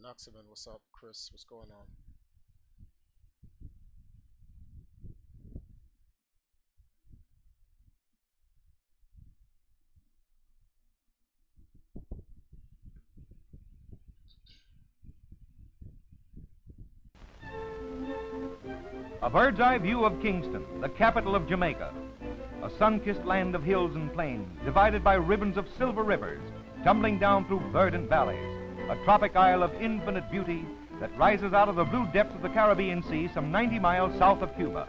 Noxivan, what's up? Chris, what's going on? A bird's eye view of Kingston, the capital of Jamaica. A sun-kissed land of hills and plains, divided by ribbons of silver rivers, tumbling down through verdant valleys. A tropic isle of infinite beauty that rises out of the blue depths of the Caribbean Sea some 90 miles south of Cuba.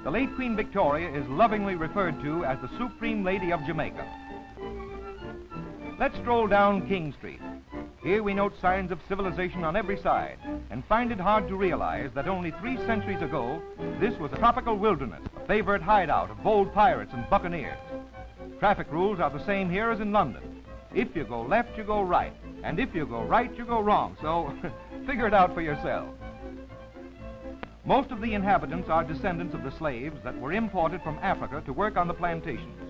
The late Queen Victoria is lovingly referred to as the Supreme Lady of Jamaica. Let's stroll down King Street. Here we note signs of civilization on every side and find it hard to realize that only 3 centuries ago, this was a tropical wilderness, a favorite hideout of bold pirates and buccaneers. Traffic rules are the same here as in London. If you go left, you go right. And if you go right, you go wrong. So figure it out for yourself. Most of the inhabitants are descendants of the slaves that were imported from Africa to work on the plantations.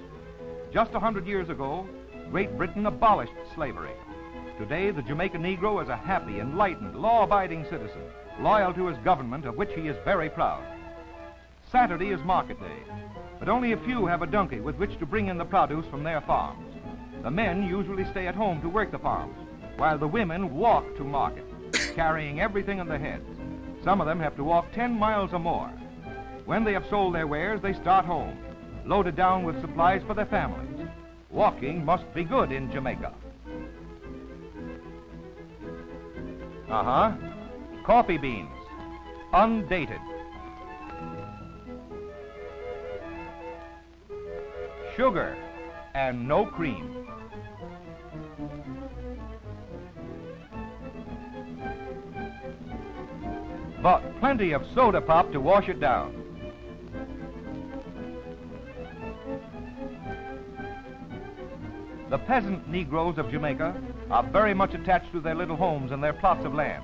Just 100 years ago, Great Britain abolished slavery. Today, the Jamaican Negro is a happy, enlightened, law-abiding citizen, loyal to his government, of which he is very proud. Saturday is market day, but only a few have a donkey with which to bring in the produce from their farms. The men usually stay at home to work the farms, while the women walk to market, carrying everything on their heads. Some of them have to walk 10 miles or more. When they have sold their wares, they start home, loaded down with supplies for their families. Walking must be good in Jamaica. Coffee beans, undated. Sugar and no cream. But plenty of soda pop to wash it down. The peasant Negroes of Jamaica are very much attached to their little homes and their plots of land.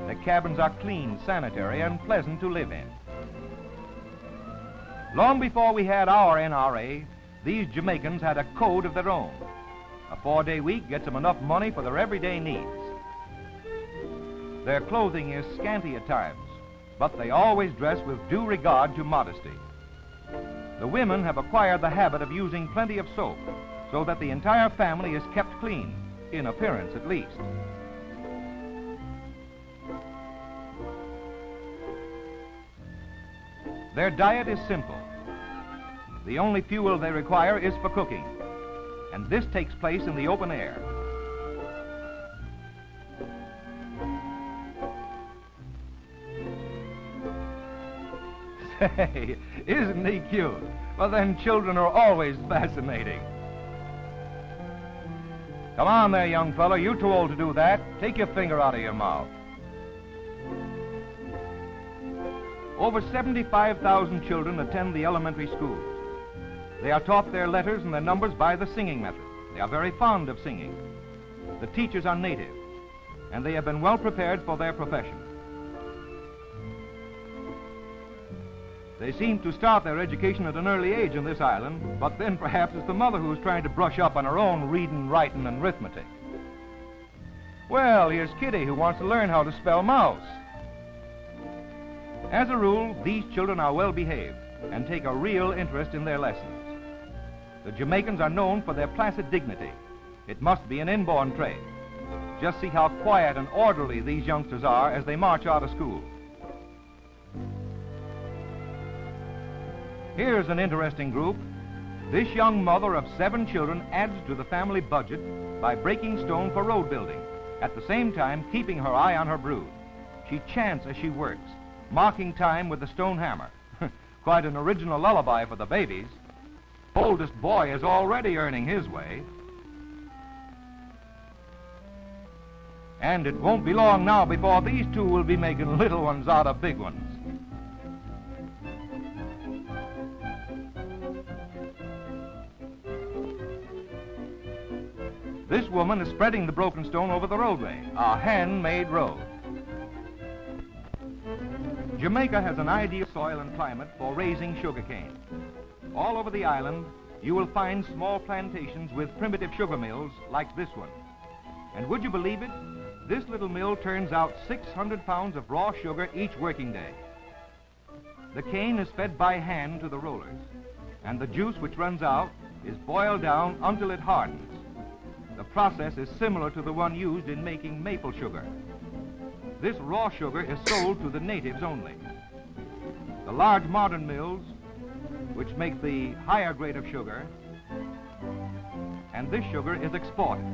Their cabins are clean, sanitary, and pleasant to live in. Long before we had our NRA, these Jamaicans had a code of their own. A 4-day week gets them enough money for their everyday needs. Their clothing is scanty at times, but they always dress with due regard to modesty. The women have acquired the habit of using plenty of soap, so that the entire family is kept clean, in appearance at least. Their diet is simple. The only fuel they require is for cooking, and this takes place in the open air. Say, isn't he cute? Well, then children are always fascinating. Come on there, young fellow. You're too old to do that. Take your finger out of your mouth. Over 75,000 children attend the elementary schools. They are taught their letters and their numbers by the singing method. They are very fond of singing. The teachers are native, and they have been well prepared for their profession. They seem to start their education at an early age in this island, but then perhaps it's the mother who's trying to brush up on her own reading, writing, and arithmetic. Well, here's Kitty, who wants to learn how to spell mouse. As a rule, these children are well behaved and take a real interest in their lessons. The Jamaicans are known for their placid dignity. It must be an inborn trait. Just see how quiet and orderly these youngsters are as they march out of school. Here's an interesting group. This young mother of 7 children adds to the family budget by breaking stone for road building, at the same time keeping her eye on her brood. She chants as she works, marking time with the stone hammer. Quite an original lullaby for the babies. Oldest boy is already earning his way. And it won't be long now before these two will be making little ones out of big ones. This woman is spreading the broken stone over the roadway, a handmade road. Jamaica has an ideal soil and climate for raising sugarcane. All over the island, you will find small plantations with primitive sugar mills like this one. And would you believe it? This little mill turns out 600 pounds of raw sugar each working day. The cane is fed by hand to the rollers, and the juice which runs out is boiled down until it hardens. The process is similar to the one used in making maple sugar. This raw sugar is sold to the natives only. The large modern mills, which make the higher grade of sugar, and this sugar is exported.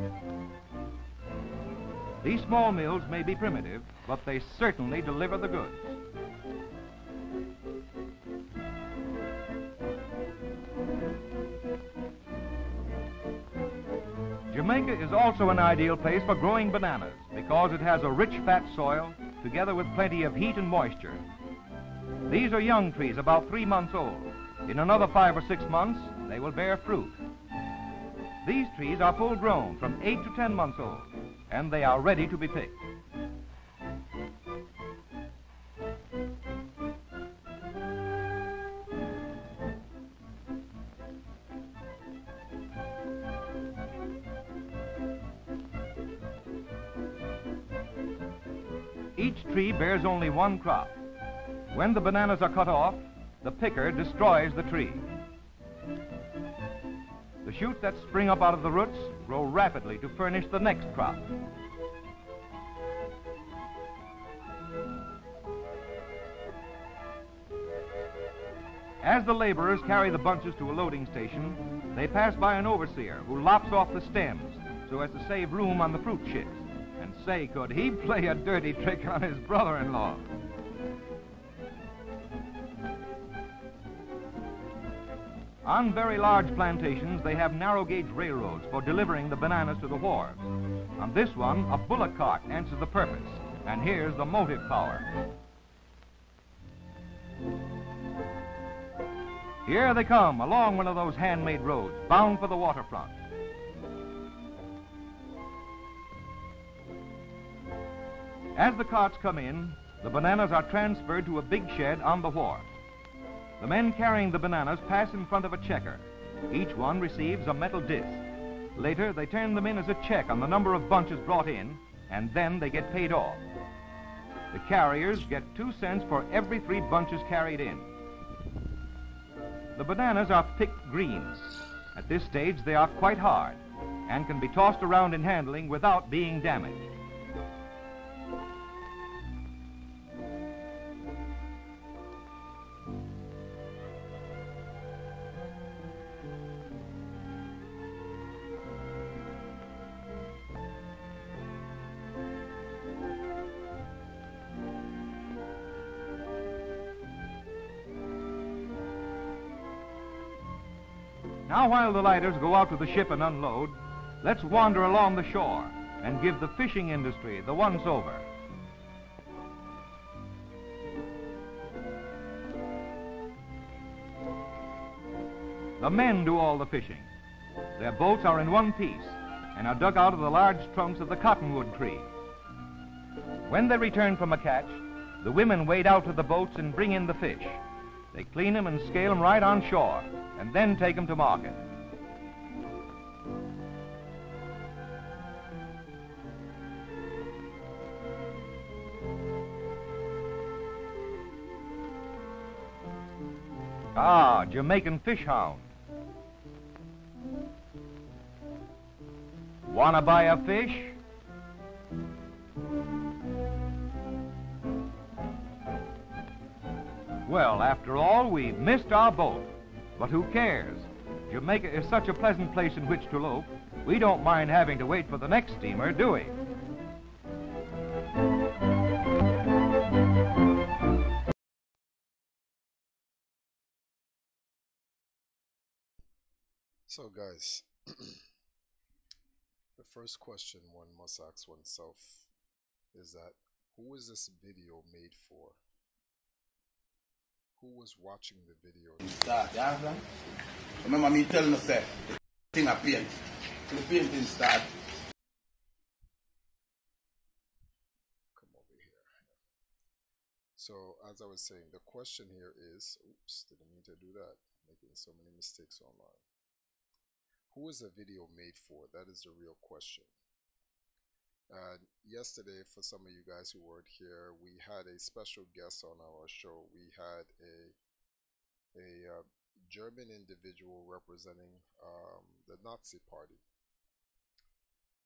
These small mills may be primitive, but they certainly deliver the goods. Jamaica is also an ideal place for growing bananas because it has a rich fat soil together with plenty of heat and moisture. These are young trees about 3 months old. In another 5 or 6 months, they will bear fruit. These trees are full grown from 8 to 10 months old, and they are ready to be picked. Each tree bears only one crop. When the bananas are cut off, the picker destroys the tree. The shoots that spring up out of the roots grow rapidly to furnish the next crop. As the laborers carry the bunches to a loading station, they pass by an overseer who lops off the stems so as to save room on the fruit ships. And say, could he play a dirty trick on his brother-in-law? On very large plantations, they have narrow-gauge railroads for delivering the bananas to the wharves. On this one, a bullock cart answers the purpose, and here's the motive power. Here they come, along one of those handmade roads, bound for the waterfront. As the carts come in, the bananas are transferred to a big shed on the wharf. The men carrying the bananas pass in front of a checker. Each one receives a metal disc. Later, they turn them in as a check on the number of bunches brought in, and then they get paid off. The carriers get 2 cents for every 3 bunches carried in. The bananas are picked green. At this stage, they are quite hard and can be tossed around in handling without being damaged. Now, while the lighters go out to the ship and unload, let's wander along the shore and give the fishing industry the once-over. The men do all the fishing. Their boats are in one piece and are dug out of the large trunks of the cottonwood tree. When they return from a catch, the women wade out to the boats and bring in the fish. They clean them and scale them right on shore, and then take them to market. Ah, Jamaican fish hound. Wanna buy a fish? Well, after all, we've missed our boat. But who cares? Jamaica is such a pleasant place in which to loaf, we don't mind having to wait for the next steamer, do we? So guys, the first question one must ask oneself is that who is this video made for? Who was watching the video? Start, yeah, man. Remember me telling us that thing I paint. The painting start. Come over here. So as I was saying, the question here is, oops, didn't mean to do that. Making so many mistakes online. Who is the video made for? That is the real question. And yesterday, for some of you guys who weren't here, we had a special guest on our show. We had a German individual representing the Nazi Party.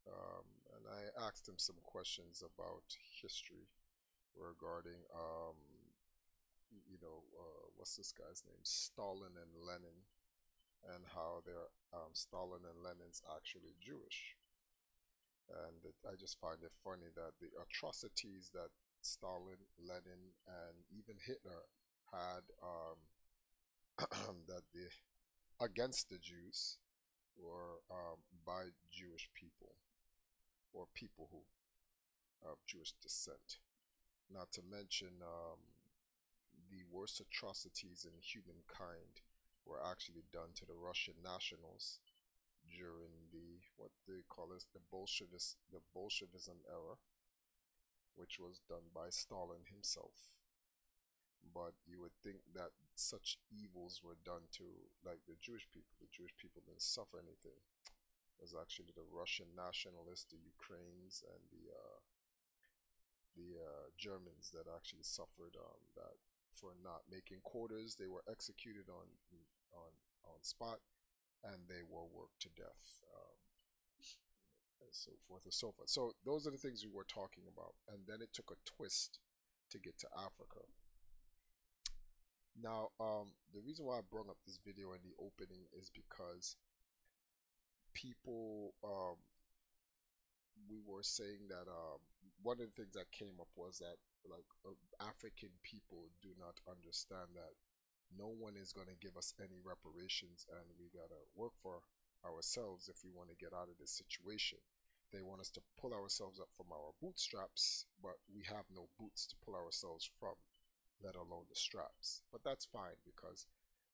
And I asked him some questions about history regarding, what's this guy's name? Stalin and Lenin, and how they're Stalin and Lenin's actually Jewish. And I just find it funny that the atrocities that Stalin, Lenin, and even Hitler had that the against the Jews were by Jewish people or people who of Jewish descent. Not to mention the worst atrocities in humankind were actually done to the Russian nationals during the what they call it the Bolshevism era, which was done by Stalin himself. But you would think that such evils were done to like the Jewish people. The Jewish people didn't suffer anything. It was actually the Russian nationalists, the Ukrainians, and the Germans that actually suffered that for not making quarters. They were executed on on spot, and they were worked to death, and so forth and so forth. So those are the things we were talking about, and then it took a twist to get to Africa. Now, the reason why I brought up this video in the opening is because people, we were saying that one of the things that came up was that like African people do not understand that no one is going to give us any reparations, and we gotta work for ourselves if we want to get out of this situation. They want us to pull ourselves up from our bootstraps, but we have no boots to pull ourselves from, let alone the straps. But that's fine, because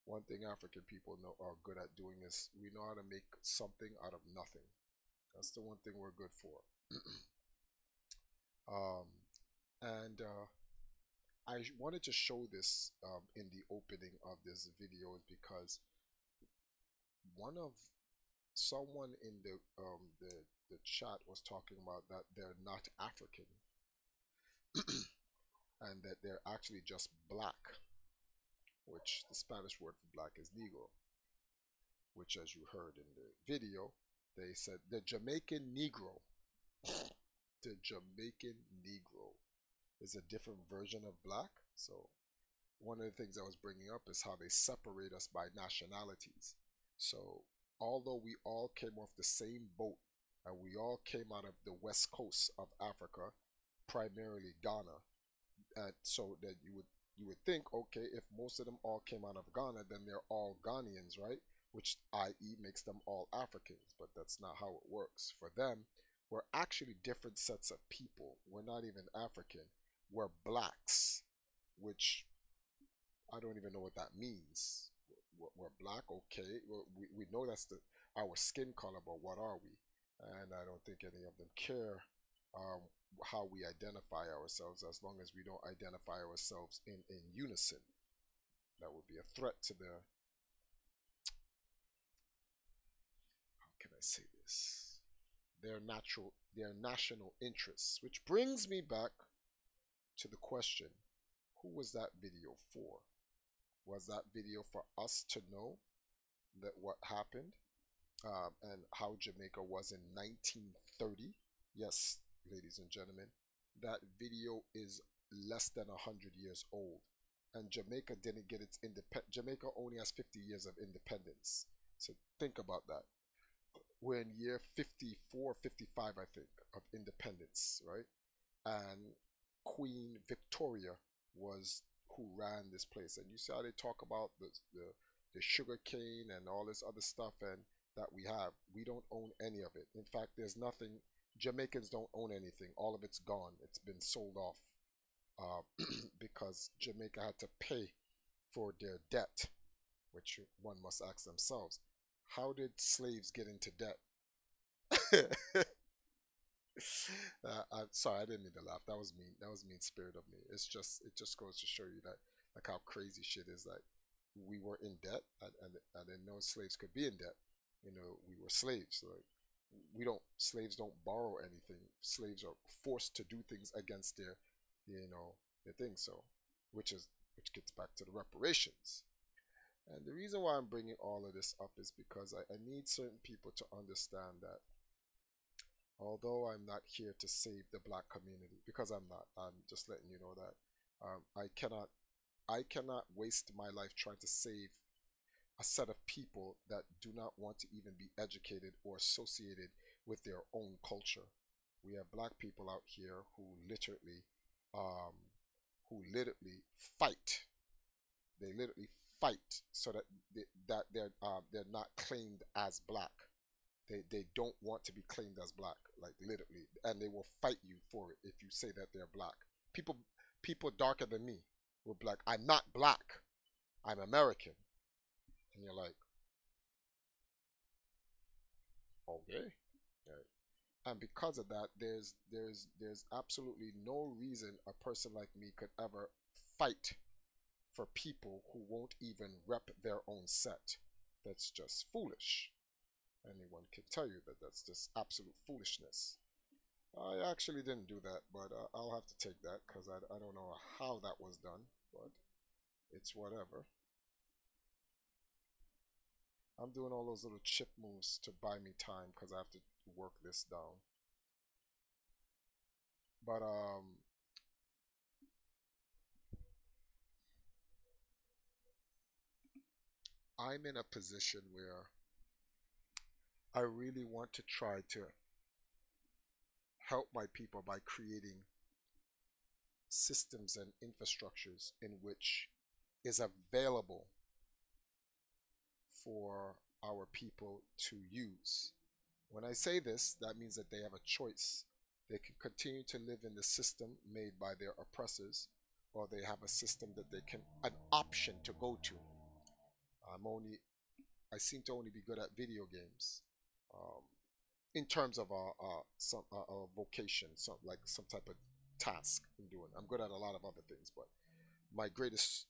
one thing African people are good at doing is we know how to make something out of nothing. That's the one thing we're good for. And I wanted to show this in the opening of this video because someone in the chat was talking about that they're not African and that they're actually just black, which the Spanish word for black is negro, which, as you heard in the video, they said the Jamaican Negro. The Jamaican Negro is a different version of black. So one of the things I was bringing up is how they separate us by nationalities. So although we all came off the same boat and we all came out of the west coast of Africa, primarily Ghana, and so that you would think, okay, if most of them all came out of Ghana, then they're all Ghanaians, right? Which i.e. makes them all Africans, but that's not how it works. For them, we're actually different sets of people. We're not even African. We're blacks, which I don't even know what that means. We're black, okay. We know that's our skin color, but what are we? And I don't think any of them care how we identify ourselves, as long as we don't identify ourselves in unison. That would be a threat to the, how can I say this? Their national interests, which brings me back to the question, who was that video for? Was that video for us to know that what happened and how Jamaica was in 1930? Yes, ladies and gentlemen, that video is less than 100 years old, and Jamaica didn't get its independence. Jamaica only has 50 years of independence. So think about that. We're in year 54, 55, I think, of independence, right? And Queen Victoria was who ran this place. And you see how they talk about the sugar cane and all this other stuff and that we have. We don't own any of it. In fact, there's nothing. Jamaicans don't own anything. All of it's gone. It's been sold off because Jamaica had to pay for their debt, which one must ask themselves. How did slaves get into debt? I'm sorry, I didn't mean to laugh. That was mean. That was mean spirit of me. It just goes to show you that like how crazy shit is. That we were in debt, and then no slaves could be in debt. You know, we were slaves. Like Slaves don't borrow anything. Slaves are forced to do things against their, their thing. So, which gets back to the reparations. And the reason why I'm bringing all of this up is because I need certain people to understand that although I'm not here to save the black community, because I'm not, I'm just letting you know that I cannot waste my life trying to save a set of people that do not want to even be educated or associated with their own culture. We have black people out here who literally fight. They literally fight so that they're not claimed as black. They don't want to be claimed as black, like literally, and they will fight you for it if you say that they're black. People darker than me were black. I'm not black. I'm American. And you're like, okay. Right. And because of that, there's absolutely no reason a person like me could ever fight for people who won't even rep their own set. That's just foolish. Anyone can tell you that that's just absolute foolishness. I actually didn't do that, but I'll have to take that because I don't know how that was done, but it's whatever. I'm doing all those little chip moves to buy me time because I have to work this down. But I'm in a position where I really want to try to help my people by creating systems and infrastructures in which is available for our people to use. When I say this, that means that they have a choice. They can continue to live in the system made by their oppressors, or they have a system that they can, an option to go to. I seem to only be good at video games. In terms of a vocation, like some type of task in doing. I'm good at a lot of other things, but my greatest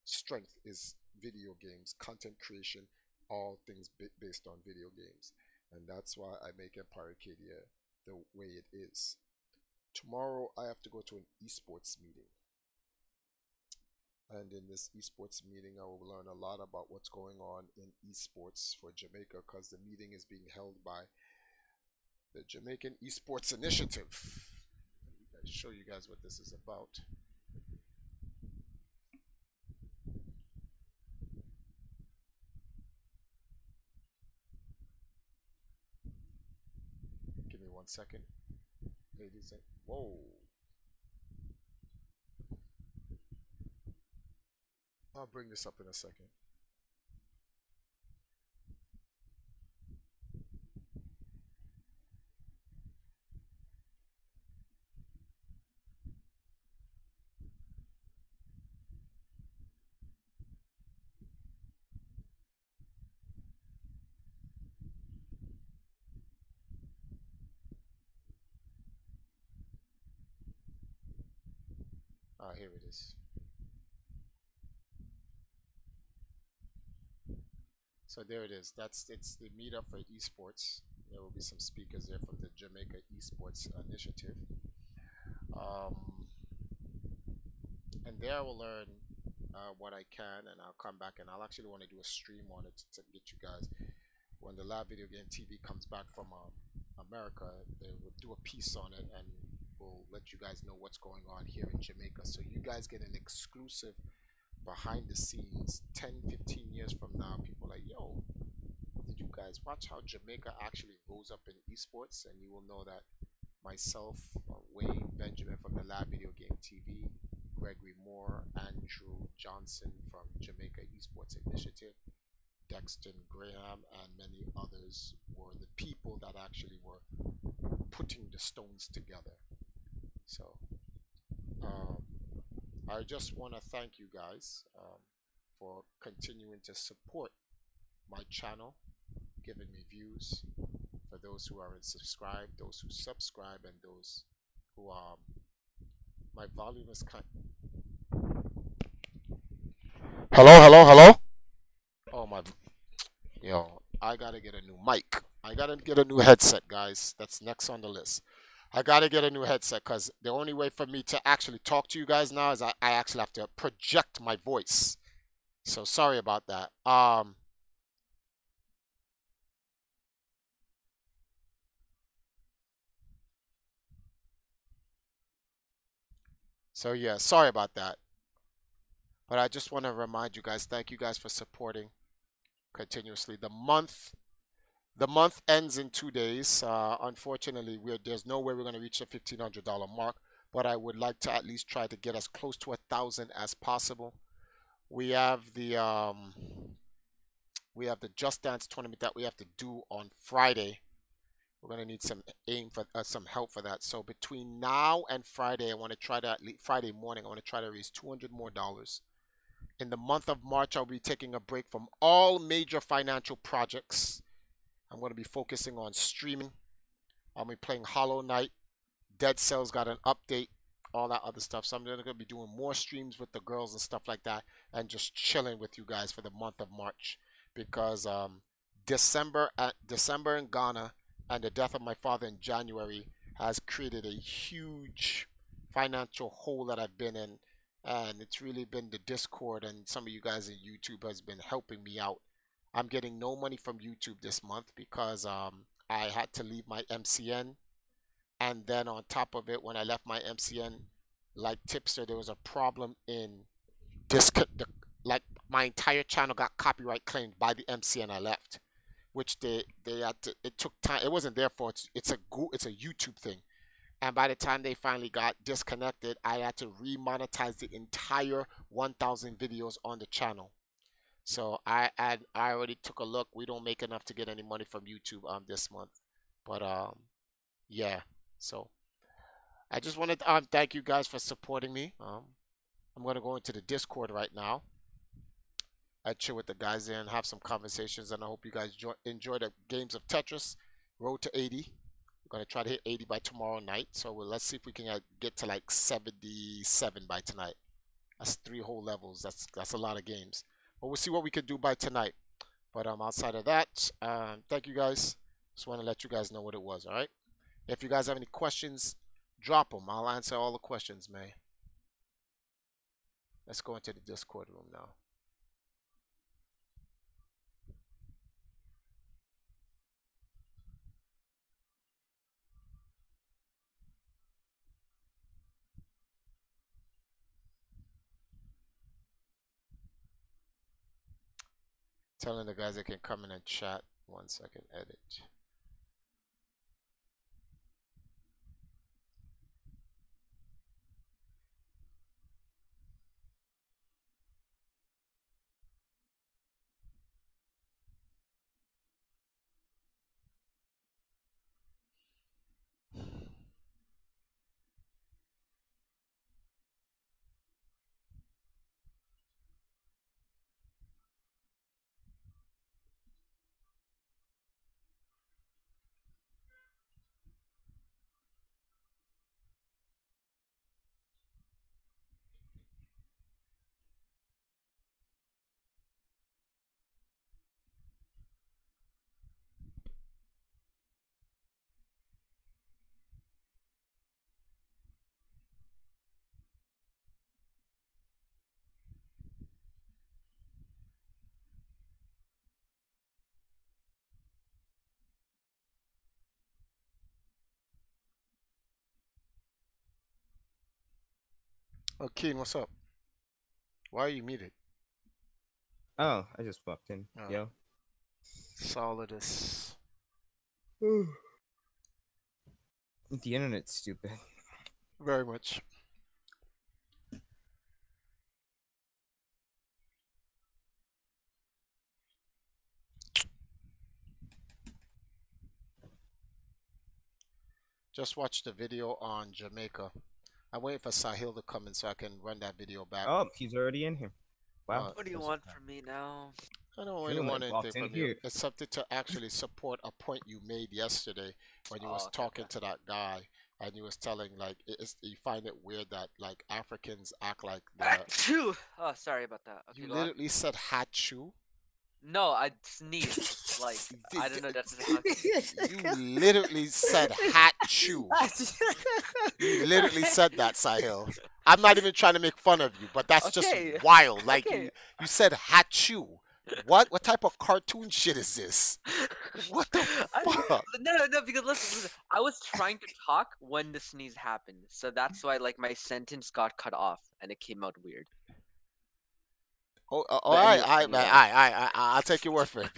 strength is video games, content creation, all things based on video games. And that's why I make Empire Arcadia the way it is. Tomorrow I have to go to an esports meeting. And in this esports meeting, I will learn a lot about what's going on in esports for Jamaica, because the meeting is being held by the Jamaican Esports Initiative. Let me show you guys what this is about. Give me 1 second, ladies and whoa. I'll bring this up in a second. Ah, here it is. So there it is. It's the meetup for esports. There will be some speakers there from the Jamaica Esports Initiative. And there I will learn what I can, and I'll come back and I'll actually want to do a stream on it to get you guys. When the Lab Video Game TV comes back from America, they will do a piece on it and we'll let you guys know what's going on here in Jamaica. So you guys get an exclusive behind the scenes. 10-15 years from now, people are like, yo, did you guys watch how Jamaica actually rose up in esports? And you will know that myself, Wayne Benjamin from the Lab Video Game TV, Gregory Moore, Andrew Johnson from Jamaica Esports Initiative, Dexton Graham, and many others were the people that actually were putting the stones together. So I just want to thank you guys for continuing to support my channel, giving me views, for those who aren't subscribed, those who subscribe, and those who my volume is kind. Hello. Oh my, yo, I gotta get a new mic. I gotta get a new headset, guys. That's next on the list. I gotta get a new headset because the only way for me to actually talk to you guys now is I actually have to project my voice. So sorry about that. So yeah, sorry about that. But I just want to remind you guys, thank you guys for supporting continuously. The month ends in 2 days. Unfortunately, there's no way we're going to reach the $1,500 mark, but I would like to at least try to get as close to 1,000 as possible. We have the Just Dance tournament that we have to do on Friday. We're going to need some help for that. So between now and Friday, I want to try to Friday morning, I want to try to raise $200 more. In the month of March, I'll be taking a break from all major financial projects. I'm going to be focusing on streaming. I'll be playing Hollow Knight. Dead Cells got an update, all that other stuff. So I'm going to be doing more streams with the girls and stuff like that, and just chilling with you guys for the month of March, because December in Ghana and the death of my father in January has created a huge financial hole that I've been in, and it's really been the Discord and some of you guys in YouTube has been helping me out. I'm getting no money from YouTube this month because I had to leave my MCN, and then on top of it, when I left my MCN, like Tipster, there was a problem in like my entire channel got copyright claimed by the MCN I left, which they had to. It took time. It wasn't their fault. It's a YouTube thing. And by the time they finally got disconnected, I had to remonetize the entire 1,000 videos on the channel. So I already took a look. We don't make enough to get any money from YouTube this month. But yeah. So I just wanted to thank you guys for supporting me. I'm gonna go into the Discord right now. I chill with the guys there and have some conversations, and I hope you guys enjoy the games of Tetris. Road to 80. We're gonna try to hit 80 by tomorrow night. So let's see if we can get to like 77 by tonight. That's 3 whole levels. That's a lot of games. But we'll see what we can do by tonight. But outside of that, thank you guys. Just want to let you guys know what it was. All right. If you guys have any questions, drop them. I'll answer all the questions, man. Let's go into the Discord room now. Telling the guys they can come in and chat. 1 second, edit. Oh, Keen, what's up? Why are you muted? Oh, I just walked in. Oh. Yo. Solidus. The internet's stupid. Very much. Just watched the video on Jamaica. I'm waiting for Sahil to come in so I can run that video back. Oh, he's already in here. Wow. What do you want from me now? I don't really want anything from you. Here. It's something to actually support a point you made yesterday when you was talking to that guy, and you was telling like you find it weird that like Africans act like they're. Achoo! Oh, sorry about that. Okay, You literally said Hachu. No, I sneezed. Like, I don't know. That's just how. You literally said hat chew. You literally said that, Sahil. I'm not even trying to make fun of you, but that's just Okay. wild. Like Okay. you said hat chew. What type of cartoon shit is this? What the fuck? No, because listen, I was trying to talk when the sneeze happened, so that's why like my sentence got cut off and it came out weird. Oh, all But right, anyway. I'll take your word for it.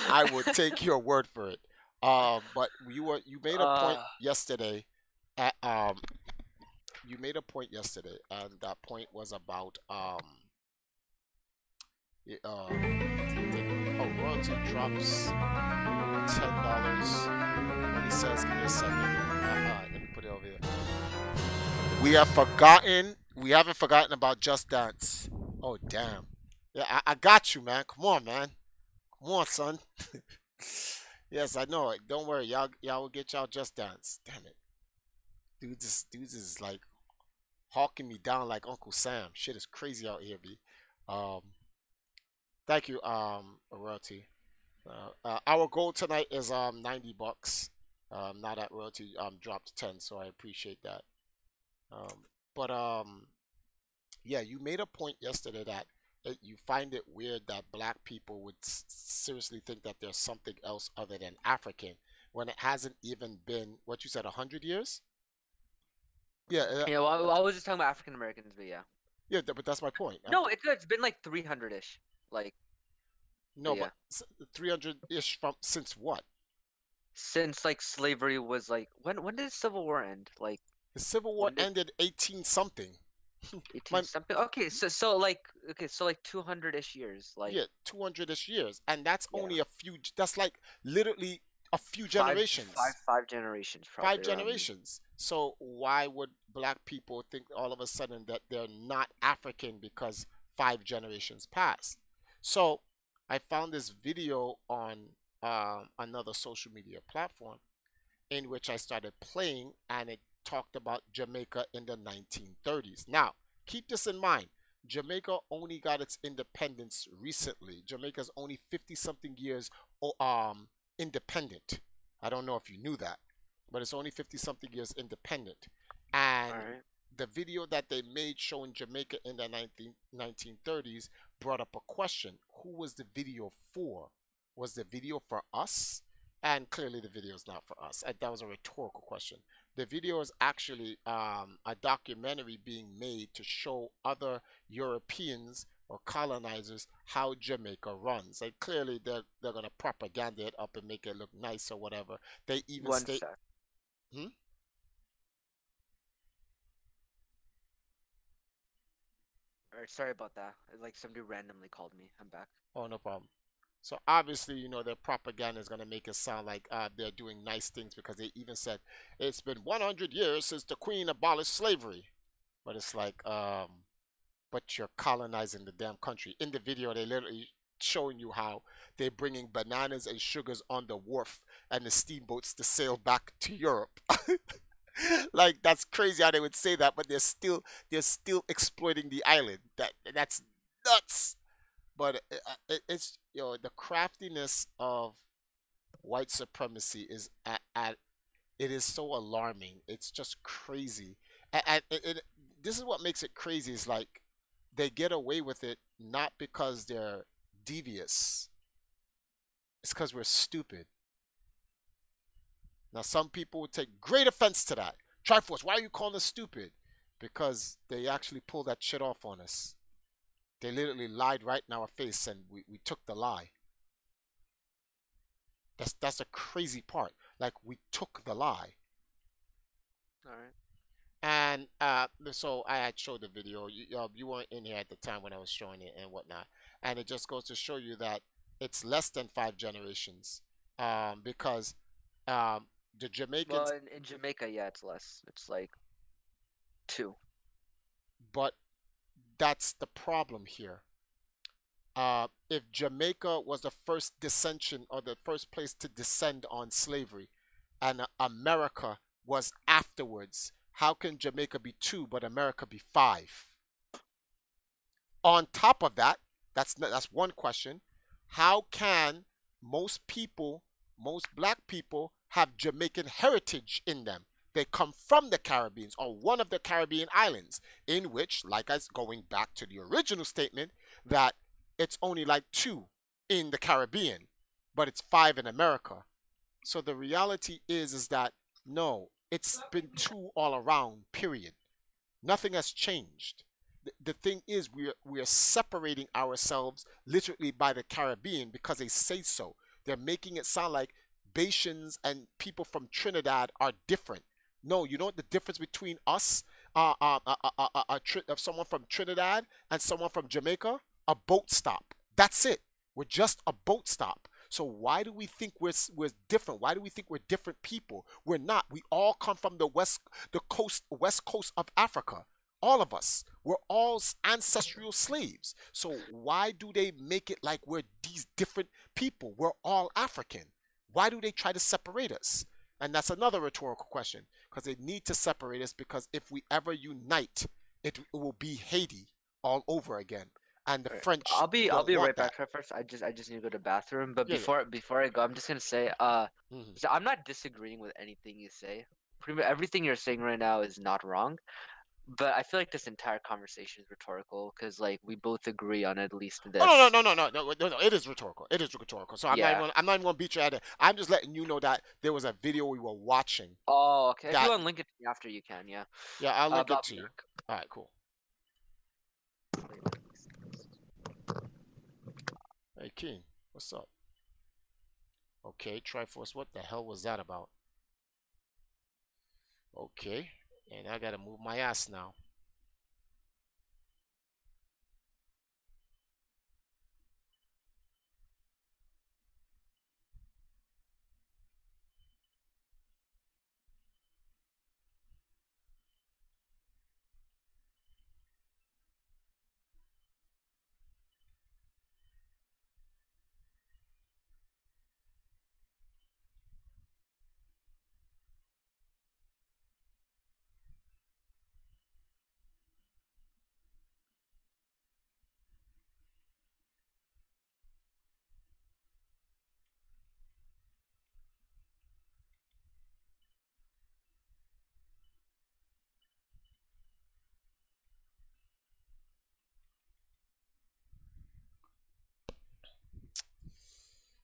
I will take your word for it. But you made a point yesterday. At, you made a point yesterday, and that point was about royalty drops $10. What he says, give me a second. Let me put it over here. We haven't forgotten about Just Dance. Oh damn. Yeah, I got you, man. Come on, man. Come on, son. Yes, I know it. Don't worry, y'all will get y'all Just Dance. Damn it. Dudes is like hawking me down like Uncle Sam. Shit is crazy out here, B. Um Thank you, royalty. Our goal tonight is $90. Now that royalty dropped to 10, so I appreciate that. But yeah, you made a point yesterday that you find it weird that black people would seriously think that there's something else other than African when it hasn't even been what you said 100 years. Yeah, Yeah, well, I was just talking about African Americans, but yeah. yeah, but that's my point. No, it's been like 300-ish. Like, No, yeah. but 300-ish from since what? Since like slavery was like when did the Civil War end? Like The Civil War ended 18 something. 18 something. Okay, so like 200-ish years. Like Yeah, 200-ish years, and that's only a few. That's like literally a few generations. Five generations, probably. Five generations. So why would black people think all of a sudden that they're not African because 5 generations passed? So I found this video on another social media platform in which I started playing, and it talked about Jamaica in the 1930s. Now, keep this in mind. Jamaica only got its independence recently. Jamaica's only 50 something years independent. I don't know if you knew that, but it's only 50 something years independent. And the video that they made showing Jamaica in the 1930s brought up a question. Who was the video for? Was the video for us? And clearly the video is not for us. That was a rhetorical question. The video is actually a documentary being made to show other Europeans or colonizers how Jamaica runs. And clearly they're going to propaganda it up and make it look nice or whatever. They even state... Sorry about that. Like somebody randomly called me. I'm back. Oh, no problem. So obviously, you know, their propaganda is going to make it sound like they're doing nice things, because they even said it's been 100 years since the Queen abolished slavery. But it's like, but you're colonizing the damn country. In the video, they literally showing you how they're bringing bananas and sugars on the wharf and the steamboats to sail back to Europe. Like, that's crazy how they would say that, but they're still exploiting the island. That's nuts. But it's, you know, the craftiness of white supremacy is it is so alarming. It's just crazy. And this is what makes it crazy, is like they get away with it not because they're devious. It's because we're stupid. Now, some people would take great offense to that. TriForce, why are you calling us stupid? Because they actually pulled that shit off on us. They literally lied right in our face, and we took the lie. That's the crazy part. Like, we took the lie. All right. And so I had showed the video. You weren't in here at the time when I was showing it and whatnot. And it just goes to show you that it's less than 5 generations. Because the Jamaicans... Well, in Jamaica, yeah, it's less. It's like 2. But that's the problem here. If Jamaica was the first dissension, or the first place to descend on slavery, and America was afterwards, how can Jamaica be 2 but America be 5? On top of that, That's one question. How can most people, most black people, have Jamaican heritage in them? They come from the Caribbean or one of the Caribbean islands, in which, like us going back to the original statement, that it's only like 2 in the Caribbean, but it's 5 in America. So the reality is that no, it's been 2 all around, period. Nothing has changed. The thing is, we are separating ourselves literally by the Caribbean because they say so. They're making it sound like Baitians and people from Trinidad are different. No, you know what the difference between us, of someone from Trinidad and someone from Jamaica? A boat stop. That's it. We're just a boat stop. So why do we think we're different? Why do we think we're different people? We're not. We all come from the west coast of Africa. All of us. We're all ancestral slaves. So why do they make it like we're these different people? We're all African. Why do they try to separate us? And that's another rhetorical question, because they need to separate us, because if we ever unite, it will be Haiti all over again. And the French I'll be don't right want back. that. First, I just need to go to the bathroom. But Yeah, yeah. before I go, I'm just gonna say, Mhm. so I'm not disagreeing with anything you say. Pretty much everything you're saying right now is not wrong. But I feel like this entire conversation is rhetorical because like we both agree on at least this. Oh, no. It is rhetorical. It is rhetorical. So Yeah. I'm not even gonna beat you at it. I'm just letting you know that there was a video we were watching. Oh, okay. If you That want to link it to me after, you can. Yeah. yeah, I'll link I'll it to be you. back. All right, cool. Hey, King, what's up? Okay, TriForce, what the hell was that about? Okay, and I gotta move my ass now.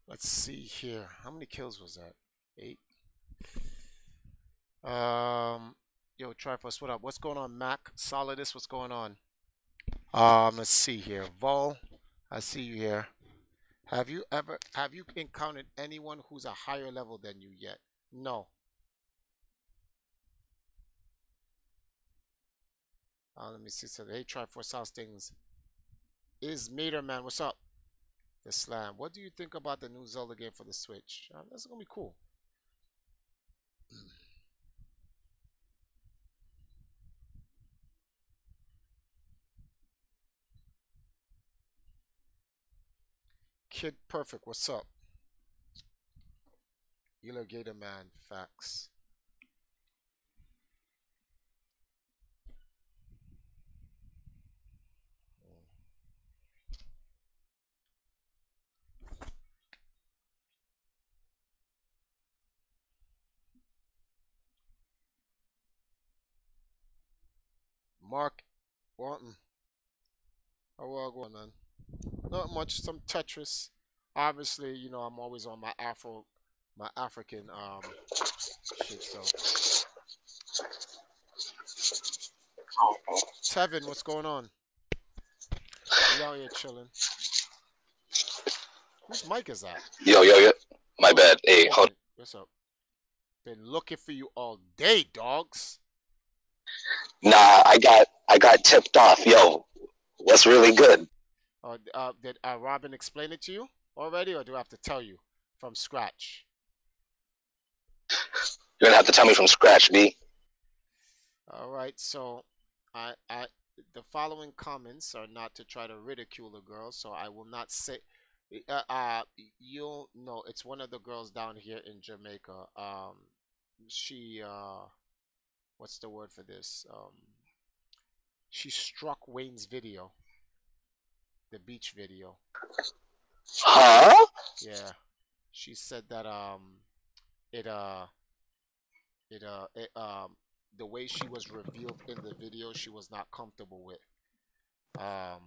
Let's see here. How many kills was that? 8. Yo, TriForce, what up? What's going on, Mac? Solidus, what's going on? Let's see here. Vol, I see you here. Have you encountered anyone who's a higher level than you yet? No. Let me see. So, hey, TriForce, how's things? Is Mater Man, what's up? The Slam. What do you think about the new Zelda game for the Switch? That's gonna be cool. Kid Perfect, what's up? Elongator Man, facts. Mark Wanton, how well going, man? Not much. Some Tetris. Obviously, you know I'm always on my African shit. So Tevin, what's going on? We out here chilling. Whose mic is that? Yo. My bad. Hey, Oh, hold. what's up? Been looking for you all day, dogs. Nah, I got tipped off. Yo, what's really good? Did Robin explain it to you already, or do I have to tell you from scratch? You're gonna have to tell me from scratch, B. All right, so the following comments are not to try to ridicule a girl, so I will not say. You'll know it's one of the girls down here in Jamaica. She what's the word for this? She struck Wayne's video. the beach video. Huh? Yeah, she said that it uh the way she was revealed in the video, she was not comfortable with. Um,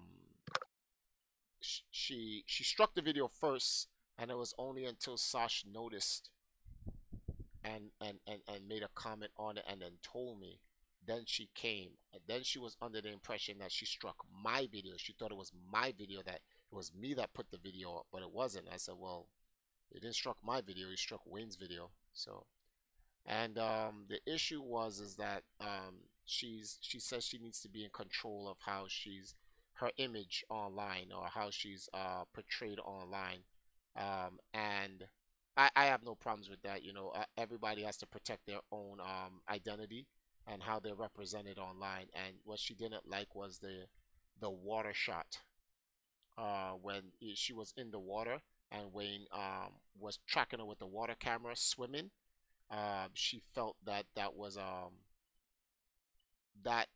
she struck the video first, and it was only until Sash noticed and made a comment on it and then told me. Then she came, and then she was under the impression that she struck my video. She thought it was my video, that it was me that put the video up, but it wasn't. I said, well, it didn't struck my video, it struck Wayne's video. So, and the issue was is that she says she needs to be in control of how she's her image online, or how she's portrayed online. And I have no problems with that. You know, everybody has to protect their own identity and how they're represented online. And what she didn't like was the water shot, when she was in the water and Wayne was tracking her with the water camera swimming. She felt that that was that,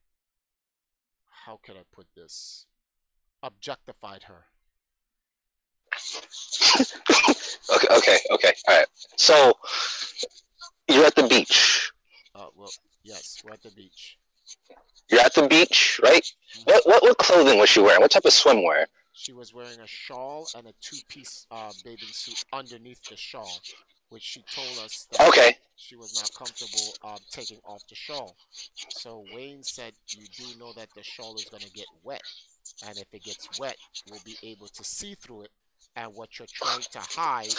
how can I put this, objectified her. Okay. All right. So you're at the beach. Well, yes, we're at the beach. You're at the beach, right? Mhm. What clothing was she wearing? What type of swimwear? She was wearing a shawl and a two-piece bathing suit underneath the shawl, which she told us that Okay. she was not comfortable taking off the shawl. So Wayne said, you do know that the shawl is going to get wet, and if it gets wet, we'll be able to see through it, and what you're trying to hide.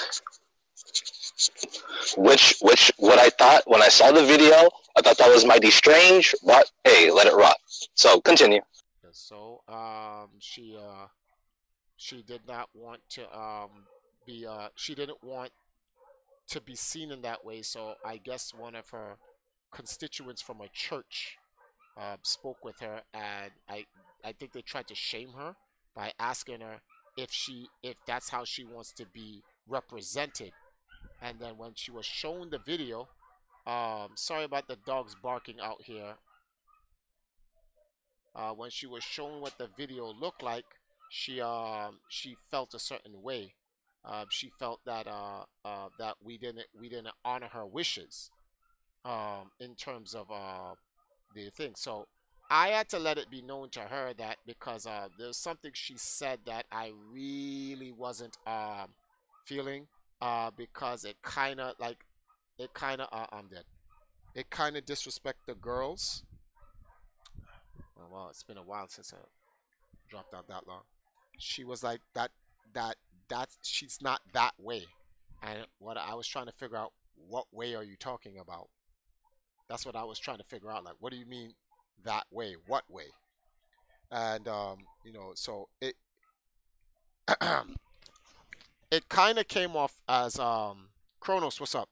Which what I thought when I saw the video, I thought that was mighty strange, but hey, let it rot. So continue. So she did not want to be she didn't want to be seen in that way. So I guess one of her constituents from a church spoke with her, and I think they tried to shame her by asking her if that's how she wants to be represented. And then when she was shown the video, sorry about the dogs barking out here. When she was shown what the video looked like, she felt a certain way. She felt that that we didn't honor her wishes in terms of the thing. So I had to let it be known to her that, because there's something she said that I really wasn't feeling, because it kind of I'm dead. It kind of disrespect the girls. Oh, well, it's been a while since I dropped out that long. She was like that that's she's not that way, and what I was trying to figure out, what way are you talking about? That's what I was trying to figure out. Like, what do you mean that way? What way? And you know, so it it kind of came off as Kronos, what's up?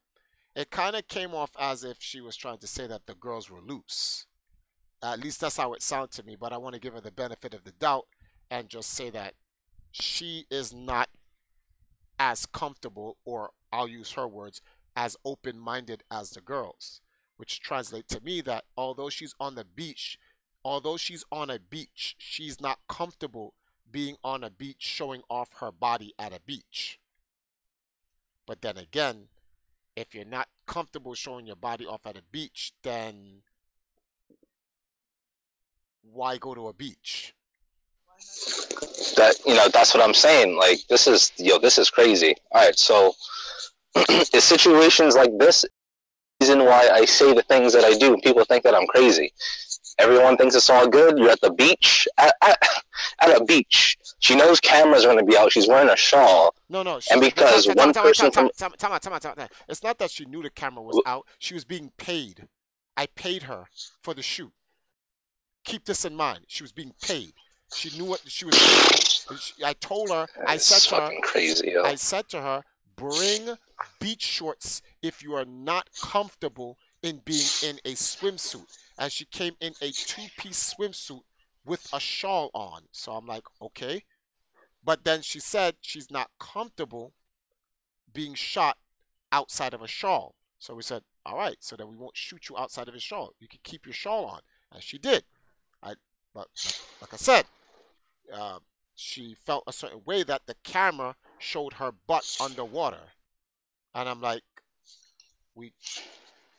It kind of came off as if she was trying to say that the girls were loose. At least that's how it sounded to me. But I want to give her the benefit of the doubt and just say that she is not as comfortable, or I'll use her words, as open-minded as the girls, which translates to me that although she's on a beach, she's not comfortable being on a beach showing off her body at a beach. But then again, if you're not comfortable showing your body off at a beach, then why go to a beach? That's what I'm saying. Like, this is crazy. All right, so in situations like this, reason why I say the things that I do, people think that I'm crazy. Everyone thinks it's all good. You're at the beach, at a beach. She knows cameras are going to be out. She's wearing a shawl. No. And because one person from... It's not that she knew the camera was out. She was being paid. I paid her for the shoot. Keep this in mind. She was being paid. She knew what she was doing. I told her, I said to her, bring beach shorts if you are not comfortable in being in a swimsuit. And she came in a two-piece swimsuit with a shawl on. So I'm like, okay. But then she said she's not comfortable being shot outside of a shawl. So we said, all right, so then we won't shoot you outside of a shawl. You can keep your shawl on. And she did. But like I said, she felt a certain way that the camera showed her butt underwater. And I'm like, we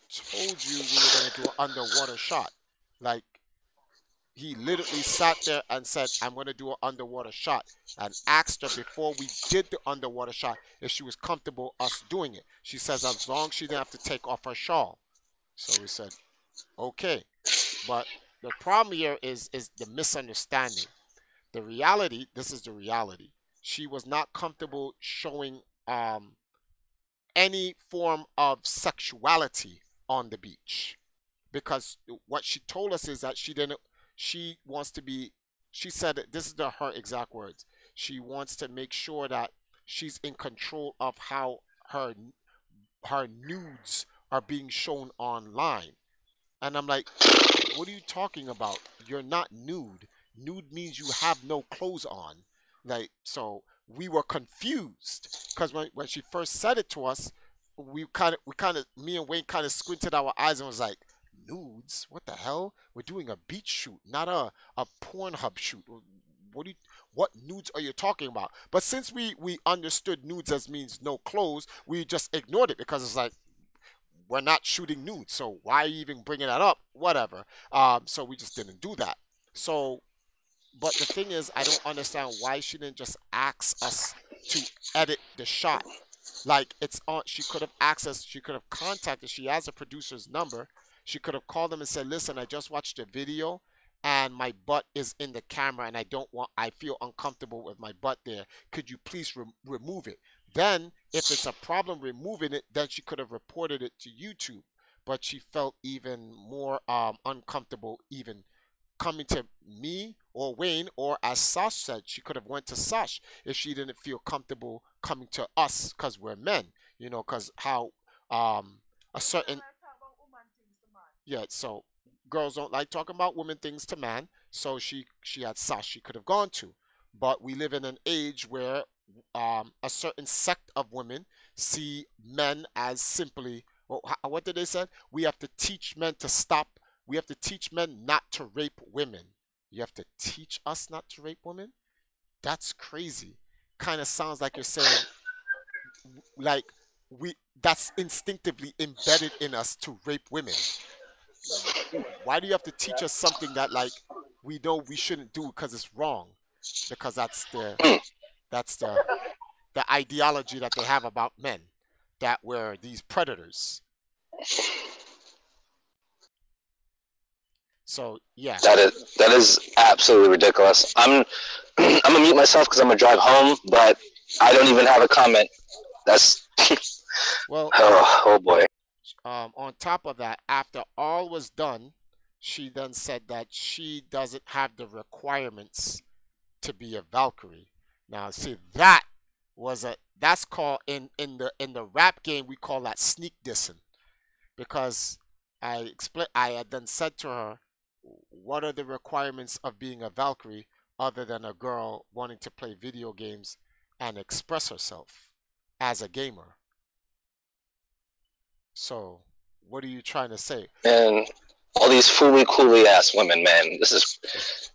told you we were going to do an underwater shot. Like, he literally sat there and said, I'm going to do an underwater shot, and asked her before we did the underwater shot if she was comfortable us doing it. She says as long as she didn't have to take off her shawl. So we said, okay. But the problem here is the misunderstanding. The reality, this is the reality. She was not comfortable showing any form of sexuality on the beach, because what she told us is that she wants to be, she said that this is her exact words, she wants to make sure that she's in control of how her nudes are being shown online. And I'm like, what are you talking about? You're not nude. Nude means you have no clothes on. Like, so we were confused because when she first said it to us, me and Wayne kind of squinted our eyes and was like, nudes? What the hell? We're doing a beach shoot, not a Pornhub shoot. What nudes are you talking about? But since we understood nudes as means no clothes, we just ignored it because it's like, we're not shooting nudes, so why even bringing that up? Whatever. So we just didn't do that. So, but the thing is, I don't understand why she didn't just ask us to edit the shot. Like, it's on. She could have accessed. She could have contacted. She has a producer's number. She could have called them and said, "Listen, I just watched the video, and my butt is in the camera, and I feel uncomfortable with my butt there. Could you please remove it?" Then, if it's a problem removing it, then she could have reported it to YouTube. But she felt even more uncomfortable even coming to me or Wayne, or as Sash said, she could have went to Sash if she didn't feel comfortable coming to us because we're men. Because how a certain, yeah, so girls don't like talking about women things to man. So she had Sash she could have gone to. But we live in an age where a certain sect of women see men as simply, well, what did they say? We have to teach men to stop. We have to teach men not to rape women. You have to teach us not to rape women? That's crazy. Kind of sounds like you're saying, like, that's instinctively embedded in us to rape women. Why do you have to teach us something that, like, we know we shouldn't do because it's wrong? Because that's the ideology that they have about men, that we're these predators. So yeah, That is absolutely ridiculous. I'm gonna mute myself because I'm gonna drive home, but I don't even have a comment. That's well, oh boy. on top of that, after all was done, she then said that she doesn't have the requirements to be a Valkyrie. Now, see, that's called in the rap game, we call that sneak dissing, because I had then said to her, what are the requirements of being a Valkyrie other than a girl wanting to play video games and express herself as a gamer? So, what are you trying to say? And all these fooly cooly ass women, man. This is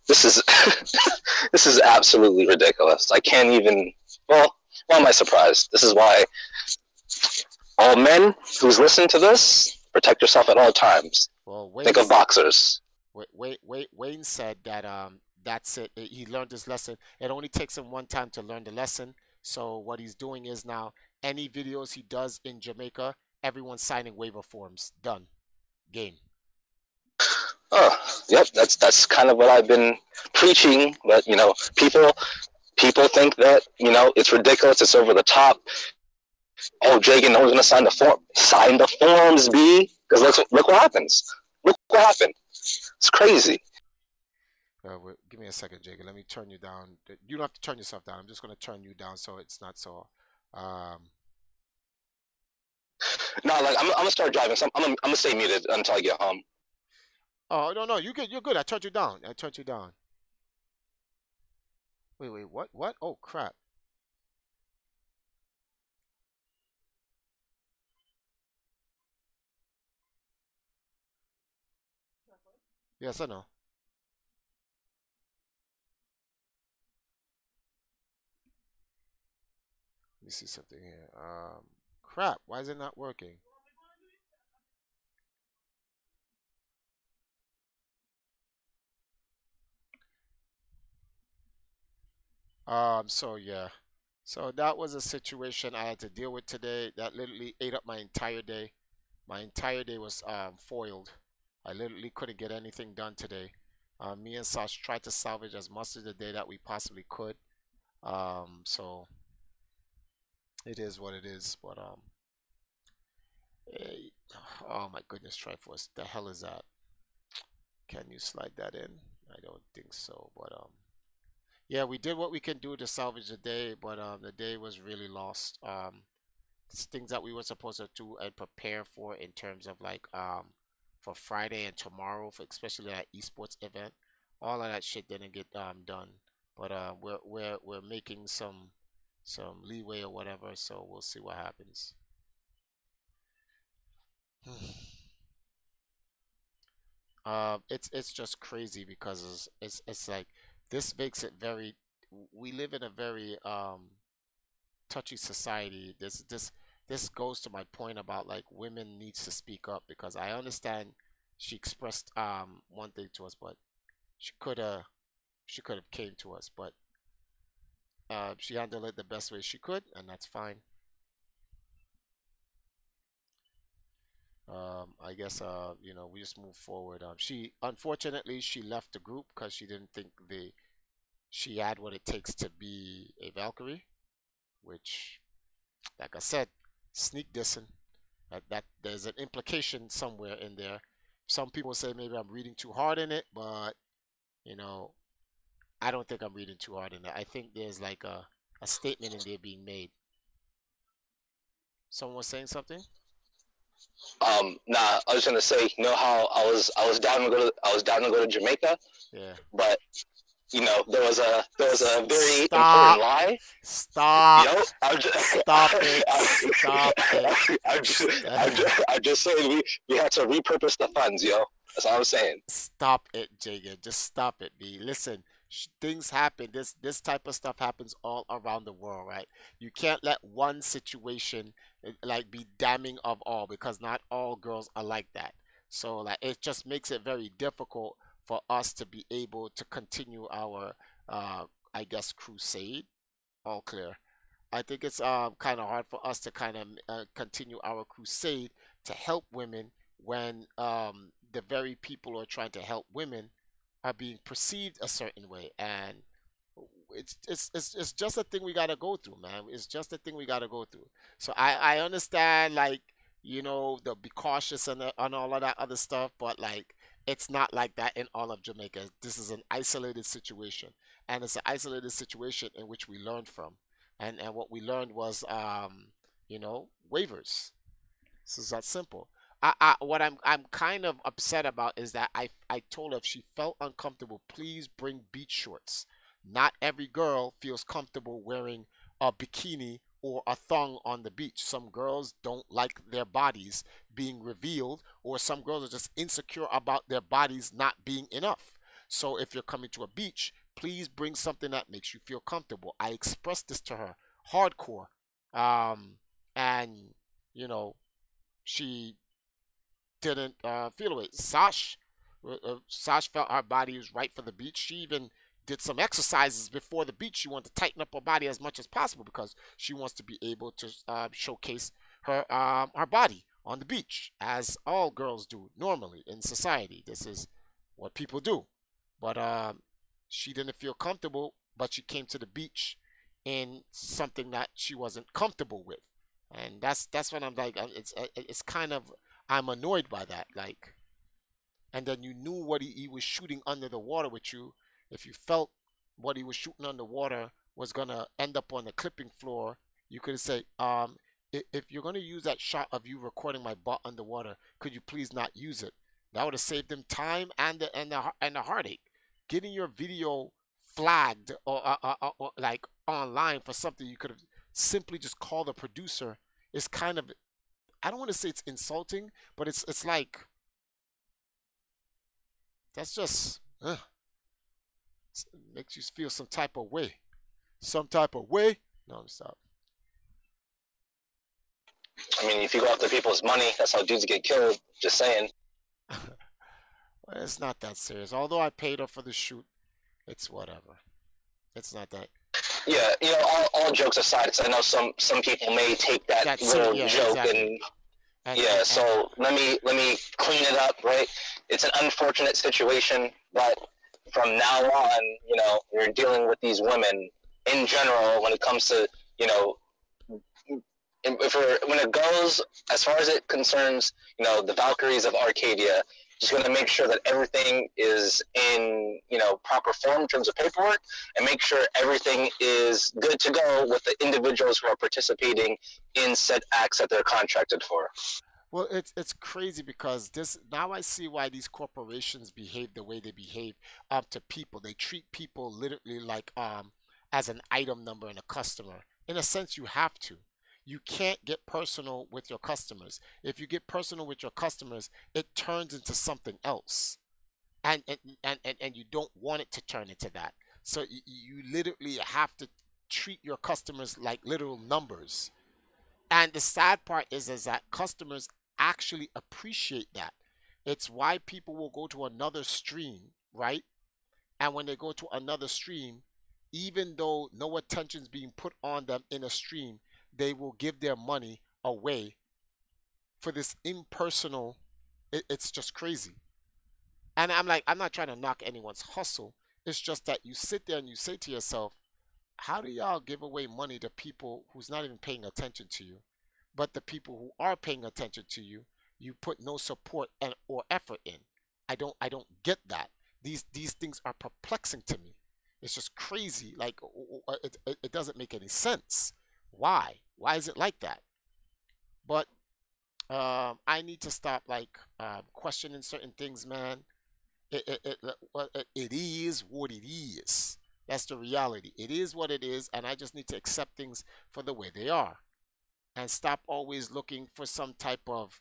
this is absolutely ridiculous. I can't even. Well, why am I surprised? This is why all men who's listening to this, protect yourself at all times. Well, think of boxers. Wayne said that that's it. He learned his lesson. It only takes him one time to learn the lesson. So what he's doing is now any videos he does in Jamaica, everyone's signing waiver forms. Done. Game. Oh, yep. That's kind of what I've been preaching. But people think that it's ridiculous. It's over the top. Oh, Jagan, no one's gonna sign the form. Sign the forms, B. Because look what happens. Look what happened. It's crazy. Give me a second, Jagan. Let me turn you down. You don't have to turn yourself down. I'm just gonna turn you down so it's not so. No, like I'm gonna start driving. So I'm gonna stay muted until I get home. Oh no, you good. You're good. I turned you down. Wait, what? Oh crap. Yes, I know. me see something here. Crap, why is it not working? So yeah. So that was a situation I had to deal with today that literally ate up my entire day. My entire day was foiled. I literally couldn't get anything done today. Me and Sash tried to salvage as much of the day that we possibly could. So it is what it is. But eh, oh my goodness, TriForce, the hell is that? Can you slide that in? I don't think so. But yeah, we did what we can do to salvage the day, but the day was really lost. It's things that we were supposed to do and prepare for in terms of like for Friday and tomorrow, for especially that esports event. All of that shit didn't get done, but we're making some leeway or whatever, so we'll see what happens. It's just crazy because it's like this makes it very. We live in a very touchy society. This goes to my point about like women needs to speak up because I understand she expressed one thing to us, but she could have came to us, but she handled it the best way she could, and that's fine. I guess you know, we just move forward. She unfortunately she left the group because she didn't think she had what it takes to be a Valkyrie, which, like I said, sneak dissing. That there's an implication somewhere in there. Some people say maybe I'm reading too hard in it, but you know, I don't think I'm reading too hard in it. I think there's like a statement in there being made. Someone was saying something? Nah, I was gonna say, you know how I was down to go to Jamaica, Yeah. but you know there was a very Stop. important lie. Stop. Yo, I'm just, Stop it. Stop it. I'm just saying we had to repurpose the funds, yo. That's all I'm saying. Stop it, Jagan. Just stop it, B. Listen, things happen. This type of stuff happens all around the world, right? You can't let one situation like be damning of all because not all girls are like that. So like it just makes it very difficult for us to be able to continue our I guess crusade. All clear. I think it's kind of hard for us to kind of continue our crusade to help women when the very people who are trying to help women are being perceived a certain way, and it's just a thing we gotta go through, man. It's just a thing we gotta go through. So I understand like you know the be cautious and all of that other stuff, but like it's not like that in all of Jamaica. This is an isolated situation, and it's an isolated situation in which we learned from, and what we learned was you know waivers. This is that simple. What I'm kind of upset about is that I told her if she felt uncomfortable, please bring beach shorts. Not every girl feels comfortable wearing a bikini or a thong on the beach. Some girls don't like their bodies being revealed, or some girls are just insecure about their bodies not being enough. So if you're coming to a beach, please bring something that makes you feel comfortable. I expressed this to her hardcore. And you know, she didn't feel away. Sash felt her body was right for the beach. She even did some exercises before the beach. She wanted to tighten up her body as much as possible because she wants to be able to showcase her body on the beach, as all girls do normally in society. This is what people do. But she didn't feel comfortable, but she came to the beach in something that she wasn't comfortable with, and that's when I'm like, it's kind of I'm annoyed by that. Like, and then you knew what he was shooting under the water with you. If you felt what he was shooting underwater was gonna end up on the clipping floor, you could say, if you're gonna use that shot of you recording my butt underwater, could you please not use it? That would have saved them time and the heartache. Getting your video flagged or like online for something you could have simply just called the producer is kind of, I don't want to say it's insulting, but it's like that's just makes you feel some type of way. Some type of way. No, stop. I mean, if you go after people's money, that's how dudes get killed. Just saying. Well, it's not that serious. Although I paid her for the shoot, it's whatever. It's not that. Yeah, you know, all jokes aside, 'cause I know some people may take that That's little yeah, joke exactly. yeah. So let me clean it up, right? It's an unfortunate situation, but from now on, you know, you're dealing with these women in general when it comes to, you know, when it goes as far as it concerns, you know, the Valkyries of Arcadia, just going to make sure that everything is in, you know, proper form in terms of paperwork, and make sure everything is good to go with the individuals who are participating in said acts that they're contracted for. Well, it's crazy because this now I see why these corporations behave the way they behave to people. They treat people literally like as an item number and a customer. In a sense, you have to. You can't get personal with your customers. If you get personal with your customers, it turns into something else. And you don't want it to turn into that. So you literally have to treat your customers like literal numbers. And the sad part is that customers actually appreciate that. It's why people will go to another stream, right? And when they go to another stream, even though no attention's being put on them in a stream, they will give their money away for this impersonal. It's just crazy. And I'm like, I'm not trying to knock anyone's hustle. It's just that you sit there and you say to yourself, how do y'all give away money to people who's not even paying attention to you? But the people who are paying attention to you, you put no support and or effort in. I don't get that. These things are perplexing to me. It's just crazy. Like it doesn't make any sense. Why? Why is it like that? But I need to stop like questioning certain things, man. It is what it is. That's the reality. It is what it is, and I just need to accept things for the way they are, and stop always looking for some type of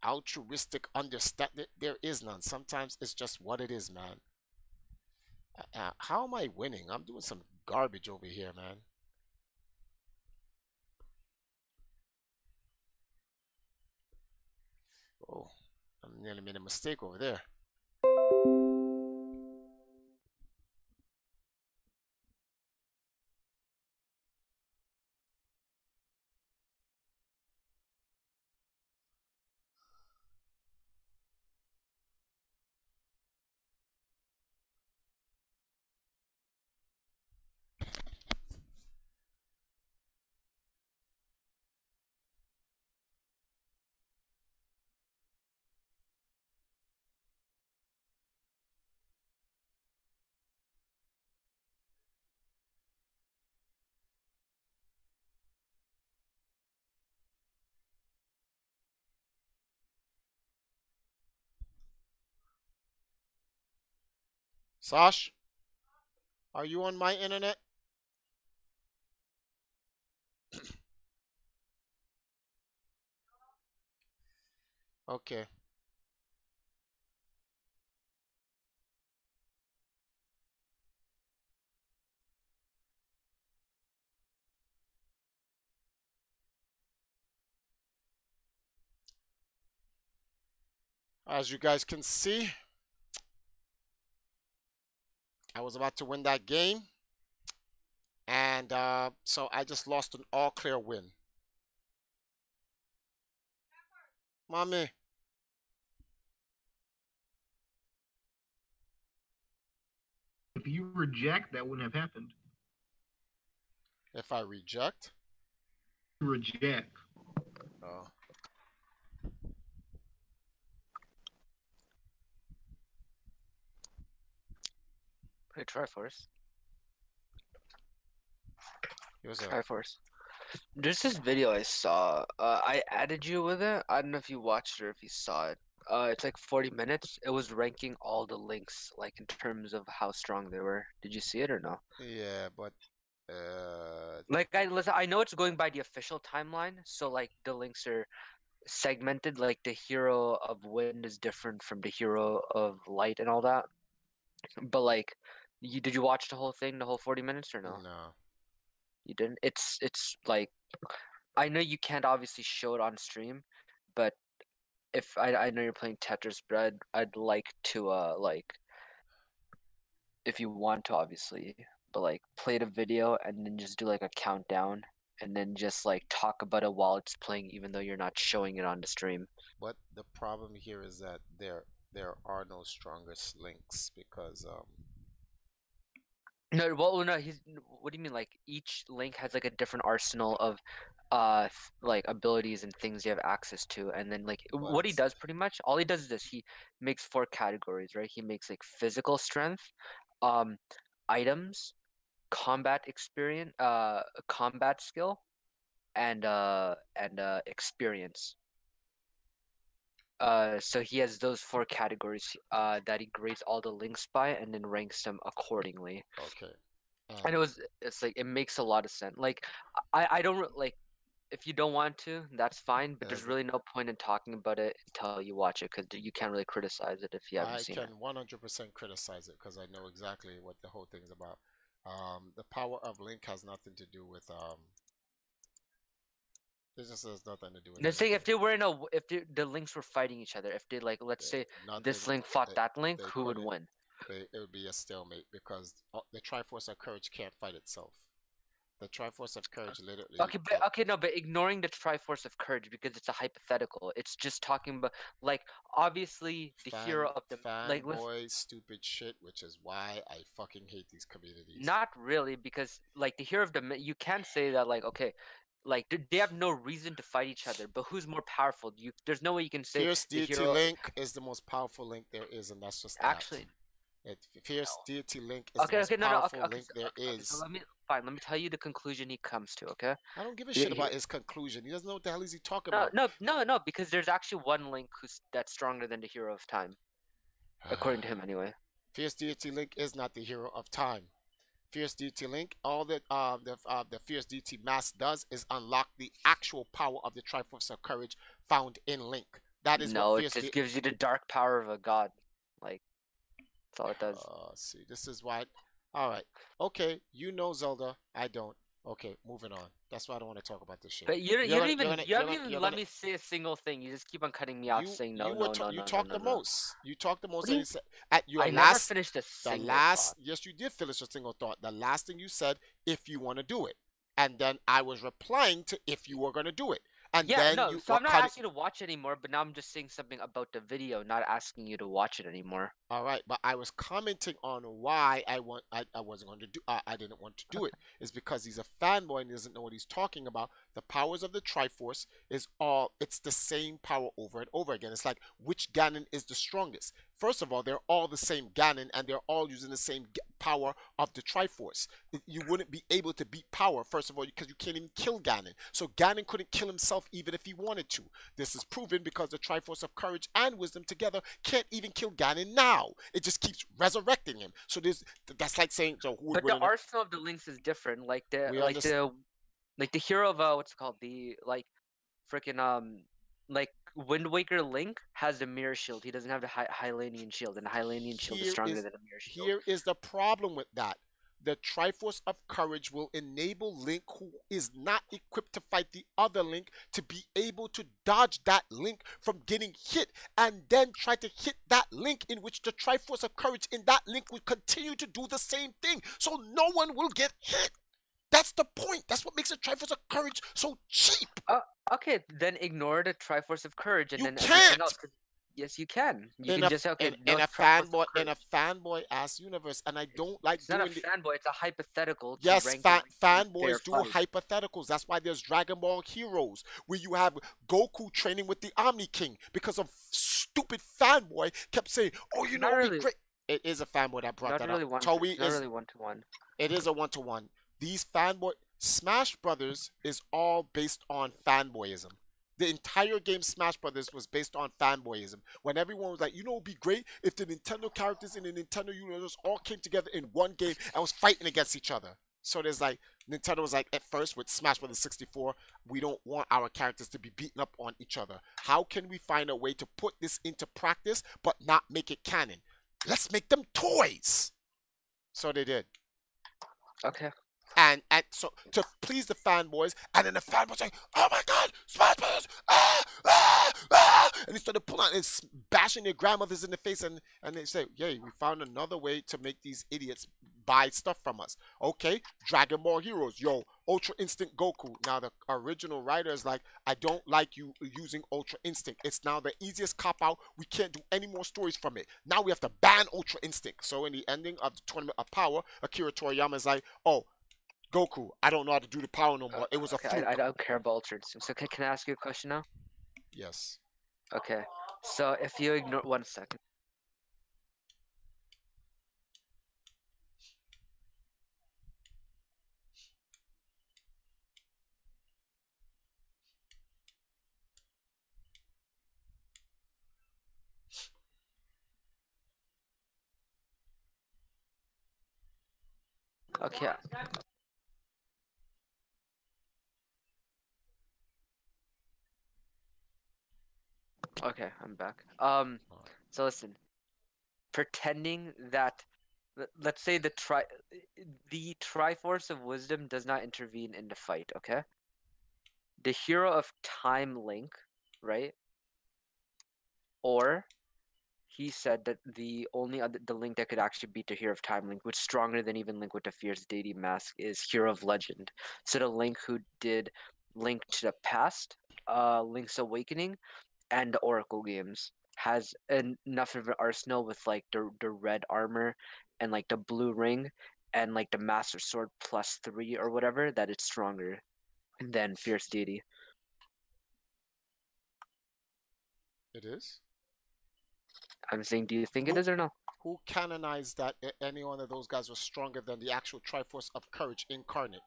altruistic understanding. There is none. Sometimes it's just what it is, man. How am I winning? I'm doing some garbage over here, man. Oh, I nearly made a mistake over there. Sash, are you on my internet? Okay. As you guys can see, I was about to win that game, and so I just lost an all clear win. Mommy. If you reject, that wouldn't have happened. If I reject? Reject. Oh. Hey, TriForce. Here's a TriForce. There's this video I saw. I added you with it. I don't know if you watched it or if you saw it. It's like 40 minutes. It was ranking all the links, like in terms of how strong they were. Did you see it or no? yeah, but Like I know it's going by the official timeline, so like the links are segmented. Like the hero of wind is different from the hero of light and all that. But like, did you watch the whole thing, the whole 40 minutes or no? no. You didn't. It's like I know you can't obviously show it on stream, but if I know you're playing Tetris, but I'd like to like, if you want to obviously, but like play the video and then just do like a countdown and then just like talk about it while it's playing, even though you're not showing it on the stream. But the problem here is that there are no strongest links because No, well, no, he's. What do you mean? Like each link has like a different arsenal of, like abilities and things you have access to, and then like what he does pretty much, all he does is this: he makes 4 categories, right? He makes like physical strength, items, combat experience, combat skill, and experience. So he has those 4 categories that he grades all the links by and then ranks them accordingly. Okay. And it's like it makes a lot of sense. Like I don't like, if you don't want to, that's fine, but there's really no point in talking about it until you watch it, because you can't really criticize it if you haven't seen it. I can 100% criticize it because I know exactly what the whole thing's about. The power of link has nothing to do with it just has nothing to do with the thing. anything. If they were in a, if the links were fighting each other, if they like, let's say this link fought that link, who would win? It would be a stalemate because the TriForce of Courage can't fight itself. The TriForce of Courage literally. Okay, but no, but ignoring the TriForce of Courage because it's a hypothetical. It's just talking about, like, obviously the hero of the fanboy stupid shit, which is why I fucking hate these communities. Not really, because like the hero of the, you can't say that, like, okay, like they have no reason to fight each other, but who's more powerful? There's no way you can say Fierce Deity Link is the most powerful link there is, and that's just that. Actually. Fierce Deity Link is the most powerful link there is. So let me tell you the conclusion he comes to, okay? I don't give a shit about his conclusion. He doesn't know what the hell is he talking about. No, because there's actually one link that's stronger than the hero of time, according to him anyway. Fierce Deity Link is not the hero of time. Fierce Deity Link, all that the Fierce Deity Mask does is unlock the actual power of the TriForce of Courage found in Link. That is no, it just gives you the dark power of a god, like. That's all it does. See, this is why. All right, okay, you know Zelda, I don't. Okay, moving on. That's why I don't want to talk about this shit. But you haven't even let me say a single thing. You just keep on cutting me off, saying no. You talk the most. You talk the most. And you said at your I last. Never finished a single thought. Yes, you did finish a single thought. The last thing you said, if you want to do it, and then I was replying to if you were going to do it. And yeah, then no, so I'm not asking you to watch it anymore, but now I'm just saying something about the video, not asking you to watch it anymore. All right, but I was commenting on why I wasn't going to do I didn't want to do it. Is because he's a fanboy and doesn't know what he's talking about. The powers of the TriForce it's the same power over and over again. It's like, which Ganon is the strongest? First of all, they're all the same Ganon and they're all using the same power of the TriForce. You wouldn't be able to beat power, first of all, because you can't even kill Ganon. So Ganon couldn't kill himself even if he wanted to. This is proven because the TriForce of Courage and Wisdom together can't even kill Ganon now. It just keeps resurrecting him. So that's like saying, so who would win? But the arsenal of the links is different. Like the hero of what's it called? The freaking like Wind Waker Link has the mirror shield. He doesn't have the Hylian shield, and the Hylian shield is stronger than a mirror shield. Here is the problem with that. The TriForce of Courage will enable Link, who is not equipped to fight the other Link, to be able to dodge that Link from getting hit, and then try to hit that Link, in which the TriForce of Courage in that Link will continue to do the same thing, so no one will get hit. That's the point. That's what makes the TriForce of Courage so cheap. Okay, then ignore the TriForce of Courage, and you then can't. Else. Yes, you can. You in can just okay. In a fanboy ass universe, and I don't like it's doing not a fanboy. It's a hypothetical. Yes, fanboys do hypotheticals. That's why there's Dragon Ball Heroes, where you have Goku training with the Omni King because of stupid fanboy kept saying, "Oh, you know, really. Great." It is a fanboy that brought that really up. Toei is not really 1-to-1. It is a 1-to-1. These fanboy Smash Brothers is all based on fanboyism. The entire game Smash Brothers was based on fanboyism. When everyone was like, you know, it would be great if the Nintendo characters in the Nintendo universe all came together in one game and was fighting against each other. So there's like, Nintendo was like, at first with Smash Brothers 64, we don't want our characters to be beaten up on each other. How can we find a way to put this into practice but not make it canon? Let's make them toys. So they did. Okay. And so to please the fanboys, and then the fanboys say, "Oh my God, Smash Brothers! Ah, ah, ah!" And they started pulling out and bashing their grandmothers in the face, and they say, "Yay, we found another way to make these idiots buy stuff from us." Okay, Dragon Ball Heroes, yo, Ultra Instinct Goku. Now the original writer is like, "I don't like you using Ultra Instinct. It's now the easiest cop out. We can't do any more stories from it. Now we have to ban Ultra Instinct." So in the ending of the Tournament of Power, Akira Toriyama is like, "Oh, Goku, I don't know how to do the power no more. It was a Okay, fluke." I don't care about Ultra Instinct. So can I ask you a question now? Yes. Okay. So if you ignore 1 second. Okay. Okay, I'm back. So listen, pretending that, let's say the Triforce of Wisdom does not intervene in the fight. Okay. The Hero of Time Link, right? Or he said that the only other the link that could actually beat the Hero of Time Link, which is stronger than even Link with the Fierce Deity Mask, is Hero of Legend. So the Link who did Link to the Past, Link's Awakening, and the Oracle games has enough of an arsenal with like the red armor and like the blue ring and like the Master Sword +3 or whatever, that it's stronger than Fierce Deity. It is? I'm saying, do you think it is or no? Who canonized that any one of those guys was stronger than the actual Triforce of Courage incarnate?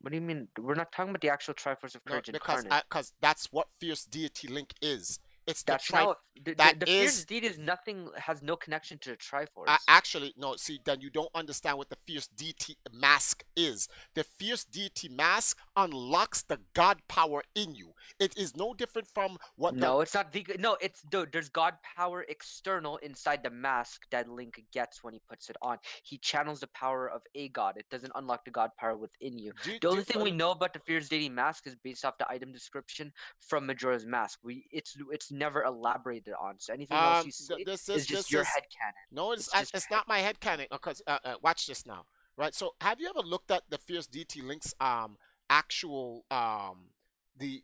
What do you mean? We're not talking about the actual Triforce of Courage incarnate. Because that's what Fierce Deity Link is. It's the That's not the Fierce Deity is nothing, has no connection to the Triforce. Actually, no. See, then you don't understand what the Fierce Deity Mask is. The Fierce Deity Mask unlocks the God power in you. It is no different from what. No, it's not. It's there's God power external inside the mask that Link gets when he puts it on. He channels the power of a god. It doesn't unlock the God power within you. The only thing we know about the Fierce Deity Mask is based off the item description from Majora's Mask. It's never elaborated on. So anything else you say is just your headcanon. No, it's not my headcanon. Because watch this now, right? So have you ever looked at the Fierce Deity Link's actual the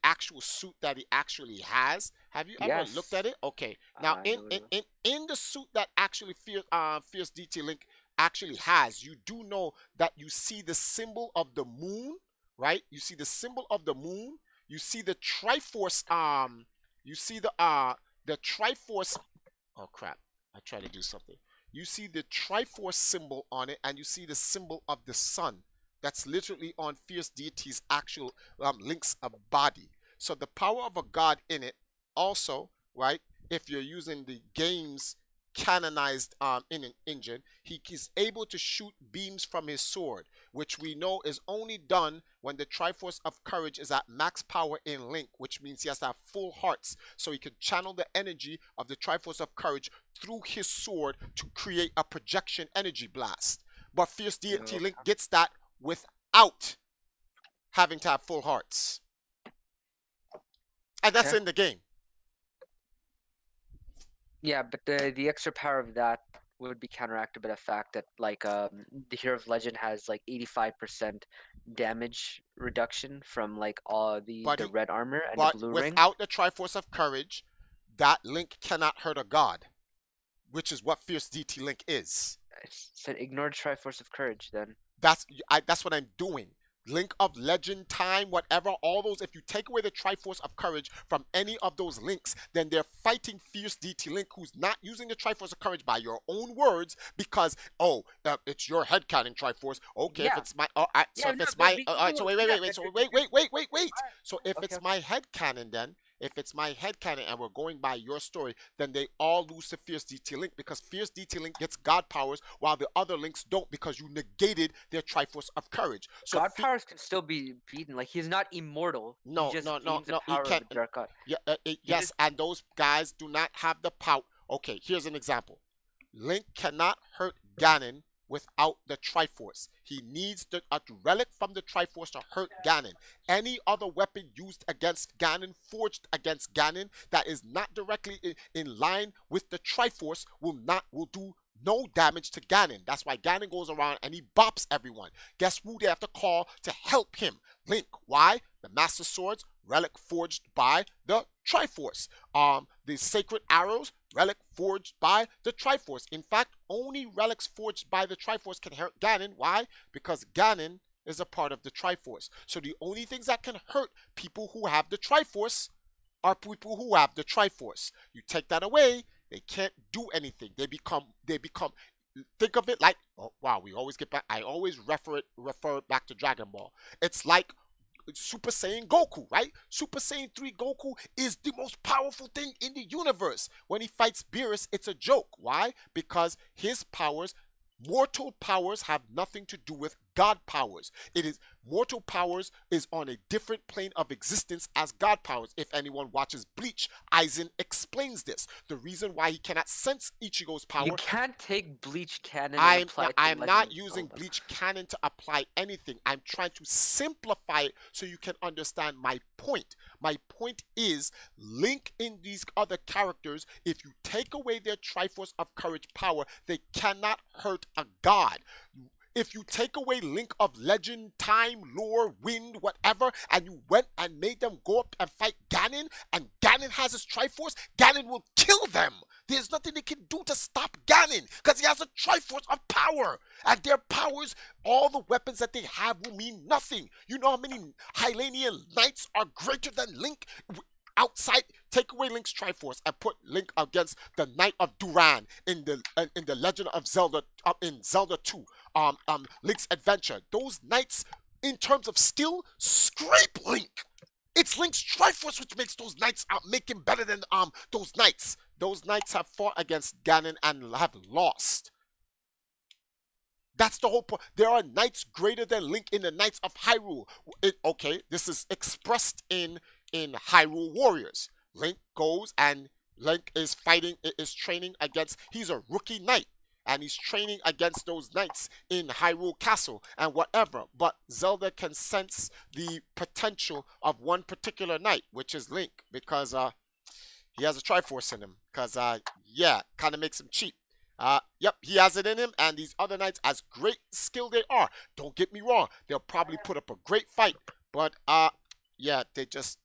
actual suit that he actually has? Have you ever looked at it? Okay. Now in the suit that actually Fierce Deity Link actually has, you do know that you see the symbol of the moon, right? You see the symbol of the moon. You see the Triforce. You see the Triforce. Oh crap! I tried to do something. You see the Triforce symbol on it, and you see the symbol of the sun. That's literally on Fierce Deity's actual Link's body. So the power of a god in it. Also, right? If you're using the game's canonized in an engine, he is able to shoot beams from his sword, which we know is only done when the Triforce of Courage is at max power in Link, which means he has to have full hearts, so he can channel the energy of the Triforce of Courage through his sword to create a projection energy blast. But Fierce Deity Link gets that without having to have full hearts, and that's in the game. Yeah, but the extra power of that would be counteracted by the fact that like the Hero of Legend has like 85% damage reduction from like all the red armor and the blue ring. But without the Triforce of Courage, that Link cannot hurt a god, which is what Fierce Deity Link is. I said ignore the Triforce of Courage then. That's what I'm doing. Link of Legend, Time, whatever, all those, if you take away the Triforce of Courage from any of those links, then they're fighting Fierce Deity Link, who's not using the Triforce of Courage by your own words, because, it's your headcanon Triforce. Okay, if it's my, so if it's my, so wait. So if it's my headcanon then, if it's my headcanon and we're going by your story, then they all lose to Fierce Deity Link, because Fierce Deity Link gets God powers while the other links don't, because you negated their Triforce of Courage. So God powers can still be beaten. Like, he's not immortal. No, he can't. Yes, and those guys do not have the power. Okay, here's an example. Link cannot hurt Ganon without the TriForce. He needs a relic from the TriForce to hurt Ganon. Any other weapon used against Ganon, forged against Ganon, that is not directly in line with the TriForce will do no damage to Ganon. That's why Ganon goes around and he bops everyone. Guess who they have to call to help him? Link. Why? The Master Swords, relic forged by the TriForce. The Sacred Arrows, relic forged by the TriForce. In fact, only relics forged by the TriForce can hurt Ganon. Why? Because Ganon is a part of the TriForce. So the only things that can hurt people who have the TriForce are people who have the TriForce. You take that away, they can't do anything. They become, think of it like, oh, wow, we always get back, I always refer it back to Dragon Ball. It's like Super Saiyan Goku, right? Super Saiyan 3 Goku is the most powerful thing in the universe. When he fights Beerus, it's a joke. Why? Because his powers, mortal powers, have nothing to do with God powers. It is mortal powers is on a different plane of existence as God powers. If anyone watches Bleach, Aizen explains this. The reason why he cannot sense Ichigo's power. You can't take Bleach canon and apply it to I'm Legend not of using Zelda. Bleach canon to apply anything. I'm trying to simplify it so you can understand my point. My point is, Link in these other characters, if you take away their Triforce of Courage power, they cannot hurt a god. If you take away Link of Legend, Time, Lore, Wind, whatever, and you went and made them go up and fight Ganon, and Ganon has his Triforce, Ganon will kill them. There's nothing they can do to stop Ganon, because he has a Triforce of power. And their powers, all the weapons that they have will mean nothing. You know how many Hylanian knights are greater than Link? Outside, take away Link's Triforce and put Link against the Knight of Duran in the Legend of Zelda, in Zelda 2, Link's Adventure. Those knights, in terms of skill, scrape Link. It's Link's Triforce which makes those knights make him better than those knights. Those knights have fought against Ganon and have lost. That's the whole point. There are knights greater than Link in the Knights of Hyrule. Okay, this is expressed in Hyrule Warriors. Link goes and Link is training against, he's a rookie knight, and he's training against those knights in Hyrule Castle and whatever. But Zelda can sense the potential of one particular knight, which is Link, because he has a Triforce in him. Because, yeah, kind of makes him cheap. Yep, he has it in him, and these other knights, as great skill they are, don't get me wrong, they'll probably put up a great fight, but, yeah, they just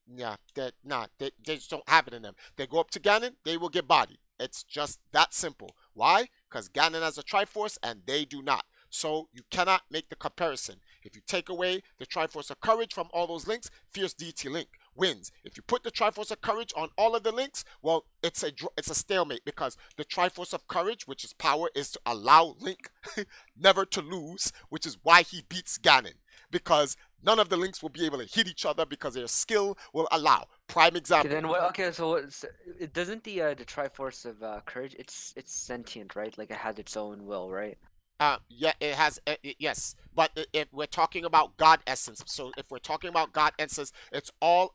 don't have it in them. They go up to Ganon, they will get bodied. It's just that simple. Why? Because Ganon has a Triforce and they do not. So you cannot make the comparison. If you take away the Triforce of Courage from all those Links, Fierce DT Link wins. If you put the Triforce of Courage on all of the Links, well, it's a stalemate, because the Triforce of Courage, which is power, is to allow Link never to lose, which is why he beats Ganon. Because none of the Links will be able to hit each other because their skill will allow. Prime example. Okay, then okay, so it doesn't the Triforce of Courage, it's sentient, right? Like it has its own will, right? Yeah, it has, yes, but if we're talking about God essence, so if we're talking about God essence, it's all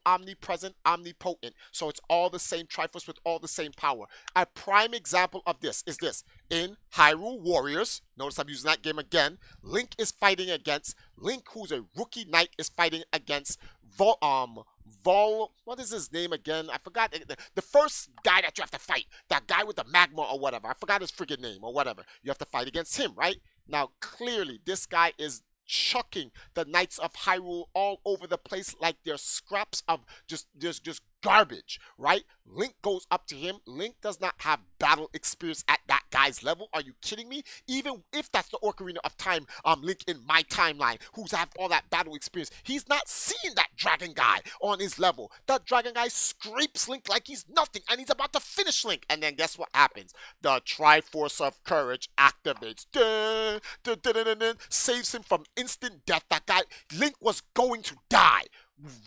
omnipresent, omnipotent, so it's all the same Triforce with all the same power. A prime example of this is this. In Hyrule Warriors, notice I'm using that game again, Link is fighting against, Link, who's a rookie knight, is fighting against what is his name again? I forgot. The first guy that you have to fight, that guy with the magma or whatever. I forgot his friggin' name or whatever. You have to fight against him, right? Now, clearly, this guy is chucking the Knights of Hyrule all over the place like they're scraps of just garbage, right? Link goes up to him. Link does not have battle experience at that guy's level. Are you kidding me? Even if that's the Ocarina of Time Link in my timeline, who's have all that battle experience, he's not seeing that dragon guy on his level. That dragon guy scrapes Link like he's nothing, and he's about to finish Link. And then guess what happens? The Triforce of Courage activates. Dun, dun, dun, dun, dun, dun, saves him from instant death. That guy, Link was going to die.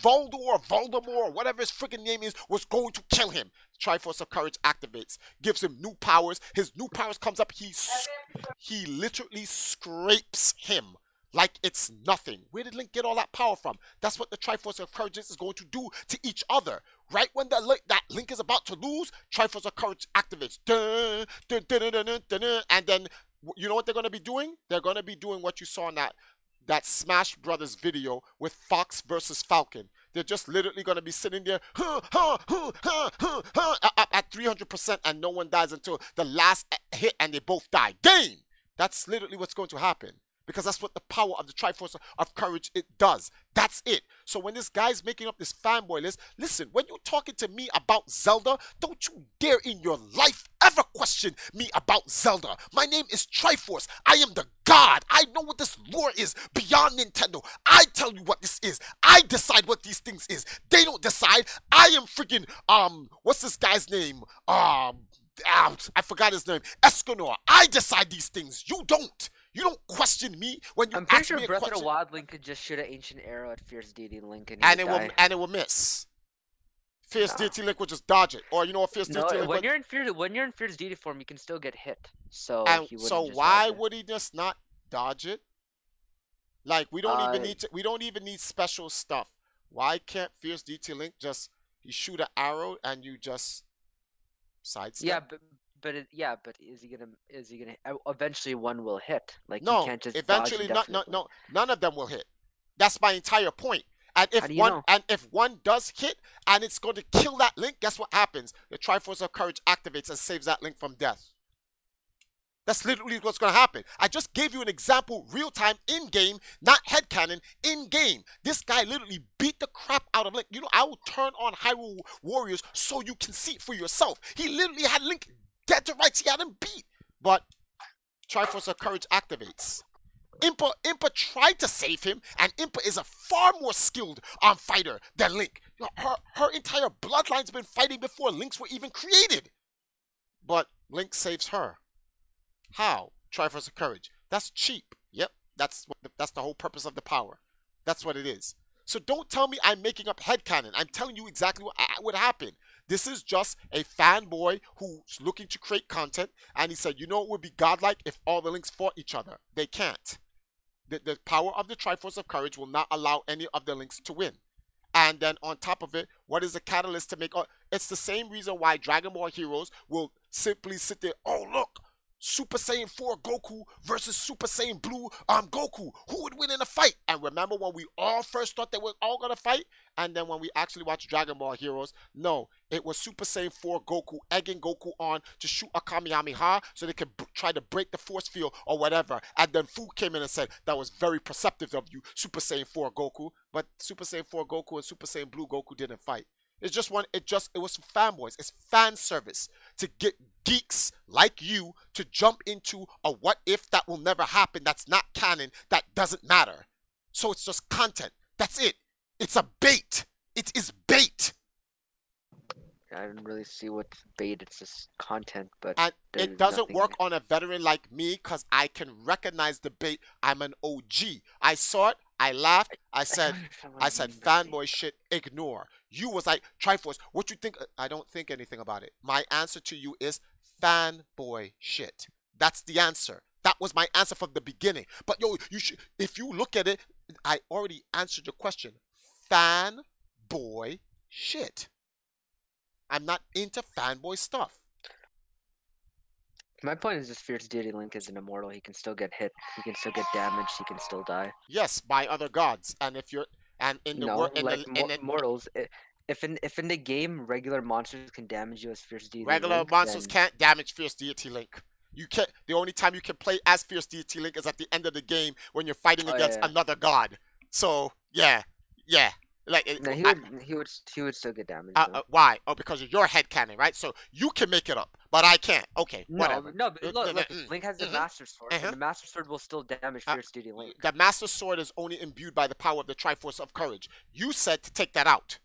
Voldemort, whatever his freaking name is, was going to kill him. Triforce of Courage activates, gives him new powers. His new powers comes up. He literally scrapes him like it's nothing. Where did Link get all that power from? That's what the Triforce of Courage is going to do to each other. Right when that Link is about to lose, Triforce of Courage activates. Dun, dun, dun, dun, dun, dun, dun, and then you know what they're going to be doing? They're going to be doing what you saw in that Smash Brothers video with Fox versus Falcon. They're just literally going to be sitting there at 300% and no one dies until the last hit and they both die. Game! That's literally what's going to happen. Because that's what the power of the TriForce of Courage it does. That's it. So when this guy's making up this fanboy list, listen, when you're talking to me about Zelda, don't you dare in your life ever question me about Zelda. My name is TriForce. I am the God. I know what this lore is beyond Nintendo. I tell you what this is. I decide what these things is. They don't decide. I am freaking, what's this guy's name? I forgot his name. Escanor. I decide these things. You don't. You don't question me when you I'm pretty ask sure me a Breath question. of the Wild Link could just shoot an ancient arrow at Fierce Deity Link And it will miss. Fierce Deity Link will just dodge it. Or you know what Fierce Deity Link when you're in Fierce Deity form, you can still get hit. So why would he just not dodge it? Like we don't even need special stuff. Why can't Fierce Deity Link just shoot an arrow and you just sidestep? Yeah, but is he gonna eventually one will hit? Like no, you can't just eventually no, none of them will hit. That's my entire point. And if one does hit and it's going to kill that link, guess what happens? The TriForce of Courage activates and saves that link from death. That's literally what's going to happen. I just gave you an example, real time, in game, not headcanon, in game. This guy literally beat the crap out of Link. You know, I will turn on Hyrule Warriors so you can see it for yourself. He literally had Link dead to rights. He had him beat. But TriForce of Courage activates. Impa tried to save him, and Impa is a far more skilled fighter than Link. Her entire bloodline's been fighting before Links were even created. But Link saves her. How? TriForce of Courage. That's cheap. Yep, that's the whole purpose of the power. That's what it is. So don't tell me I'm making up headcanon. I'm telling you exactly what would happen. This is just a fanboy who's looking to create content, and he said, you know, it would be godlike if all the Links fought each other. They can't. The power of the TriForce of Courage will not allow any of the Links to win. And then on top of it, what is the catalyst to make? It's the same reason why Dragon Ball Heroes will simply sit there, oh look, Super Saiyan 4 Goku versus Super Saiyan Blue Goku. Who would win in a fight? And remember when we all first thought they were all going to fight? And then when we actually watched Dragon Ball Heroes, no, it was Super Saiyan 4 Goku egging Goku on to shoot a Kamehameha so they could try to break the force field or whatever. And then Fu came in and said, that was very perceptive of you, Super Saiyan 4 Goku. But Super Saiyan 4 Goku and Super Saiyan Blue Goku didn't fight. It was for fanboys. It's fan service to get geeks like you to jump into a what if that will never happen, that's not canon, that doesn't matter. So it's just content. That's it. It's a bait. It is bait. I didn't really see what's bait. It's just content, but and it doesn't work on a veteran like me because I can recognize the bait. I'm an OG. I saw it. I laughed. I said fanboy shit, ignore. You was like, TriForce, what you think? I don't think anything about it. My answer to you is fanboy shit. That's the answer. That was my answer from the beginning. But yo, if you look at it, I already answered your question. Fanboy shit. I'm not into fanboy stuff. My point is just Fierce Deity Link is an immortal. He can still get hit. He can still get damaged. He can still die. Yes, by other gods. And if you're mortals. If in the game regular monsters can damage you as Fierce Deity regular Link, monsters can't damage Fierce Deity Link. You can't. The only time you can play as Fierce Deity Link is at the end of the game when you're fighting against another god. So yeah. Like no, he would still get damaged. Why? Oh, because of your headcanon, right? So you can make it up, but I can't. Okay, whatever. No, but look, Link has the Master Sword, and the Master Sword will still damage Fierce Deity Link. The Master Sword is only imbued by the power of the TriForce of Courage. You said to take that out.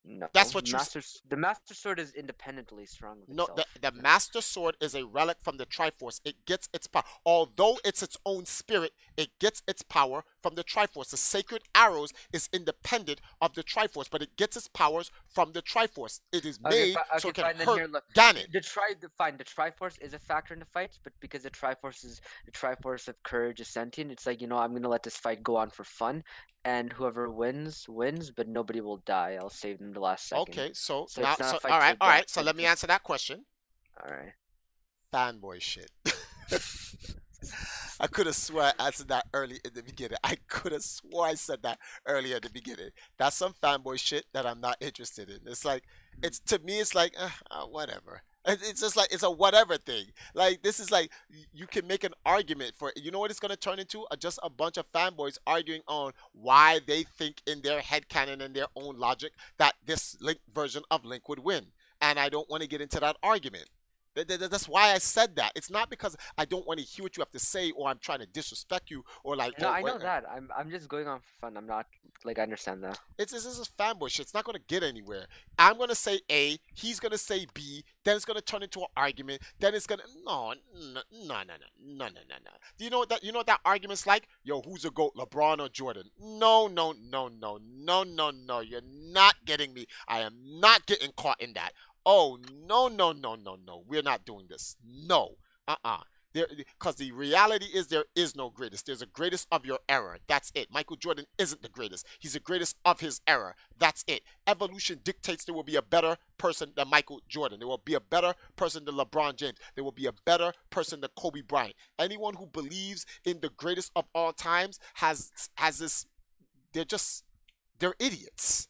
No, that's what the Master Sword is independently strong. No, the Master Sword is a relic from the TriForce. It gets its power. Although it's its own spirit, it gets its power from the TriForce. The Sacred Arrows is independent of the TriForce, but it gets its powers from the TriForce. It is made so it can hurt Ganon. The TriForce is a factor in the fights, but because the TriForce of Courage is sentient, it's like, you know, I'm going to let this fight go on for fun. And whoever wins, but nobody will die. I'll save them the last second. Okay, so now, all right. So let me answer that question. All right. Fanboy shit. I could have swore I answered that early in the beginning. I could have swore I said that earlier in the beginning. That's some fanboy shit that I'm not interested in. It's like, it's to me, it's like, whatever. It's just like, it's a whatever thing. Like, this is like, you can make an argument for, you know what it's going to turn into? Just a bunch of fanboys arguing on why they think in their headcanon and their own logic that this Link version of Link would win. And I don't want to get into that argument. That's why I said that. It's not because I don't want to hear what you have to say, or I'm trying to disrespect you, or like. No, I know that. I'm just going on for fun. I'm not like, I understand that. It's this is fanboy shit. It's not gonna get anywhere. I'm gonna say A, he's gonna say B, then it's gonna turn into an argument. Then it's gonna no. Do you know what that argument's like? Yo, who's the GOAT, LeBron or Jordan? No. You're not getting me. I am not getting caught in that. Oh, no. We're not doing this. No. Because the reality is there is no greatest. There's a greatest of your era. That's it. Michael Jordan isn't the greatest. He's the greatest of his era. That's it. Evolution dictates there will be a better person than Michael Jordan. There will be a better person than LeBron James. There will be a better person than Kobe Bryant. Anyone who believes in the greatest of all times has this. They're idiots.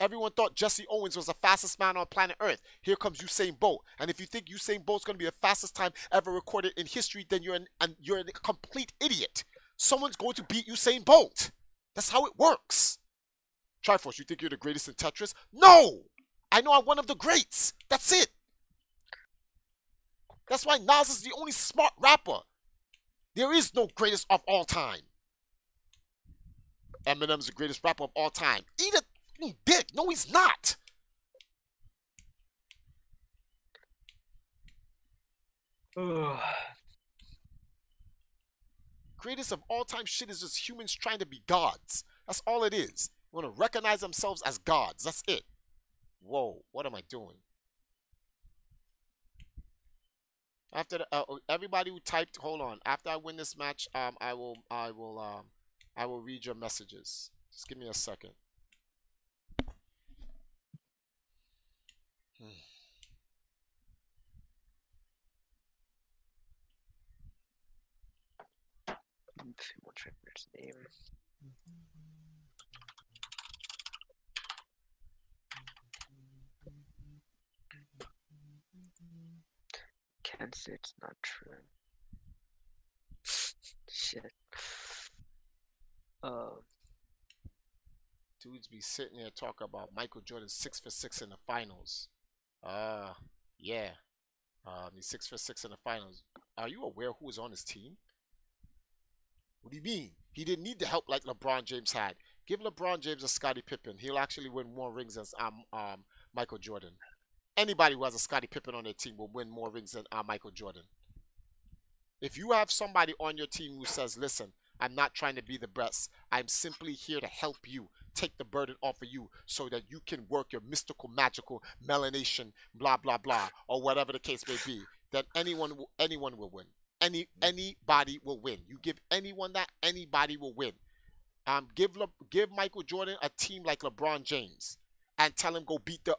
Everyone thought Jesse Owens was the fastest man on planet Earth. Here comes Usain Bolt. And if you think Usain Bolt's going to be the fastest time ever recorded in history, then you're a complete idiot. Someone's going to beat Usain Bolt. That's how it works. TriForce, you think you're the greatest in Tetris? No! I know I'm one of the greats. That's it. That's why Nas is the only smart rapper. There is no greatest of all time. Eminem's the greatest rapper of all time. Eat a dick. No, he's not. Greatest of all time shit is just humans trying to be gods. That's all it is. We want to recognize themselves as gods. That's it. Whoa, what am I doing? After the, everybody who typed, hold on. After I win this match, I will read your messages. Just give me a second. Name. Can't say it's not true. Shit. Dudes be sitting there talking about Michael Jordan 6 for 6 in the finals. Yeah. He's 6 for 6 in the finals. Are you aware who was on his team? What do you mean? He didn't need the help like LeBron James had. Give LeBron James a Scottie Pippen. He'll actually win more rings than Michael Jordan. Anybody who has a Scottie Pippen on their team will win more rings than Michael Jordan. If you have somebody on your team who says, listen, I'm not trying to be the best. I'm simply here to help you, take the burden off of you so that you can work your mystical, magical melanation, blah, blah, blah, or whatever the case may be, then anyone will win. Anybody will win. You give anyone that, anybody will win. Give Michael Jordan a team like LeBron James and tell him go beat the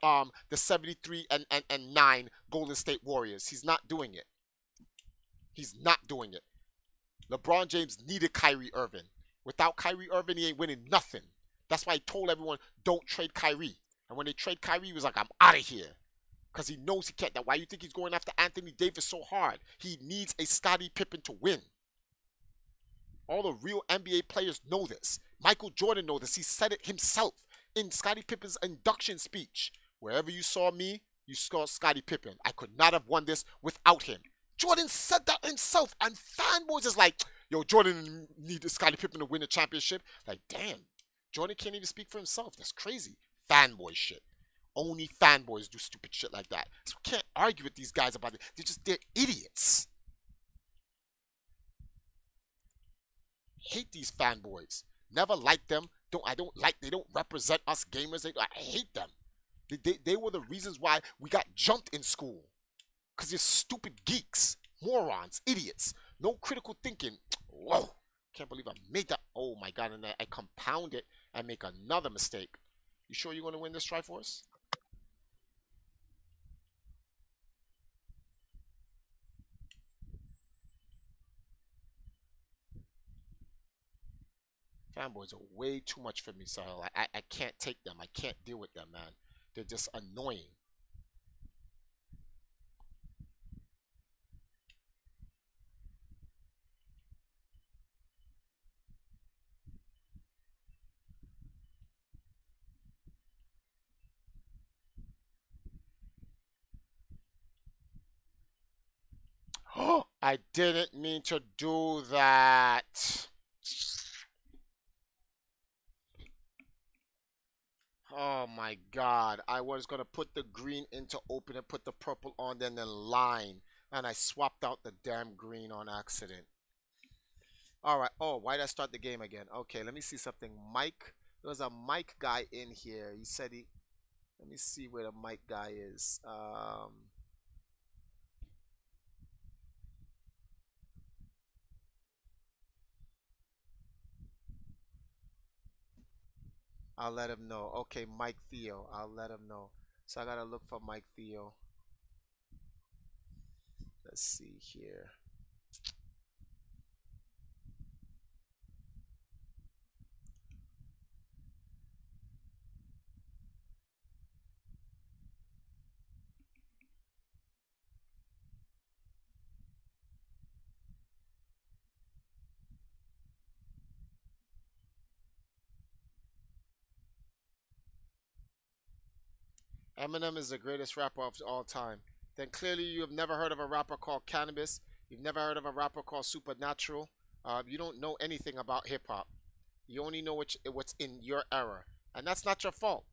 73 and 9 Golden State Warriors. He's not doing it. He's not doing it. LeBron James needed Kyrie Irving. Without Kyrie Irving, he ain't winning nothing. That's why he told everyone, don't trade Kyrie. And when they trade Kyrie, he was like, I'm out of here. Because he knows he can't. That why you think he's going after Anthony Davis so hard? He needs a Scottie Pippen to win. All the real NBA players know this. Michael Jordan knows this. He said it himself in Scottie Pippen's induction speech. Wherever you saw me, you saw Scottie Pippen. I could not have won this without him. Jordan said that himself. And fanboys is like, yo, Jordan needed Scottie Pippen to win a championship. Like, damn. Jordan can't even speak for himself. That's crazy. Fanboy shit. Only fanboys do stupid shit like that. So we can't argue with these guys about it. They're idiots. Hate these fanboys. Never liked them. They don't represent us gamers. I hate them. They were the reasons why we got jumped in school. Because they're stupid geeks, morons, idiots. No critical thinking. Whoa. Can't believe I made that. Oh my God. And I compound it and make another mistake. You sure you're going to win this, TriForce? Fanboys are way too much for me, Sahel. I can't take them. I can't deal with them, man. They're just annoying. Oh, I didn't mean to do that. Oh my God. I was going to put the green in to open it, put the purple on, then the line. And I swapped out the damn green on accident. All right. Oh, why did I start the game again? Okay, let me see something. Mike. There was a Mike guy in here. He said he. Let me see where the Mike guy is. I'll let him know. Okay, Mike Theo. I'll let him know. So I gotta look for Mike Theo. Let's see here. Eminem is the greatest rapper of all time. Then clearly you have never heard of a rapper called Cannabis. You've never heard of a rapper called Supernatural. You don't know anything about hip hop. You only know what's in your era, and that's not your fault.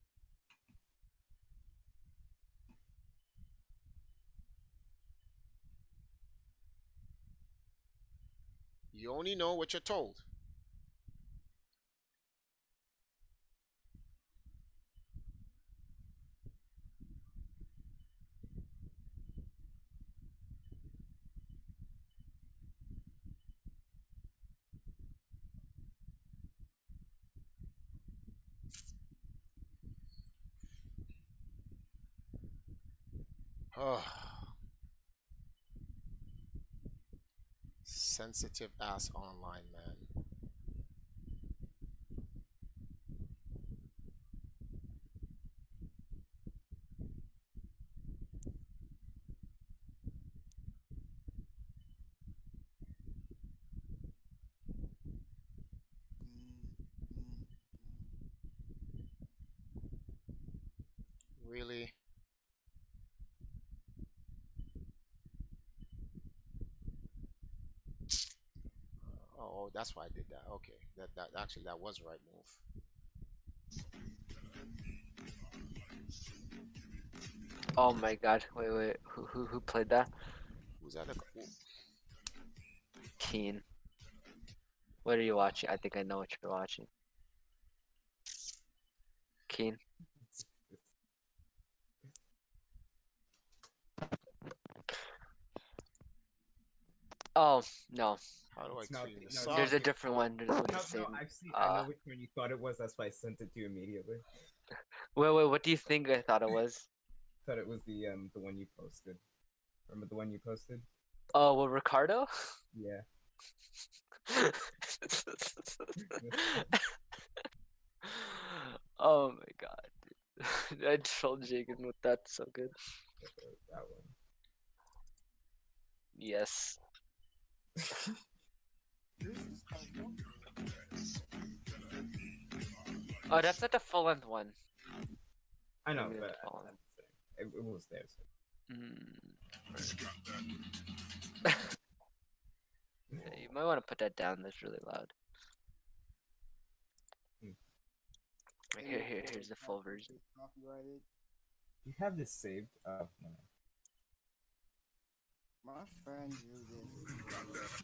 You only know what you're told. Sensitive ass online man. Really? Oh, that's why I did that. Okay, that actually that was the right move. Oh my God! Wait. Who played that? Who's that? Keen. What are you watching? I think I know what you're watching. Keen. Oh no. How do I It's not clean the- this no, up? There's a different one. There's like the No, same. I've seen. I know which one you thought it was. That's why I sent it to you immediately. Wait. What do you think I thought it was? Thought it was the one you posted. Remember the one you posted? Oh, well, Ricardo. Yeah. Oh my God, dude. I trolled Jagan with that so good. That one. Yes. Oh, that's not the full length one. I know, Maybe but that's full length. it was there. So. Yeah, you might want to put that down. That's really loud. Here's the full version. You have this saved? Oh no. My friend drew this.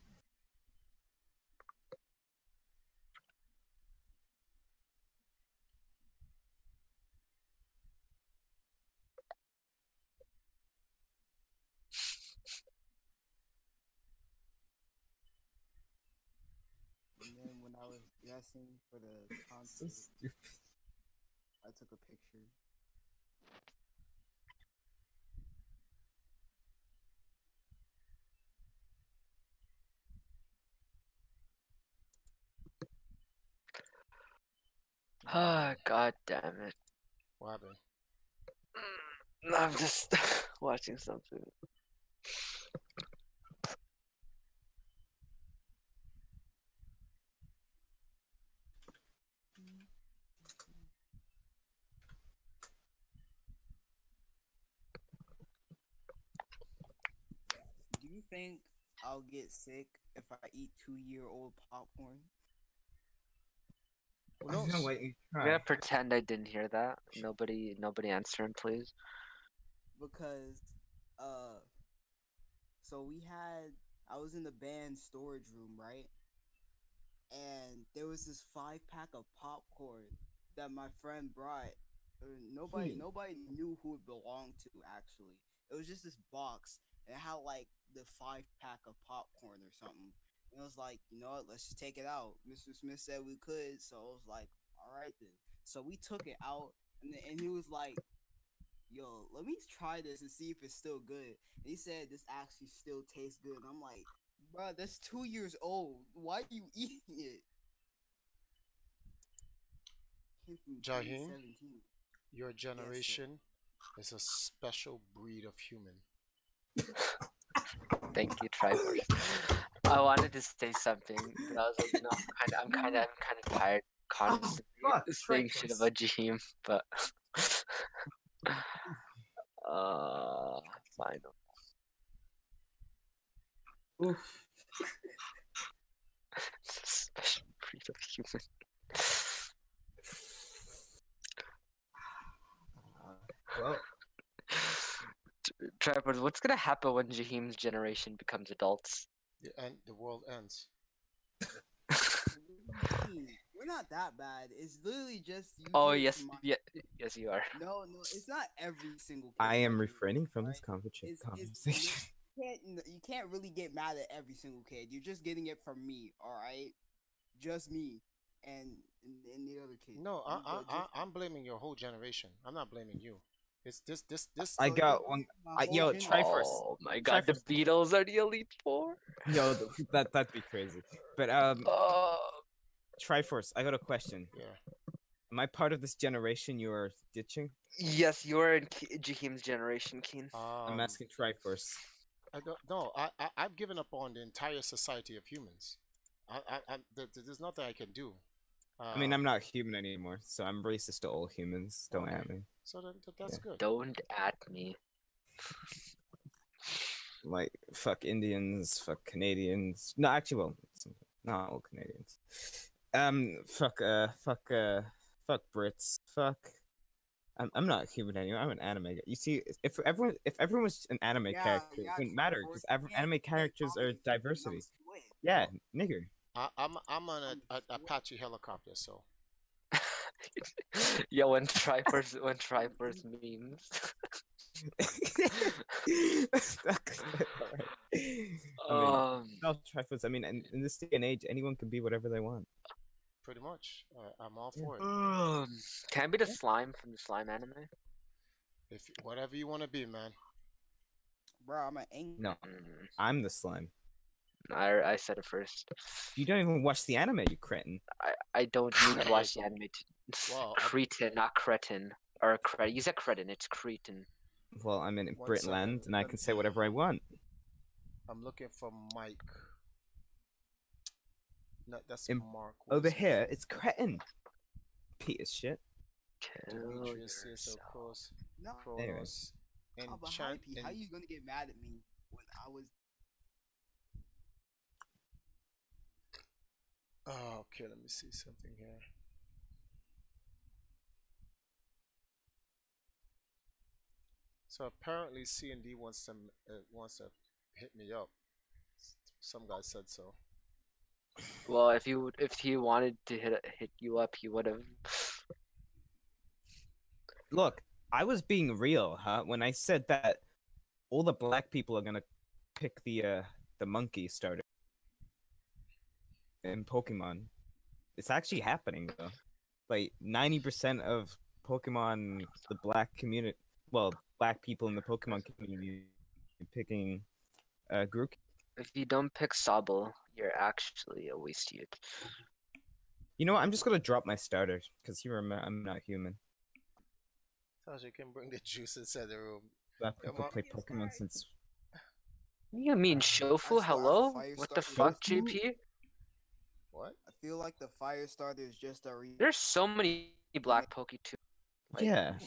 And then when I was dressing for the concert, So stupid. I took a picture. Ah, god damn it. What happened? I'm just watching something. Do you think I'll get sick if I eat 2-year-old popcorn? Who I'm gonna knows? let you I'm try. gonna pretend I didn't hear that. Nobody answering, please. Because, uh, so I was in the band storage room, right? And there was this 5-pack of popcorn that my friend brought. Nobody knew who it belonged to. Actually, it was just this box, and it had like the 5-pack of popcorn or something. And it was like, you know what? Let's just take it out. Mr. Smith said we could, so I was like, all right then. So we took it out, and he was like, yo, let me try this and see if it's still good. And he said this actually still tastes good. And I'm like, bro, that's 2 years old. Why are you eating it? Came from Jaheen, 2017. your Yes, sir. generation is a special breed of human. Thank you, TriForce. I wanted to say something, but I was like, you know, I'm kind of tired constantly fuck, saying shit TriForce. about Jaheim, but fine. Oof. It's a special breed of human. Well, TriForce, what's gonna happen when Jaheim's generation becomes adults? The world ends. What do you mean? We're not that bad. It's literally just you Oh get yes, my. yes you are. No, it's not every single kid. I am that refraining from this right? conversation. You can't really get mad at every single kid. You're just getting it from me, all right? Just me and the other kid. No, Just I'm blaming your whole generation. I'm not blaming you. It's this. I so got you're one. my whole Yo, generation. TriForce. Oh my god, TriForce. the Beatles are the Elite Four. Yo, that'd be crazy. But TriForce, I got a question. Yeah. Am I part of this generation you are ditching? Yes, you are in Jaheim's generation, Keen. I'm asking TriForce. I don't. No, I've given up on the entire society of humans. There's nothing I can do. I mean, I'm not human anymore, so I'm racist to all humans. Don't Okay. at me. So that's good. Don't at me. Like, fuck Indians, fuck Canadians. No, actually, well, not all Canadians. Fuck Brits. Fuck. I'm not human anymore. I'm an anime guy. You see, if everyone was an anime character, it wouldn't matter because anime characters are diversity. Yeah, nigger. I'm on a Apache helicopter, so. Yeah, when TriForce memes. TriForce. I mean, in this day and age, anyone can be whatever they want. Pretty much, I'm all for it. Can I be the slime from the slime anime? If whatever you want to be, man. Bro, I'm an angry. No, I'm the slime. I said it first. You don't even watch the anime, you cretin. I don't need to watch the anime to... Well, cretin, not cretin. Or you said cretin, it's cretin. Well, I'm in One Britland, second. and I can say whatever I want. I'm looking for Mike. No, that's In- Mark. Over here, it's cretin. Peter shit. Demetrius is, of course. No, Kronos. but how you gonna get mad at me when I was? Oh, okay, let me see something here. So apparently C&D wants to hit me up. Some guy said so. Well, if he wanted to hit you up, he would have. Look, I was being real, huh? When I said that all the black people are gonna pick the monkey starter in Pokemon. It's actually happening though. Like 90% of Pokemon, the black community, well, black people in the Pokemon community, picking Grook. If you don't pick Sobble, you're actually a waste youth. You know what? I'm just gonna drop my starter because you remember I'm not human. Sasha can bring the juice inside the room. Black people play Pokemon since. What do you mean, Shofu? Hello? What the fuck, Shofu? JP? What? I feel like the fire starter is just a There's so many black Poke too. Like, yeah.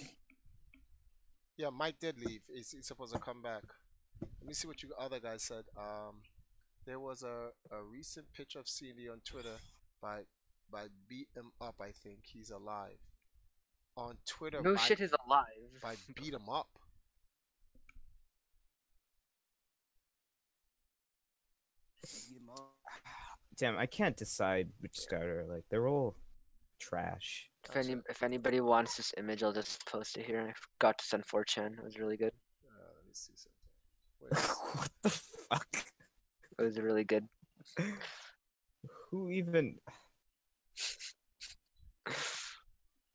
Yeah, Mike did leave. He's supposed to come back. Let me see what you other guys said. There was a recent picture of CD on Twitter by Beat Him Up. I think he's alive. On Twitter, no shit, he's alive. By Beat Him Up. Damn, I can't decide which starter. Like they're all trash. If anybody wants this image, I'll just post it here. I forgot to send 4chan. It was really good. Let me see something. What the fuck? It was really good. Who even?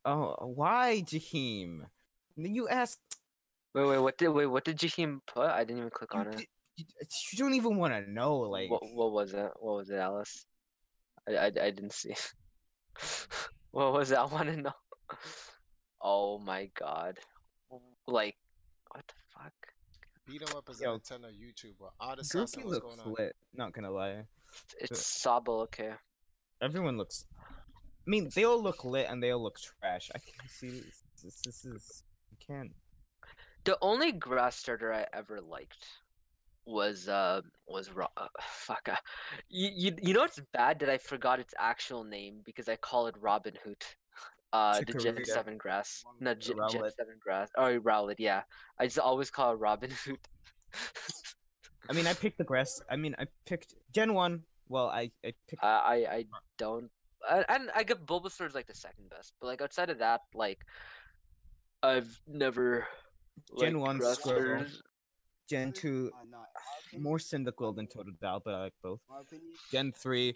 Oh, why Jaheim? You asked. Wait, what did Jaheim put? I didn't even click on it. You don't even want to know, like. What was it? What was it, Alice? I didn't see. What was it? I want to know. Oh my god. Like, what the fuck? Beat Him Up is a Nintendo YouTuber. Odd Groupie looks lit. Not gonna lie. It's Sabo, okay. Everyone looks. I mean, they all look lit and they all look trash. I can see this is. You can't. The only grass starter I ever liked was fuck. You know what's bad that I forgot its actual name because I call it Robin Hood. The Gen 7 grass. No, Gen 7 grass. Oh, Rowlet, yeah. I just always call it Robin Hood. I mean, I picked the grass. I mean, I picked Gen 1. Well, I picked. I don't. And I get Bulbasaur is like the second best, but like outside of that, like I've never. Gen 1 Squirtle. Gen 2 more Cyndaquil than Totodile, but I like both. Gen 3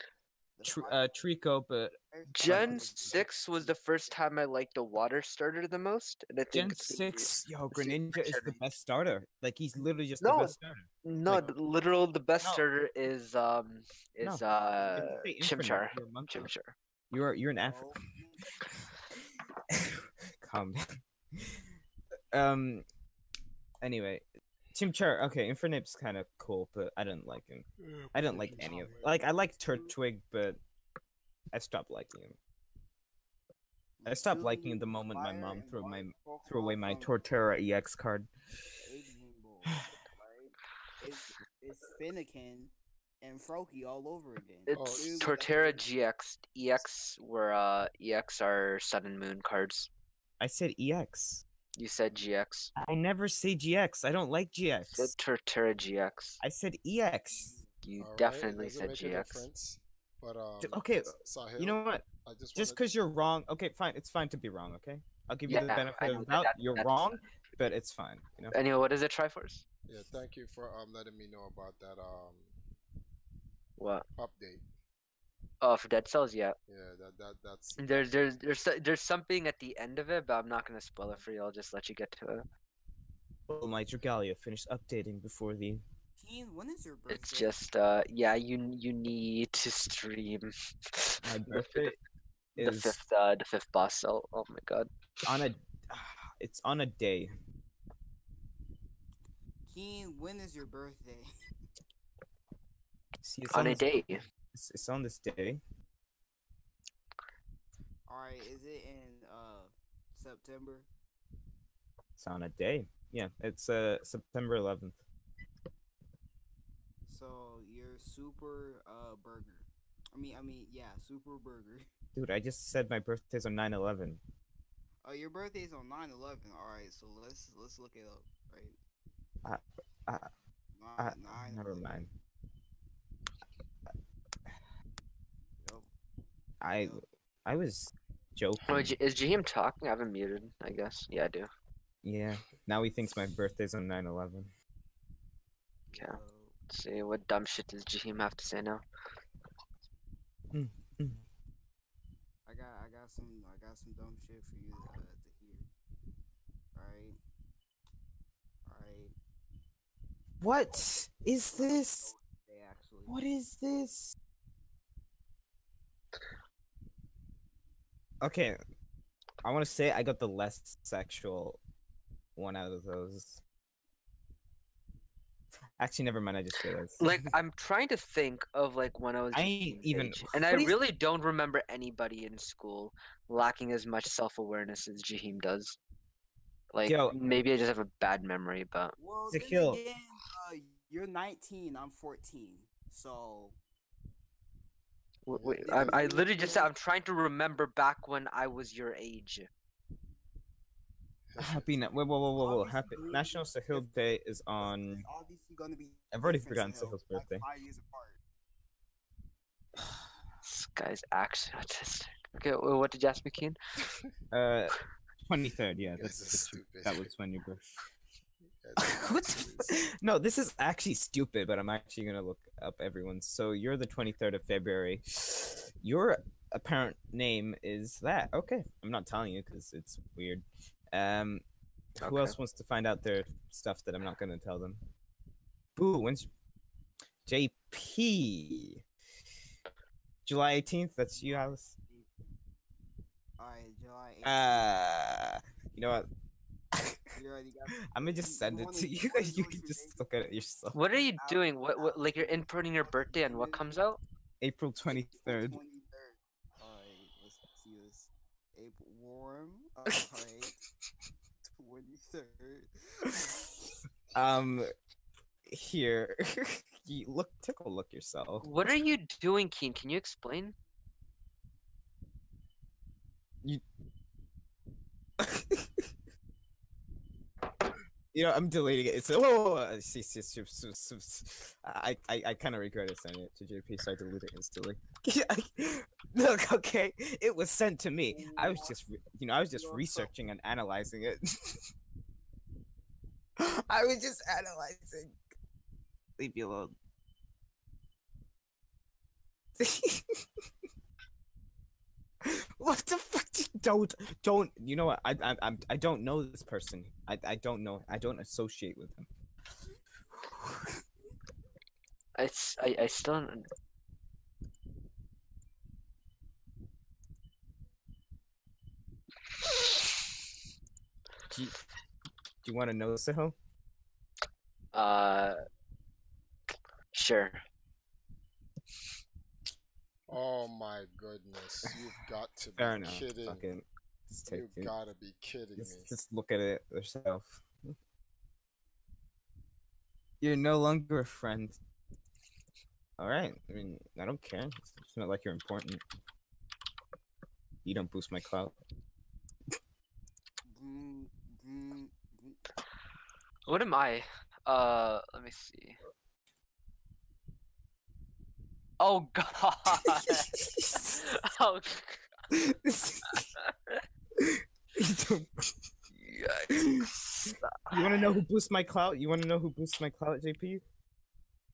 Trico, but Gen 6 was the first time I liked the water starter the most, and I think Gen 6, yo, Greninja is the best starter. Like he's literally just the best starter. No, like, the best starter is Chimchar. Chimchar. You're an African. Calm down. Anyway, Chimchar. Okay, Infernape's kind of cool, but I didn't like him. I didn't like any of. Like I liked Turtwig, but I stopped liking him. I stopped liking him the moment my mom threw away my Torterra EX card. It's Finnegan and Froakie all over again. It's Torterra GX. EX are Sun and Moon cards. I said EX. You said GX. I never say GX. I don't like GX. You said Torterra GX. I said EX. You definitely said GX. But okay, you know what? Just because you're wrong, okay, fine. It's fine to be wrong. Okay, I'll give you the benefit of the doubt. You're wrong, but it's fine. You know. Anyway, what is it, TriForce? Yeah, thank you for letting me know about that what update. Oh, for Dead Cells, yeah. Yeah, that's. There's something at the end of it, but I'm not gonna spoil it for you. I'll just let you get to it. Well, my Dragalia finished updating before the. When is your birthday? It's just yeah, you need to stream. My birthday is the fifth boss cell. Oh my god. It's on a day. Keen, when is your birthday? See, on a day. It's on this day. Alright, is it in September? It's on a day. Yeah, it's September 11th. So you're super burger. I mean, yeah, super burger. Dude, I just said my birthday's on 9/11. Oh, your birthday's on 9/11. All right, so let's look it up, right? Never mind. Yep. I was joking. Oh, is Jaheim talking? I haven't muted, I guess. Yeah, I do. Yeah. Now he thinks my birthday's on 9/11. Okay. Let's see, what dumb shit does Jaheim have to say now? I got some dumb shit for you to hear. Alright. What is this? What is this? Okay, I want to say I got the less sexual one out of those. Actually, never mind. I just realized. Like, I'm trying to think of like when I was I ain't Jahim's even. age, and I What is- really don't remember anybody in school lacking as much self-awareness as Jahim does. Like, Yo, maybe I just have a bad memory, but Well, then Zakhil. again, you're 19, I'm 14, so wait, then I you literally just said you're I'm trying to remember back when I was your age. Happy whoa. obviously Happy going to National be Sahil different. Day is It's on. obviously going to be I've already different, forgotten Sahil, Sahil's like birthday. 5 years apart. This guy's actually autistic. Okay, well, what did you ask me, Keen? 23rd. Yeah, You guys are that's stupid. that was when your birthday. Yeah, What no, this is actually stupid, but I'm actually gonna look up everyone's. So you're the 23rd of February. Your apparent name is that. Okay, I'm not telling you because it's weird. Who Okay. else wants to find out their stuff that I'm not gonna tell them? Boo, when's JP? July 18th. That's you, Alice. Alright, July 18th. You know what? You already got. I'm gonna just send it wanna- to you. wanna You know can your just date? look at it yourself. What are you doing? What like you're inputting your birthday and what comes out? April 23rd. 23rd. Alright, let's see this. April warm. Alright. 23rd. Here. You take a look yourself. What are you doing, Keen? Can you explain? You You know, I'm deleting it. It's I kind of regretted sending it to JP, so I deleted it instantly. Look, okay, it was sent to me. I was just, I was just researching and analyzing it. I was just analyzing. Leave me alone. What the fuck? Don't. You know what? I don't know this person. I don't know. I don't associate with him. I still don't. Do you want to know Sahil? Sure. Oh my goodness! You've got to be Fair enough. kidding. Fucking, You've got to be kidding me. Just look at it yourself. You're no longer a friend. Alright, I mean, I don't care. It's not like you're important. You don't boost my clout. What am I? Let me see. Oh god. Oh. Yikes. You want to know who boosts my clout? You want to know who boosts my clout, JP?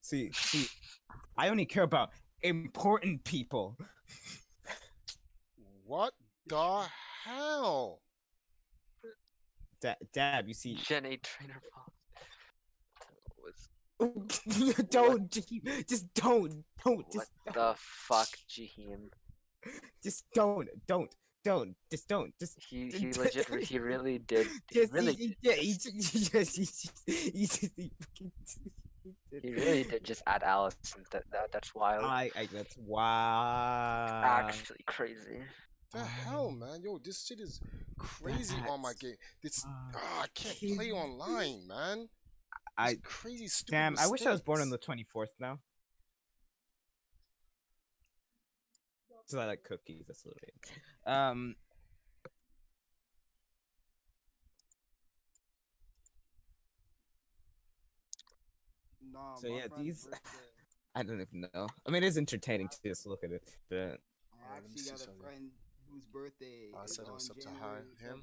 See, I only care about important people. What the hell? Dab, you see. Gen 8 trainer was. Don't, just don't. What just the don't. fuck, Jahim? Just don't. Just don't. Just he legit, he really did. He just, really, he really did just add Alice, and that's wild. That's wow. Actually crazy. The hell, man? Yo, this shit is crazy on my game. I can't play online, man. It's crazy, stupid Damn, mistakes. I wish I was born on the 24th now. So I like cookies. That's literally it. Nah, so my yeah, friend's these birthday. I don't even know. I mean, it is entertaining to just look at it, but I actually got a friend whose birthday I is said on what's up to January him.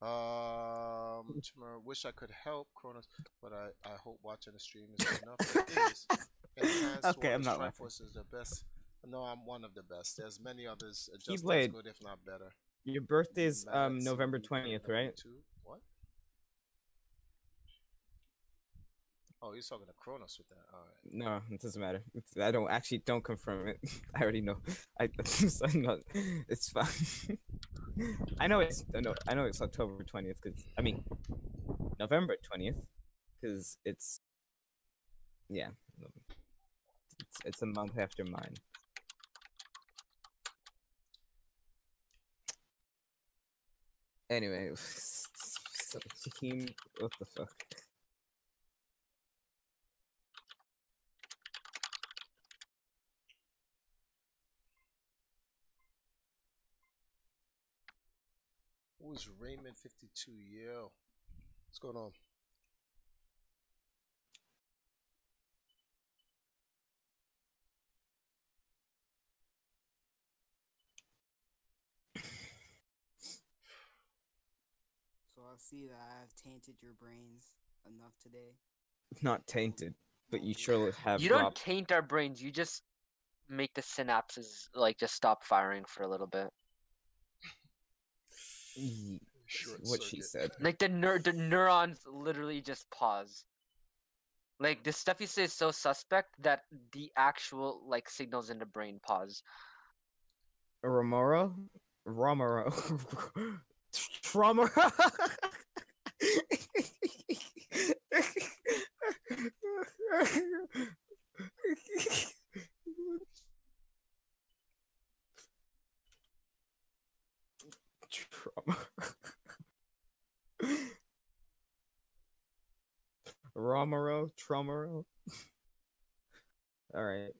7th. Tomorrow, wish I could help Cronus, but I hope watching the stream is enough. It is. Enhanced okay, I'm not laughing. TriForce is the best. No, I'm one of the best. There's many others just as Keyblade, good, if not better. Your birthday's November 20th, right? What? Oh, you're talking to Kronos with that. All right. No, it doesn't matter. I don't confirm it. I already know. I'm not. It's fine. I know it's no. I know it's October 20th because I mean November 20th because it's yeah. It's a month after mine. Anyway, team. What the fuck? Who's Raymond 52? Yo, what's going on? So I see that I have tainted your brains enough today. Not tainted, but you surely have. You don't taint our brains. You just make the synapses like just stop firing for a little bit. What she said. Like the neurons literally just pause. Like the stuff you say is so suspect that the actual like signals in the brain pause. Romero, Tromero. Romero, Tromero. All right.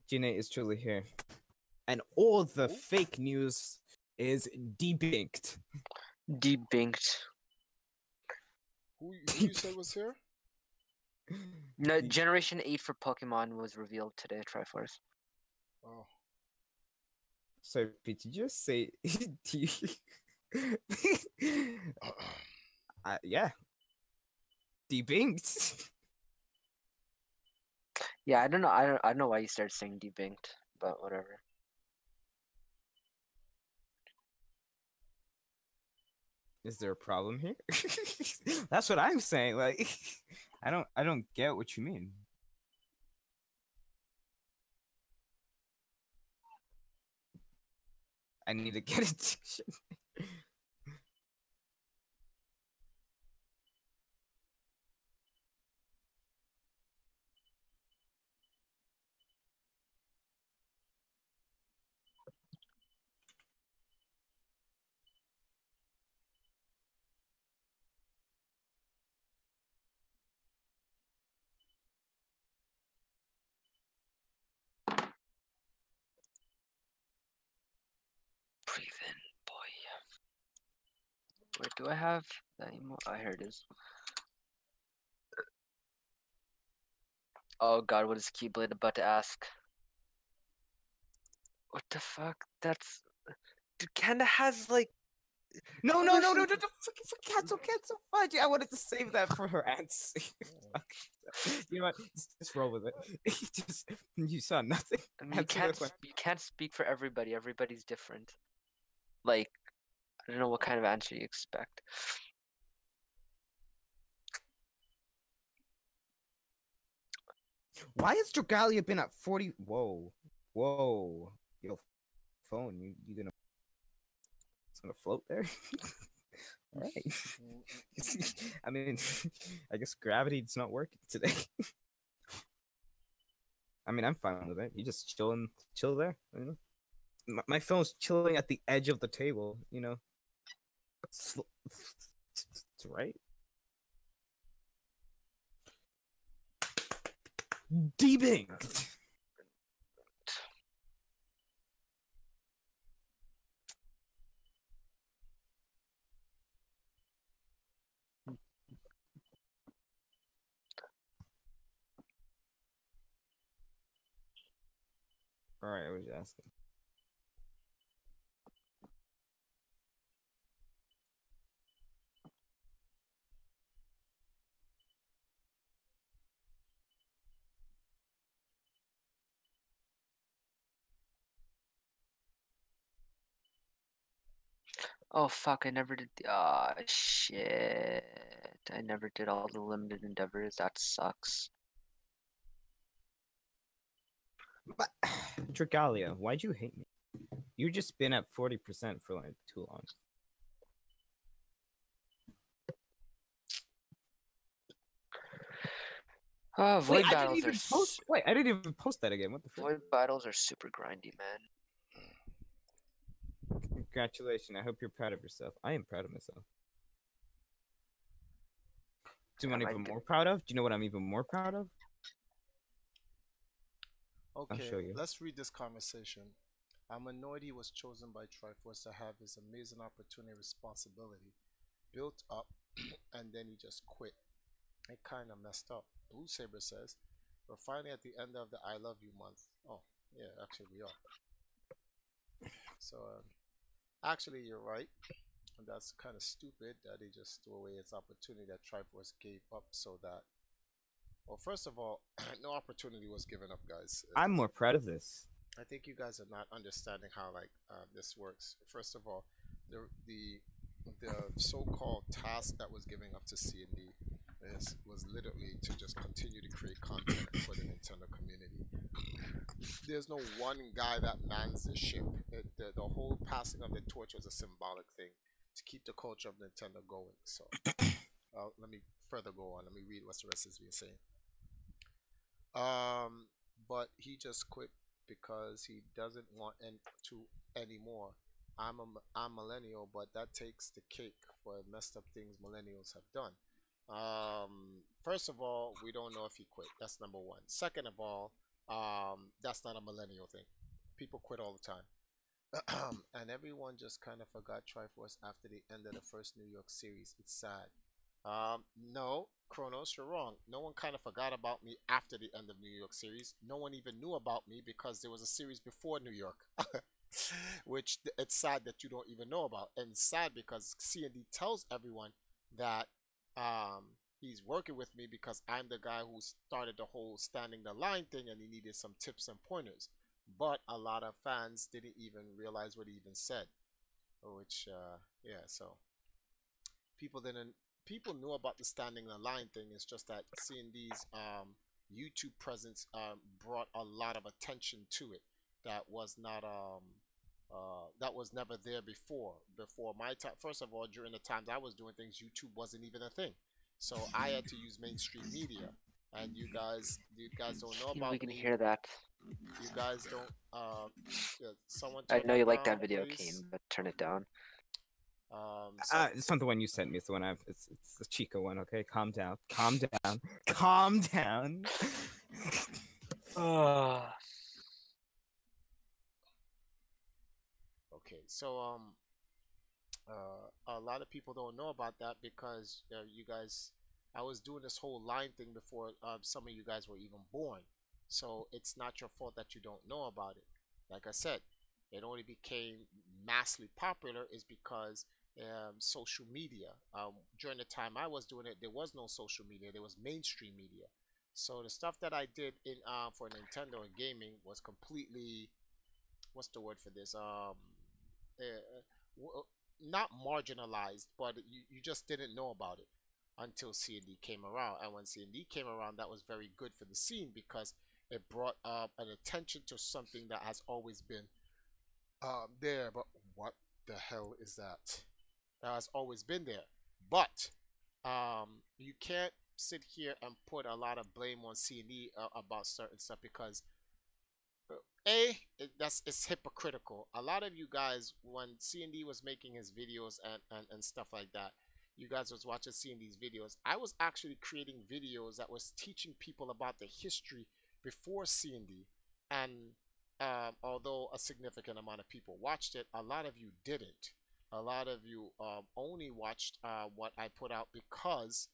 Gina is truly here. And all the fake news is debunked. Debunked. Who you said was here? No, Generation 8 for Pokemon was revealed today, TriForce. Oh. So, did you just say... yeah. Debunked. Yeah, I don't know. I don't know why you started saying debunked, but whatever. Is there a problem here? That's what I'm saying. Like, I don't get what you mean. I need to get a dictionary. Breathe in, boy. Wait, do I have that emo? Oh, here it is. Oh god, what is Keyblade about to ask? What the fuck? That's... Dude, Kanda has like... No, cancel, fudge. I wanted to save that for her answer. You know what? Just roll with it. You saw nothing. I mean, you can't speak for everybody. Everybody's different. Like, I don't know what kind of answer you expect. Why has Dragalia been at 40? Whoa. Yo, phone, you gonna... It's gonna float there? Alright. I mean, I guess gravity's not working today. I mean, I'm fine with it. You just chill there, you know? My phone's chilling at the edge of the table, you know? It's right. Debunked. All right, I was asking. Oh fuck! I never did. Ah shit! I never did all the limited endeavors. That sucks. But Dragalia, why'd you hate me? You just been at 40% for like too long. Oh, void Wait, battles I didn't even post that again. What the fuck? void battles are super grindy, man. Congratulations. I hope you're proud of yourself. I am proud of myself. Do you know what I'm even more proud of? Do you know what I'm even more proud of? Okay, I'll show you. let's read this conversation. I'm annoyed he was chosen by TriForce to have his amazing opportunity and responsibility built up and then he just quit. It kind of messed up. Blue Saber says, we're finally at the end of the I Love You month. Oh, yeah, actually we are. So, actually you're right. And that's kind of stupid that he just threw away his opportunity that TriForce gave up so that, well, first of all, no opportunity was given up, guys. I'm more proud of this. I think you guys are not understanding how this works. First of all, the so-called task that was giving up to C&D was literally to just continue to create content for the Nintendo community. There's no one guy that mans the ship. The whole passing of the torch was a symbolic thing to keep the culture of Nintendo going. So let me further go on. Let me read what the rest is being saying. But he just quit because he doesn't want to anymore. I'm millennial, but that takes the cake for messed up things millennials have done. First of all, we don't know if he quit. That's number one. Second of all, that's not a millennial thing. People quit all the time. And everyone just kind of forgot Triforce after the end of the first New York series. It's sad. No, Kronos, you're wrong. No one kind of forgot about me after the end of New York series. No one even knew about me because there was a series before New York. Which it's sad that you don't even know about. And it's sad because C&D tells everyone that he's working with me because I'm the guy who started the whole standing the line thing and he needed some tips and pointers. But a lot of fans didn't even realize what he even said. Which, yeah, so people knew about the standing the line thing. It's just that C&D's YouTube presence brought a lot of attention to it that was not that was never there before my time. First of all, during the times I was doing things, YouTube wasn't even a thing, so I had to use mainstream media. And you guys don't know about we can me. hear that. You guys don't. Someone. I know you like that down, video, please. Kane, but turn it down. It's not the one you sent me. It's the one it's the Chico one. Okay, calm down. Calm down. Calm down. Okay, so a lot of people don't know about that because you guys, I was doing this whole line thing before some of you guys were even born. So it's not your fault that you don't know about it. Like I said, it only became massively popular is because social media. During the time I was doing it, there was no social media. There was mainstream media. So the stuff that I did in for Nintendo and gaming was completely, what's the word for this? Not marginalized, but you just didn't know about it until C&D came around. And when C&D came around, that was very good for the scene because it brought up an attention to something that has always been there. But what the hell is that? That has always been there. But you can't sit here and put a lot of blame on C&D about certain stuff because it's hypocritical. A lot of you guys, when C&D was making his videos and stuff like that, you guys was watching C&D's videos. I was actually creating videos that was teaching people about the history before C&D, and although a significant amount of people watched it, a lot of you didn't. A lot of you only watched what I put out because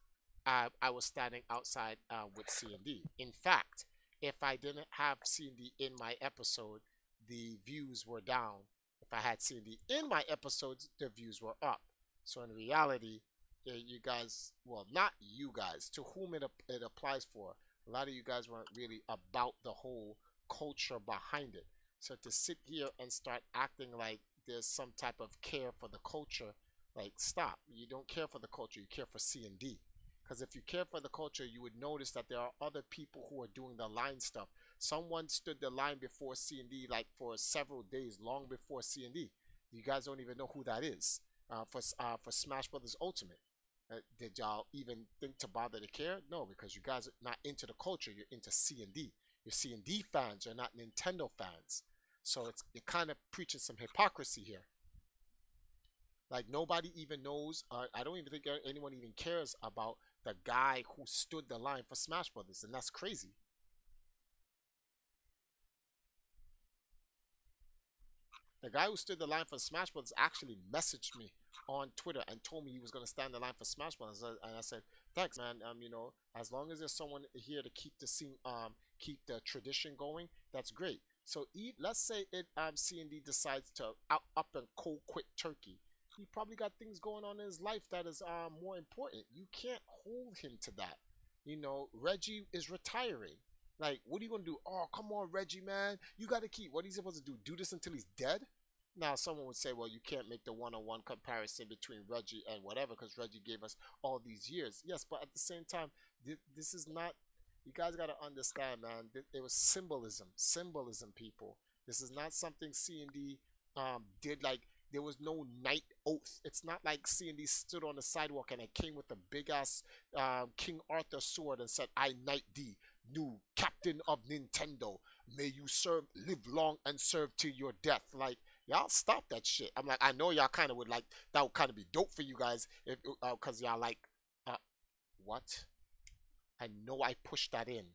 I was standing outside with C&D. In fact, if I didn't have C&D in my episode, the views were down. If I had C&D in my episodes, the views were up. So in reality, you guys, well, not you guys, to whom it applies for, a lot of you guys weren't really about the whole culture behind it. So to sit here and start acting like there's some type of care for the culture. Like, stop. You don't care for the culture. You care for C&D. Because if you care for the culture, you would notice that there are other people who are doing the line stuff. Someone stood the line before C&D like for several days, long before C&D. You guys don't even know who that is for Smash Brothers Ultimate. Did y'all even think to bother to care? No, because you guys are not into the culture. You're into C&D. You're C&D fans. You're not Nintendo fans. So you're kind of preaching some hypocrisy here. Like, nobody even knows. I don't even think anyone even cares about the guy who stood the line for Smash Brothers, and that's crazy. The guy who stood the line for Smash Brothers actually messaged me on Twitter and told me he was going to stand the line for Smash Brothers, and I said, "Thanks, man. You know, as long as there's someone here to keep the scene, keep the tradition going, that's great." So let's say C&D decides to up and cold quit Turkey. He probably got things going on in his life that is more important. You can't hold him to that. You know, Reggie is retiring. Like, what are you gonna do? Oh, come on, Reggie, man. You gotta keep. What are you supposed to do? Do this until he's dead? Now, someone would say, well, you can't make the one-on-one comparison between Reggie and whatever, because Reggie gave us all these years. Yes, but at the same time, this is not. You guys gotta understand, man. It was symbolism, people. This is not something C&D did. Like, there was no knight oath. It's not like C&D stood on the sidewalk and it came with a big ass King Arthur sword and said, "I knight thee, new captain of Nintendo. May you live long and serve to your death." Like, y'all stop that shit. I'm like, I know y'all kind of would like, that would kind of be dope for you guys if because y'all like, what? I know I pushed that in.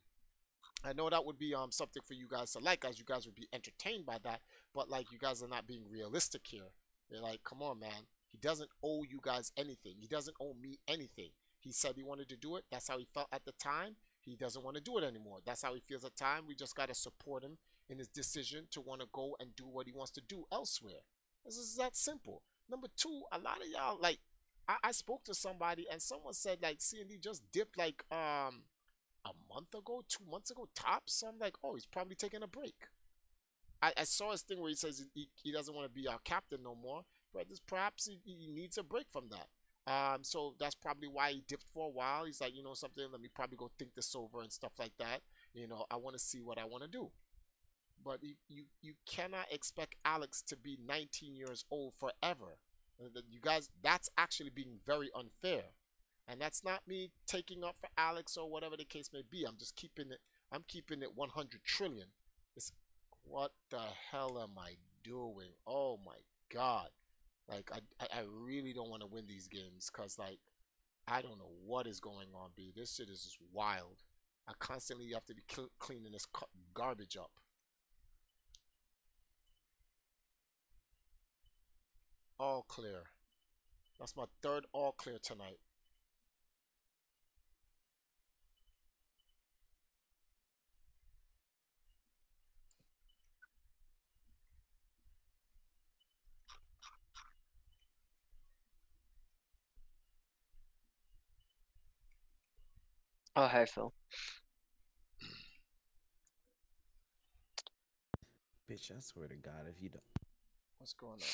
I know that would be something for you guys to like, as you guys would be entertained by that, but like, you guys are not being realistic here. They're like, come on, man. He doesn't owe you guys anything. He doesn't owe me anything. He said he wanted to do it. That's how he felt at the time. He doesn't want to do it anymore. That's how he feels at the time. We just got to support him in his decision to want to go and do what he wants to do elsewhere. This is that simple. Number two, a lot of y'all, like, I spoke to somebody and someone said, like, C&D just dipped like a month ago, 2 months ago tops. So I'm like, oh, he's probably taking a break. I saw his thing where he says he doesn't want to be our captain no more, but perhaps he needs a break from that. So that's probably why he dipped for a while. He's like, you know something, let me probably go think this over and stuff like that. You know, I want to see what I want to do. But you cannot expect Alex to be 19 years old forever. You guys, that's actually being very unfair. And that's not me taking up for Alex or whatever the case may be. I'm just keeping it 100 trillion. What the hell am I doing? Oh my god. Like, I really don't want to win these games, because, like, I don't know what is going on, B. This shit is just wild. I constantly have to be cleaning this garbage up. All clear. That's my third all clear tonight. Oh, hey, Phil. Bitch, I swear to God, if you don't. What's going on here?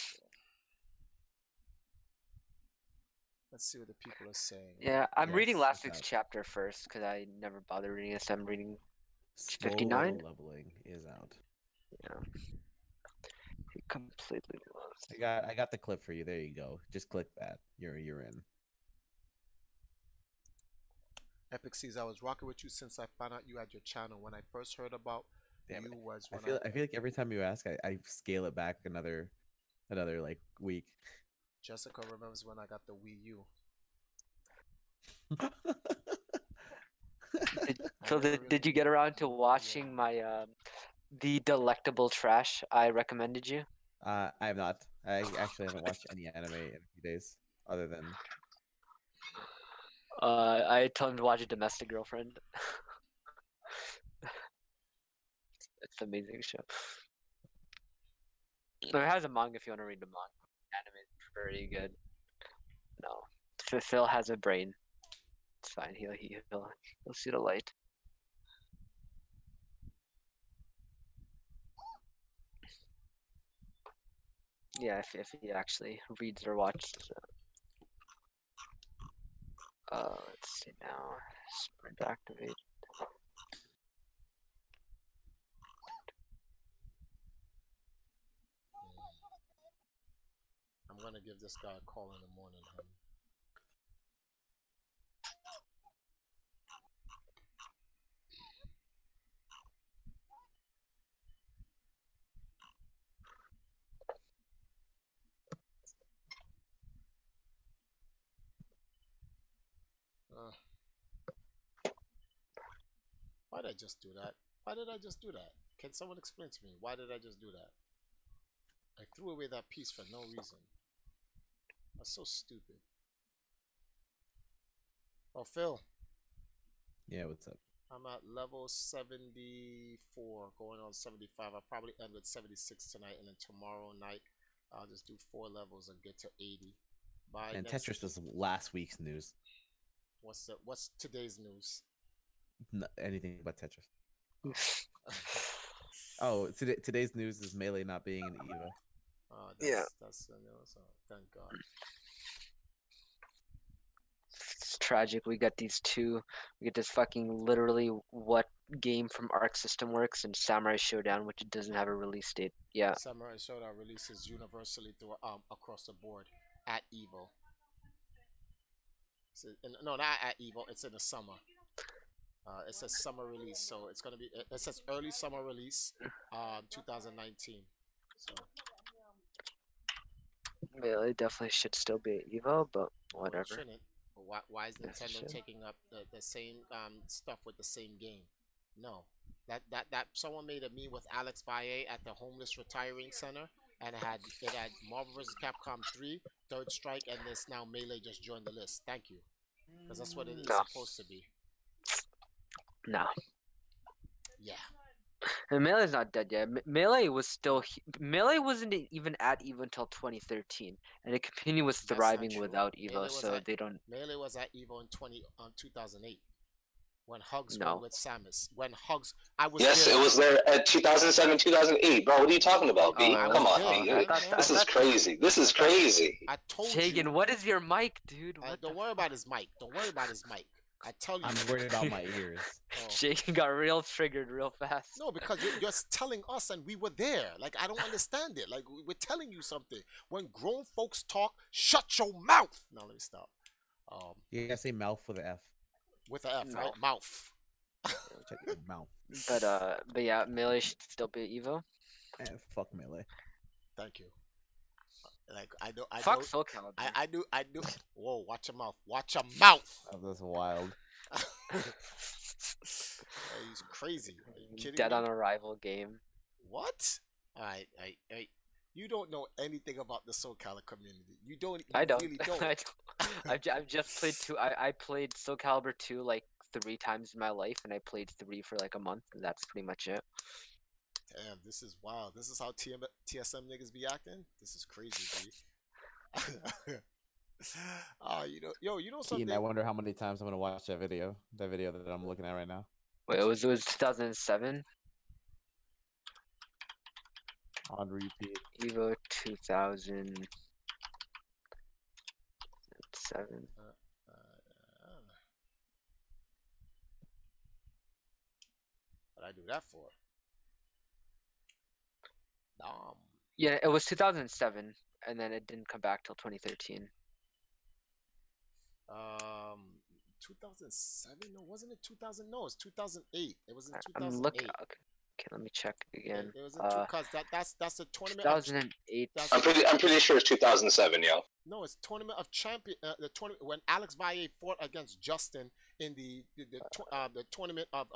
Let's see what the people are saying. Yeah, I'm reading last week's chapter first, because I never bothered reading it, so I'm reading 59. Slow leveling is out. Yeah. He completely lost. I got the clip for you. There you go. Just click that. You're in. Epic sees, I was rocking with you since I found out you had your channel. When I first heard about you was when I feel like every time you ask, I scale it back another like week. Jessica remembers when I got the Wii U. Did you get around to watching my the delectable trash I recommended you? I have not. I actually haven't watched any anime in a few days, other than. I told him to watch a Domestic Girlfriend. It's an amazing show. It has a manga if you want to read the manga. Anime is pretty good. No, Phil has a brain. It's fine. He'll see the light. Yeah, if he actually reads or watches. Let's see now. Sprint activate. I'm gonna give this guy a call in the morning, honey. Why did I just do that? Why did I just do that? Can someone explain to me? Why did I just do that? I threw away that piece for no reason. That's so stupid. Oh, Phil. Yeah, what's up? I'm at level 74, going on 75. I'll probably end with 76 tonight, and then tomorrow night I'll just do 4 levels and get to 80. And Tetris was last week's news. What's today's news? No, anything but Tetris. Oh, today's news is Melee not being an EVA. That's thank God. It's tragic. We got these two. We get this fucking literally what game from Arc System Works and Samurai Showdown, which doesn't have a release date. Yeah. Samurai Showdown releases universally through across the board at Evo. No, not at Evo. It's in the summer. It says summer release, so it's gonna be. It says early summer release, 2019. So. Yeah, it definitely should still be at Evo, but whatever. Well, it shouldn't. Why is Nintendo taking up the same stuff with the same game? No, that someone made a meme with Alex Valle at the homeless retiring center, and it had Marvel vs. Capcom 3, Third Strike, and this now Melee just joined the list. Thank you, because that's what it is supposed to be. No. Yeah. And Melee's not dead yet. Melee was still Melee wasn't even at Evo until 2013, and it continued was thriving without Evo. So they don't. Melee was at Evo in 2008 when Hugs went with Samus. When Hugs, I was. Yes, it was there at 2007, 2008, bro. What are you talking about, B? Come on, B. This is crazy. This is crazy. I told Shagan, you. what is your mic, dude? Don't worry about his mic. Don't worry about his mic. I tell you. I'm worried about my ears. Shagan got real triggered real fast. No, because you're telling us and we were there. Like, I don't understand it. Like, we're telling you something. When grown folks talk, shut your mouth. Now, let me stop. You gotta say mouth with an F. With an F, right? Mouth. Check your mouth. But yeah, Melee should still be at Evo. Fuck Melee. Thank you. Like I know. Fuck Soul Calibur. I do. Whoa! Watch your mouth. Watch your mouth. Oh, that's wild. He's crazy. Are you kidding Dead me? on Arrival game. What? All right. You don't know anything about the Soul Calibur community. You don't. I don't. Really don't. I've just played 2. I played Soul Calibur 2 like 3 times in my life, and I played 3 for like a month, and that's pretty much it. Damn, this is wild. This is how TSM niggas be acting? This is crazy, B. You know something? I wonder how many times I'm gonna watch that video that I'm looking at right now. Wait, it was 2007? On repeat. Evo 2007. What I do that for? Yeah, it was 2007, and then it didn't come back till 2013. 2007? No, wasn't it 2000? No, it's 2008. It was in 2008. I'm looking. Okay, let me check again. It was in because that's the tournament. 2008. I'm pretty sure it's 2007, yo. No, it's tournament of champion. The tournament when Alex Valle fought against Justin in the tournament of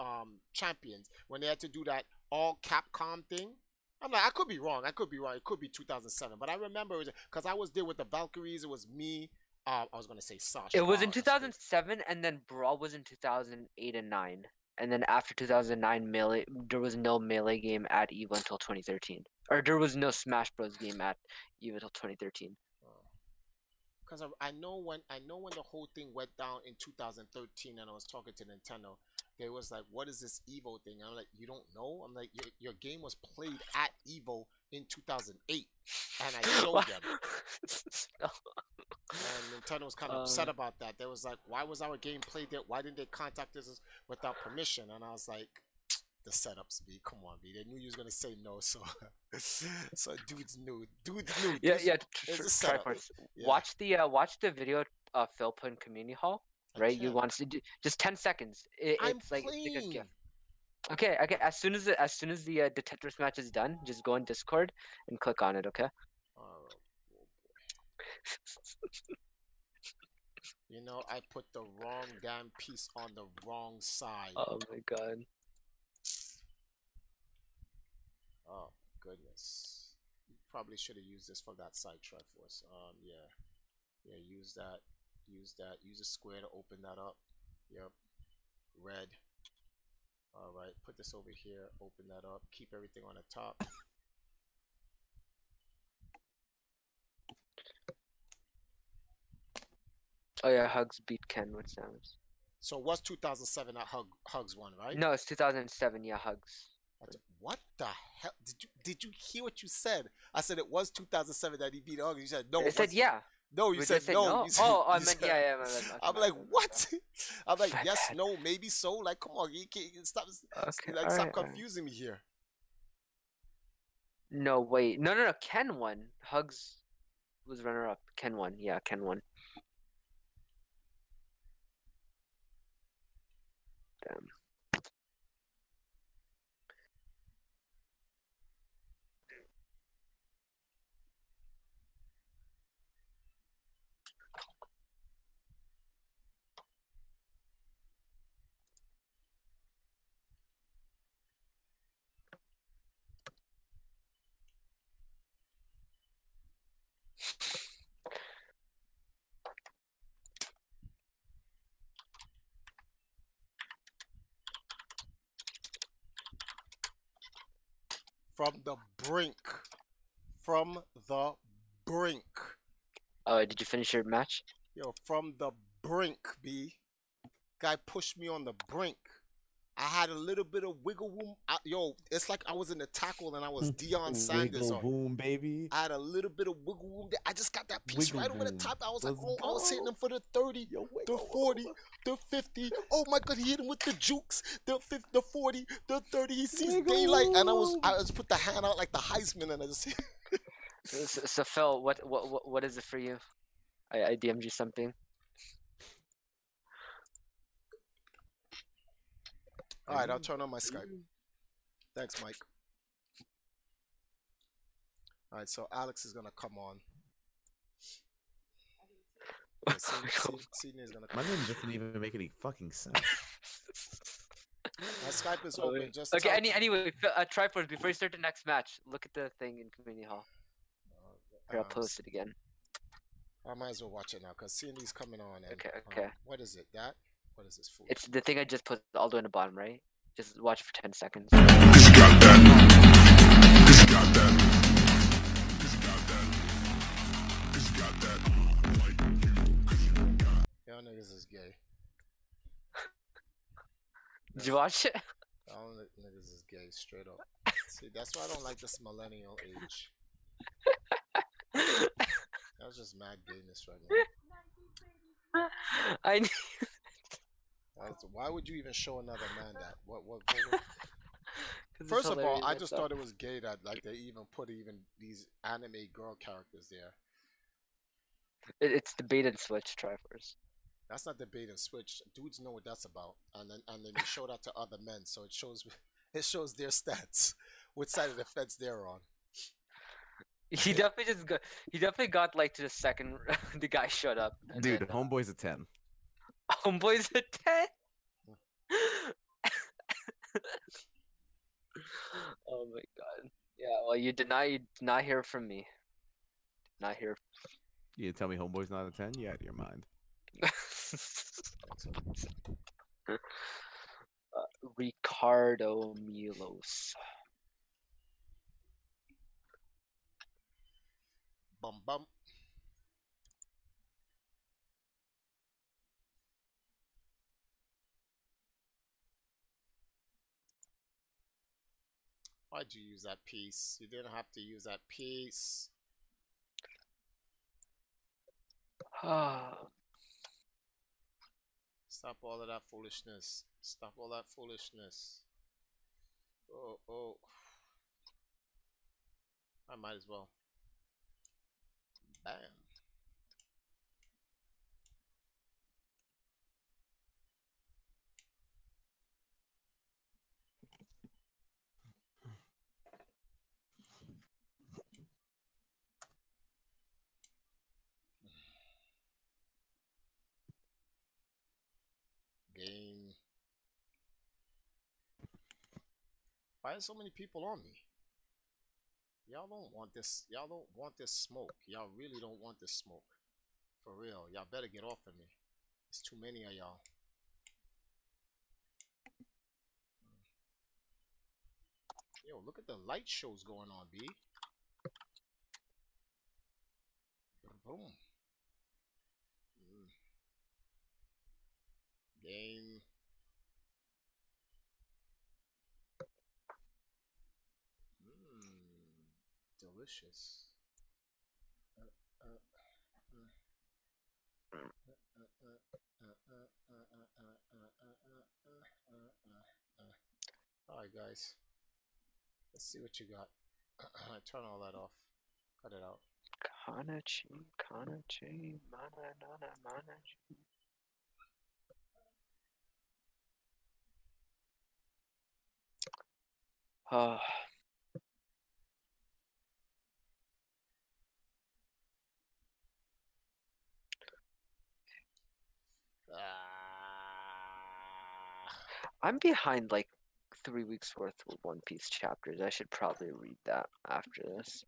champions when they had to do that all Capcom thing. I'm like, I could be wrong. It could be 2007, but I remember it because I was there with the Valkyries. It was me. I was gonna say Sasha. It was in 2007, and then Brawl was in 2008 and 9, and then after 2009, Melee there was no Melee game at EVO until 2013, or there was no Smash Bros game at EVO until 2013. Because I know when the whole thing went down in 2013, and I was talking to Nintendo, they was like, what is this Evo thing? I'm like, you don't know? I'm like, your game was played at Evo in 2008, and I showed them. And Nintendo was kind of upset about that. They was like, why was our game played there? Why didn't they contact us without permission? And I was like, the setups, B. Come on, B. They knew you was gonna say no, so so dudes knew. Yeah, TriForce. Yeah. Watch the video Phil put in community hall. Right, you want to do just 10 seconds. It's like a gift. Okay. As soon as the Tetris match is done, just go on Discord and click on it. Okay. You know, I put the wrong damn piece on the wrong side. Oh my god. Oh goodness. You probably should have used this for that side, TriForce. Yeah, use that. Use a square to open that up. Yep. Red. Alright, put this over here, open that up, keep everything on the top. Oh yeah, Hugs beat Ken with Samus. So it was 2007 that Hugs won, right? No, it's 2007, yeah, Hugs. What the hell? Did you hear what you said? I said it was 2007 that he beat Hugs. You said no. I said yeah. No, you said no. You said, oh, I meant yeah. I'm like, what? I'm like, yes, no, maybe so. Like, come on, you can't stop. Stop confusing me here. No, wait, no. Ken won. Hugs was runner up. Ken won. Yeah, Ken won. Damn. From the brink. From the brink. Did you finish your match? Yo, from the brink, B. Guy pushed me on the brink. I had a little bit of wiggle room. Yo, it's like I was in the tackle and I was Deion Sanders. Wiggle room, baby. I had a little bit of wiggle room there. I just got that piece right over the top. I was like, oh, I was hitting him for the 30, the 40, the 50. Oh my God, he hit him with the jukes. The 50, the 40, the 30. He sees daylight, and I just put the hand out like the Heisman, and I just. So Phil, what is it for you? I DM'd you something. All right, I'll turn on my Skype. Thanks, Mike. All right, so Alex is gonna come on. Yeah, Sydney is gonna come. My name doesn't even make any fucking sense. My Skype is open. Just okay. Anyway, TriForce, before you start the next match, look at the thing in community hall. Here, I'll post it again. I might as well watch it now because Sydney's coming on. And, okay. What is it? What is this for? It's the thing I just put all the way in the bottom, right? Just watch it for 10 seconds. Y'all niggas is gay. Did you watch it? Y'all niggas is gay, straight up. See, that's why I don't like this millennial age. That was just mad gayness right now. I knew. Why would you even show another man that? What First of all, I just thought it was gay that like they even put these anime girl characters there. It's the bait and switch, TriForce. That's not the bait and switch. Dudes know what that's about, and then they show that to other men, so it shows their stats, which side of the fence they're on. He definitely got like to the second the guy showed up. Dude, Homeboy's a 10. Homeboy's a 10? Oh my God. Yeah, well you did not hear from me. Not hear. You tell me Homeboy's not a 10? You out of your mind. Ricardo Milos. Bum bum. Why'd you use that piece? You didn't have to use that piece. Stop all of that foolishness. Stop all that foolishness. Oh, oh. I might as well. Bam. Game. Why are so many people on me? Y'all don't want this. Y'all don't want this smoke. Y'all really don't want this smoke. For real. Y'all better get off of me. There's too many of y'all. Yo, look at the light shows going on, B. Boom. Game. Delicious. Alright, guys. Let's see what you got. Turn all that off. Cut it out. Kanachi, mana, nana, manachi. Oh. I'm behind like 3 weeks worth of One Piece chapters. I should probably read that after this.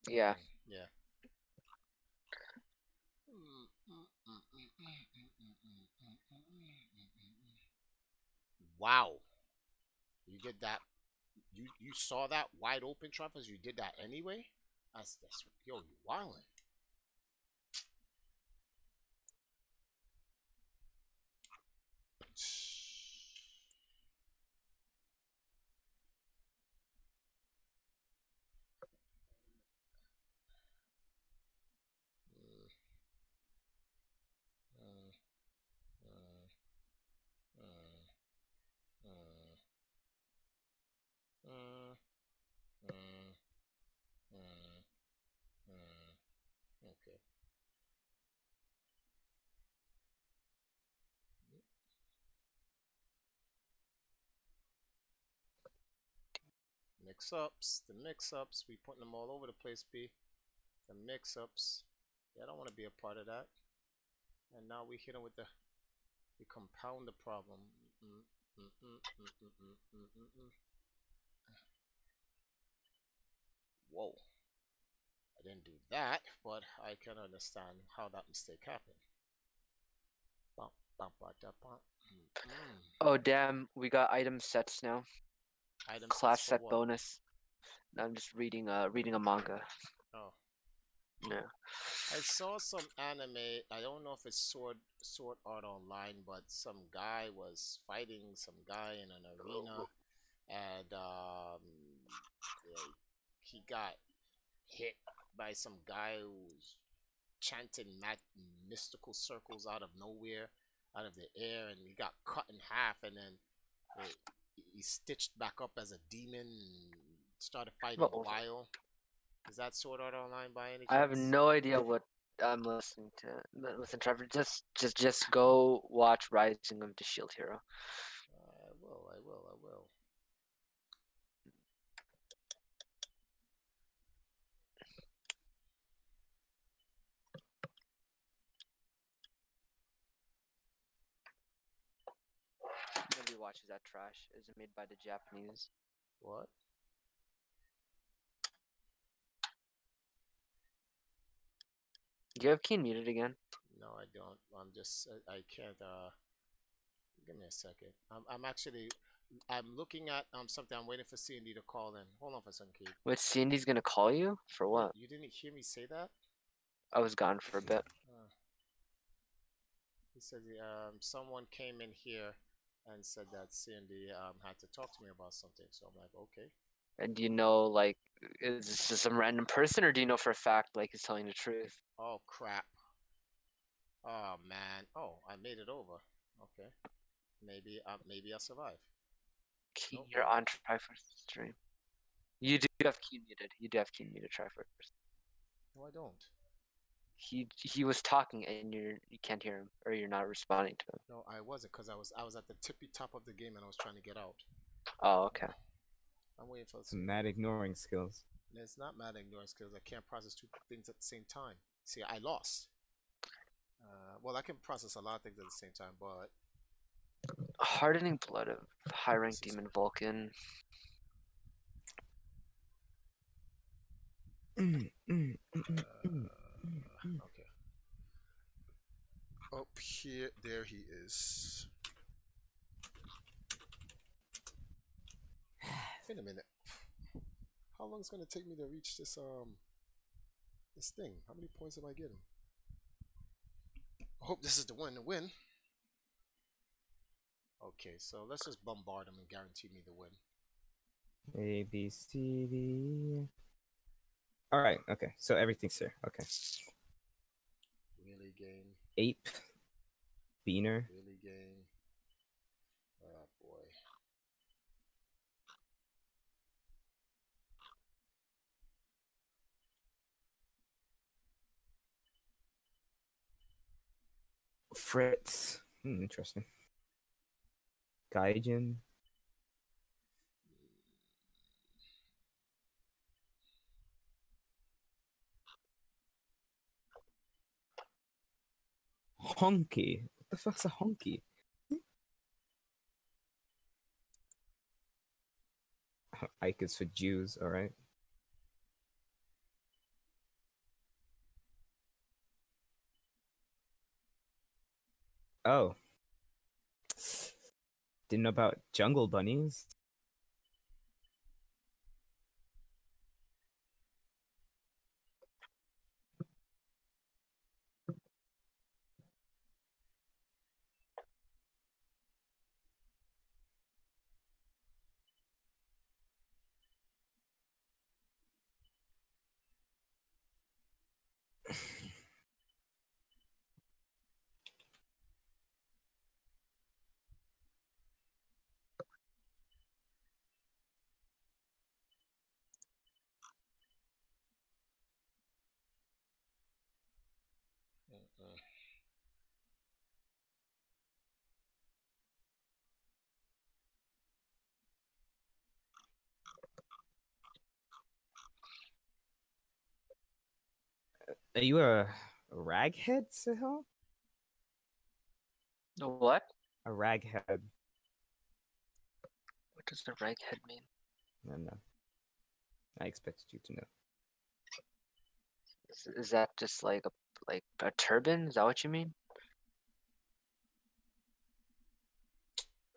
Yeah. Yeah. Wow. You did that. You saw that wide open, TriForce? You did that anyway? That's yo, you wildin'. Okay. Mix-ups, the mix-ups, we putting them all over the place, B. The mix-ups. Yeah, I don't want to be a part of that. And now we hit them with the, we compound the problem. Whoa. I didn't do that, but I can understand how that mistake happened. Oh damn, we got item sets now. Item Class sets for set what? bonus. I'm just reading a manga. Oh. Yeah. I saw some anime. I don't know if it's Sword Art Online, but some guy was fighting some guy in an arena, and he got hit by some guy who's chanting mystical circles out of nowhere, out of the air, and he got cut in half, and then he stitched back up as a demon and started fighting wild. Is that Sword Art Online by any chance? I have no idea what I'm listening to. Listen, Trevor, just go watch Rising of the Shield Hero. I will. Nobody watches that trash. Is it made by the Japanese? What? Do you have Keen muted again? No, I don't. I'm just, I can't, give me a second. I'm looking at something. I'm waiting for Cindy to call in. Hold on for a second, Keith. Wait, Cindy's gonna call you? For what? You didn't hear me say that? I was gone for a bit. He said someone came in here and said that Sandy had to talk to me about something. So I'm like, okay. And do you know, like, is this just some random person, or do you know for a fact, like, he's telling the truth? Oh crap. Oh man. Oh, I made it over. Okay. Maybe I survive. Key, Nope, you're I'm on not. TriForce stream. You do have key muted. You do have key muted, TriForce. No, I don't. He was talking and you can't hear him, or you're not responding to him. No, I wasn't, because I was at the tippy top of the game and I was trying to get out. Oh, okay. I'm waiting for Some mad ignoring skills. It's not mad ignorance because I can't process two things at the same time. See, I lost. Well, I can process a lot of things at the same time, but Hardening blood of high rank demon Vulcan. okay. Up here, there he is. Wait a minute. How long is it gonna take me to reach this this thing? How many points am I getting? I hope this is the one to win. Okay, so let's just bombard him and guarantee me the win. A B C D. All right. Okay. So everything's here. Okay. Really game. Ape. Beaner. Really game. Oh boy. Fritz. Interesting. Gaijin. Honky. What the fuck's a honky? Ike is for Jews, alright. Oh. Didn't know about jungle bunnies. Are you a raghead, Sahel? A what? A raghead. What does the raghead mean? No. I expected you to know. Is that just like a turban? Is that what you mean?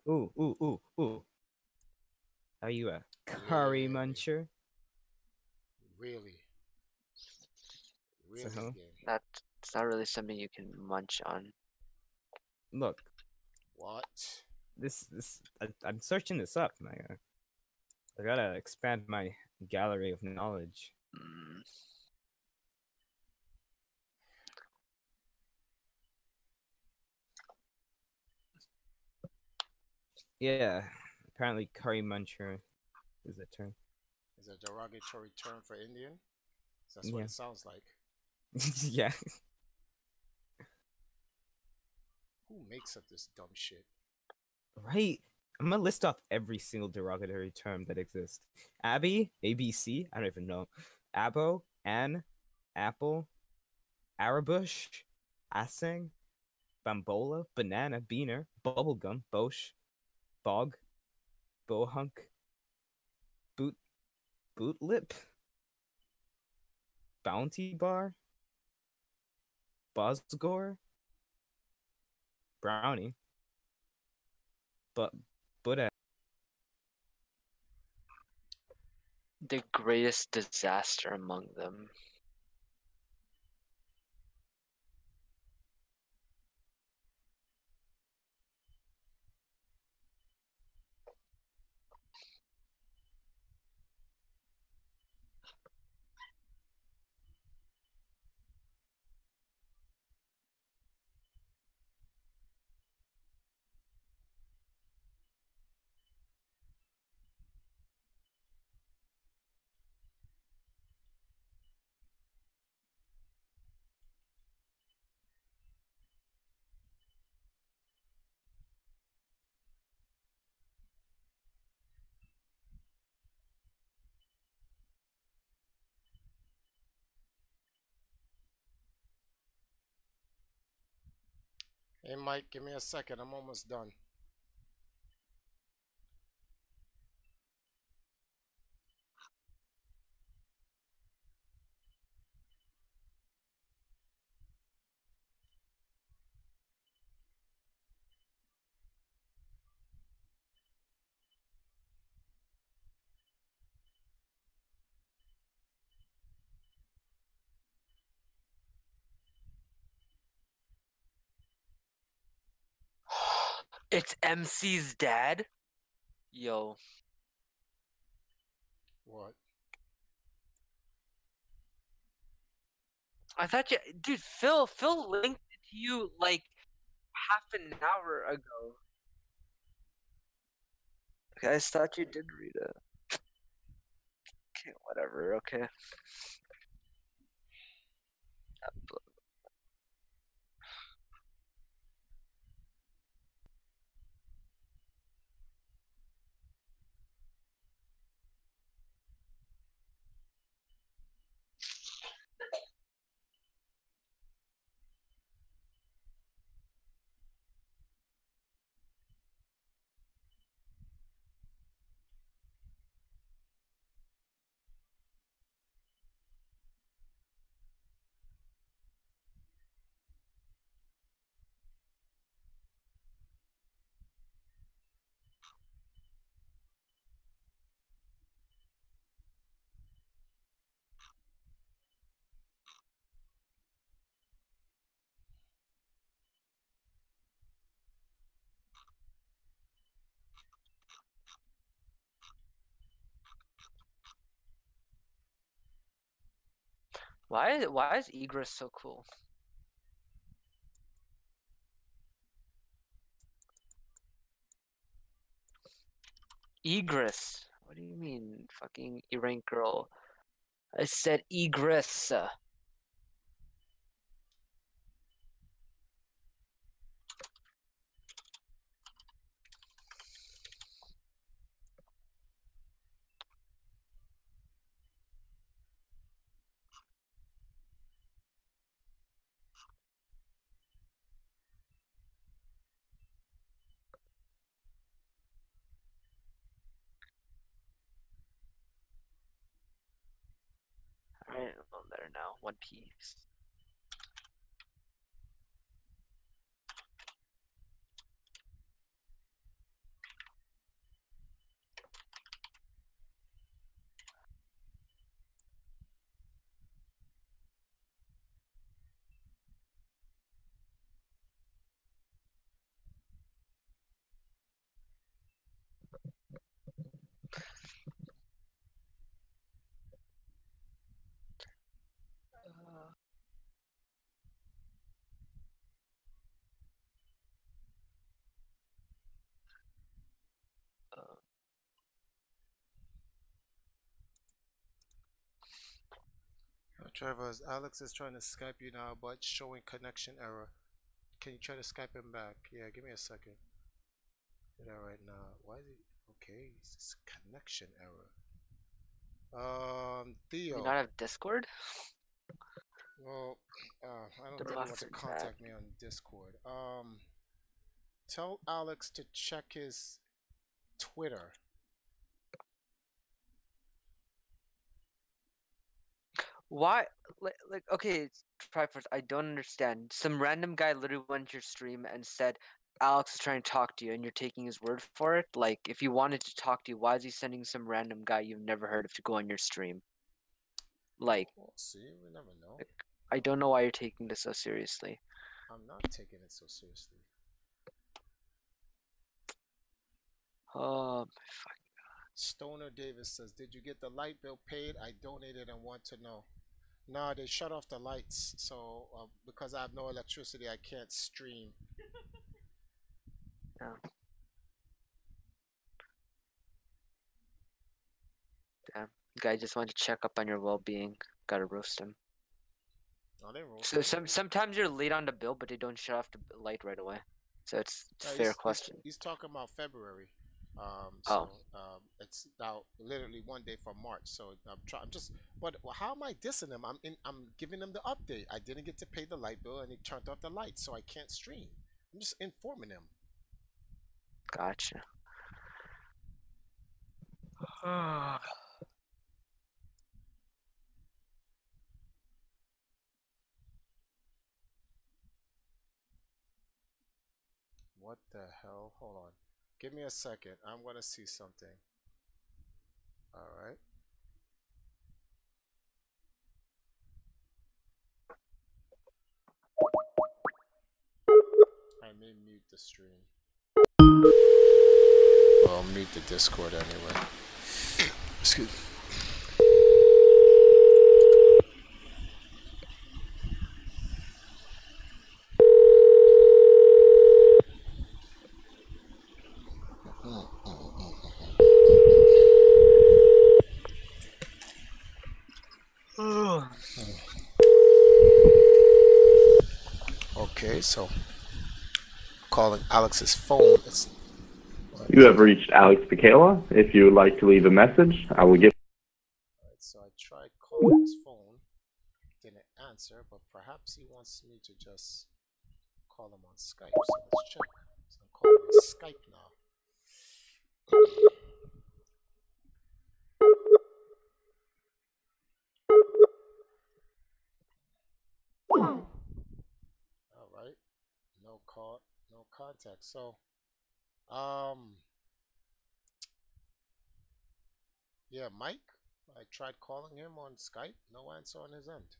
Ooh. Are you a curry muncher? Really Sahel? game. That's not really something you can munch on. Look. What? I'm searching this up. I gotta expand my gallery of knowledge. Yeah, apparently curry muncher is a term. Is a derogatory term for Indian? That's what it sounds like. Yeah. Who makes up this dumb shit? Right. I'm gonna list off every single derogatory term that exists. Abby, ABC, I don't even know. Abo, Ann, Apple, Arabush, Asang, Bambola, Banana, Beaner, Bubblegum, Bosch, Bog, Bohunk, Bootlip, Bounty Bar, Bosgore, Brownie, Buddha. The greatest disaster among them. Hey Mike, give me a second. I'm almost done. It's MC's dad? Yo. What? I thought you, dude, Phil linked it to you like half an hour ago. Okay, I thought you did read it. Okay, whatever, okay. Why is Egress so cool? Egress. What do you mean, fucking E-rank girl? I said Egress. Alright, well, there now. One Piece. Trevor, Alex is trying to Skype you now, but it's showing connection error. Can you try to Skype him back? Yeah, give me a second. Do that right now. Why is it? Okay, it's connection error. Do we Theo. not have Discord? Well, I don't The think you want to buffer's bad. contact me on Discord. Tell Alex to check his Twitter. Why? Like, okay, TriForce, I don't understand. Some random guy literally went to your stream and said, Alex is trying to talk to you, and you're taking his word for it? Like, if he wanted to talk to you, why is he sending some random guy you've never heard of to go on your stream? Like, We'll see. We never know. like, I don't know why you're taking this so seriously. I'm not taking it so seriously. Oh, my fuck. Stoner Davis says, "Did you get the light bill paid? I donated and want to know." No, they shut off the lights, so because I have no electricity, I can't stream. Yeah. Damn. Guy just wanted to check up on your well-being. Gotta roast him. No, they roast So sometimes you're late on the bill, but they don't shut off the light right away. So it's a fair question. He's talking about February. Oh. It's now literally one day from March. So I'm just. But how am I dissing him? I'm giving him the update. I didn't get to pay the light bill, and he turned off the lights, so I can't stream. I'm just informing him. Gotcha. What the hell? Hold on. Give me a second. I'm gonna see something. All right. I may mute the stream. Well, mute the Discord anyway. Excuse me. Okay, so calling Alex's phone. You have reached Alex Michaela. If you would like to leave a message, I will give. Alright, so I tried calling his phone, didn't answer, but perhaps he wants me to just call him on Skype. So let's check. So I'm calling on Skype now. All right, no call, no contact. So, yeah, Mike. I tried calling him on Skype. No answer on his end.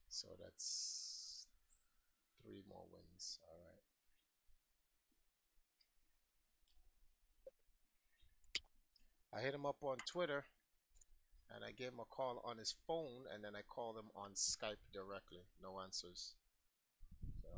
So that's 3 more wins. All right. I hit him up on Twitter, and I gave him a call on his phone, and then I called him on Skype directly. No answers. So.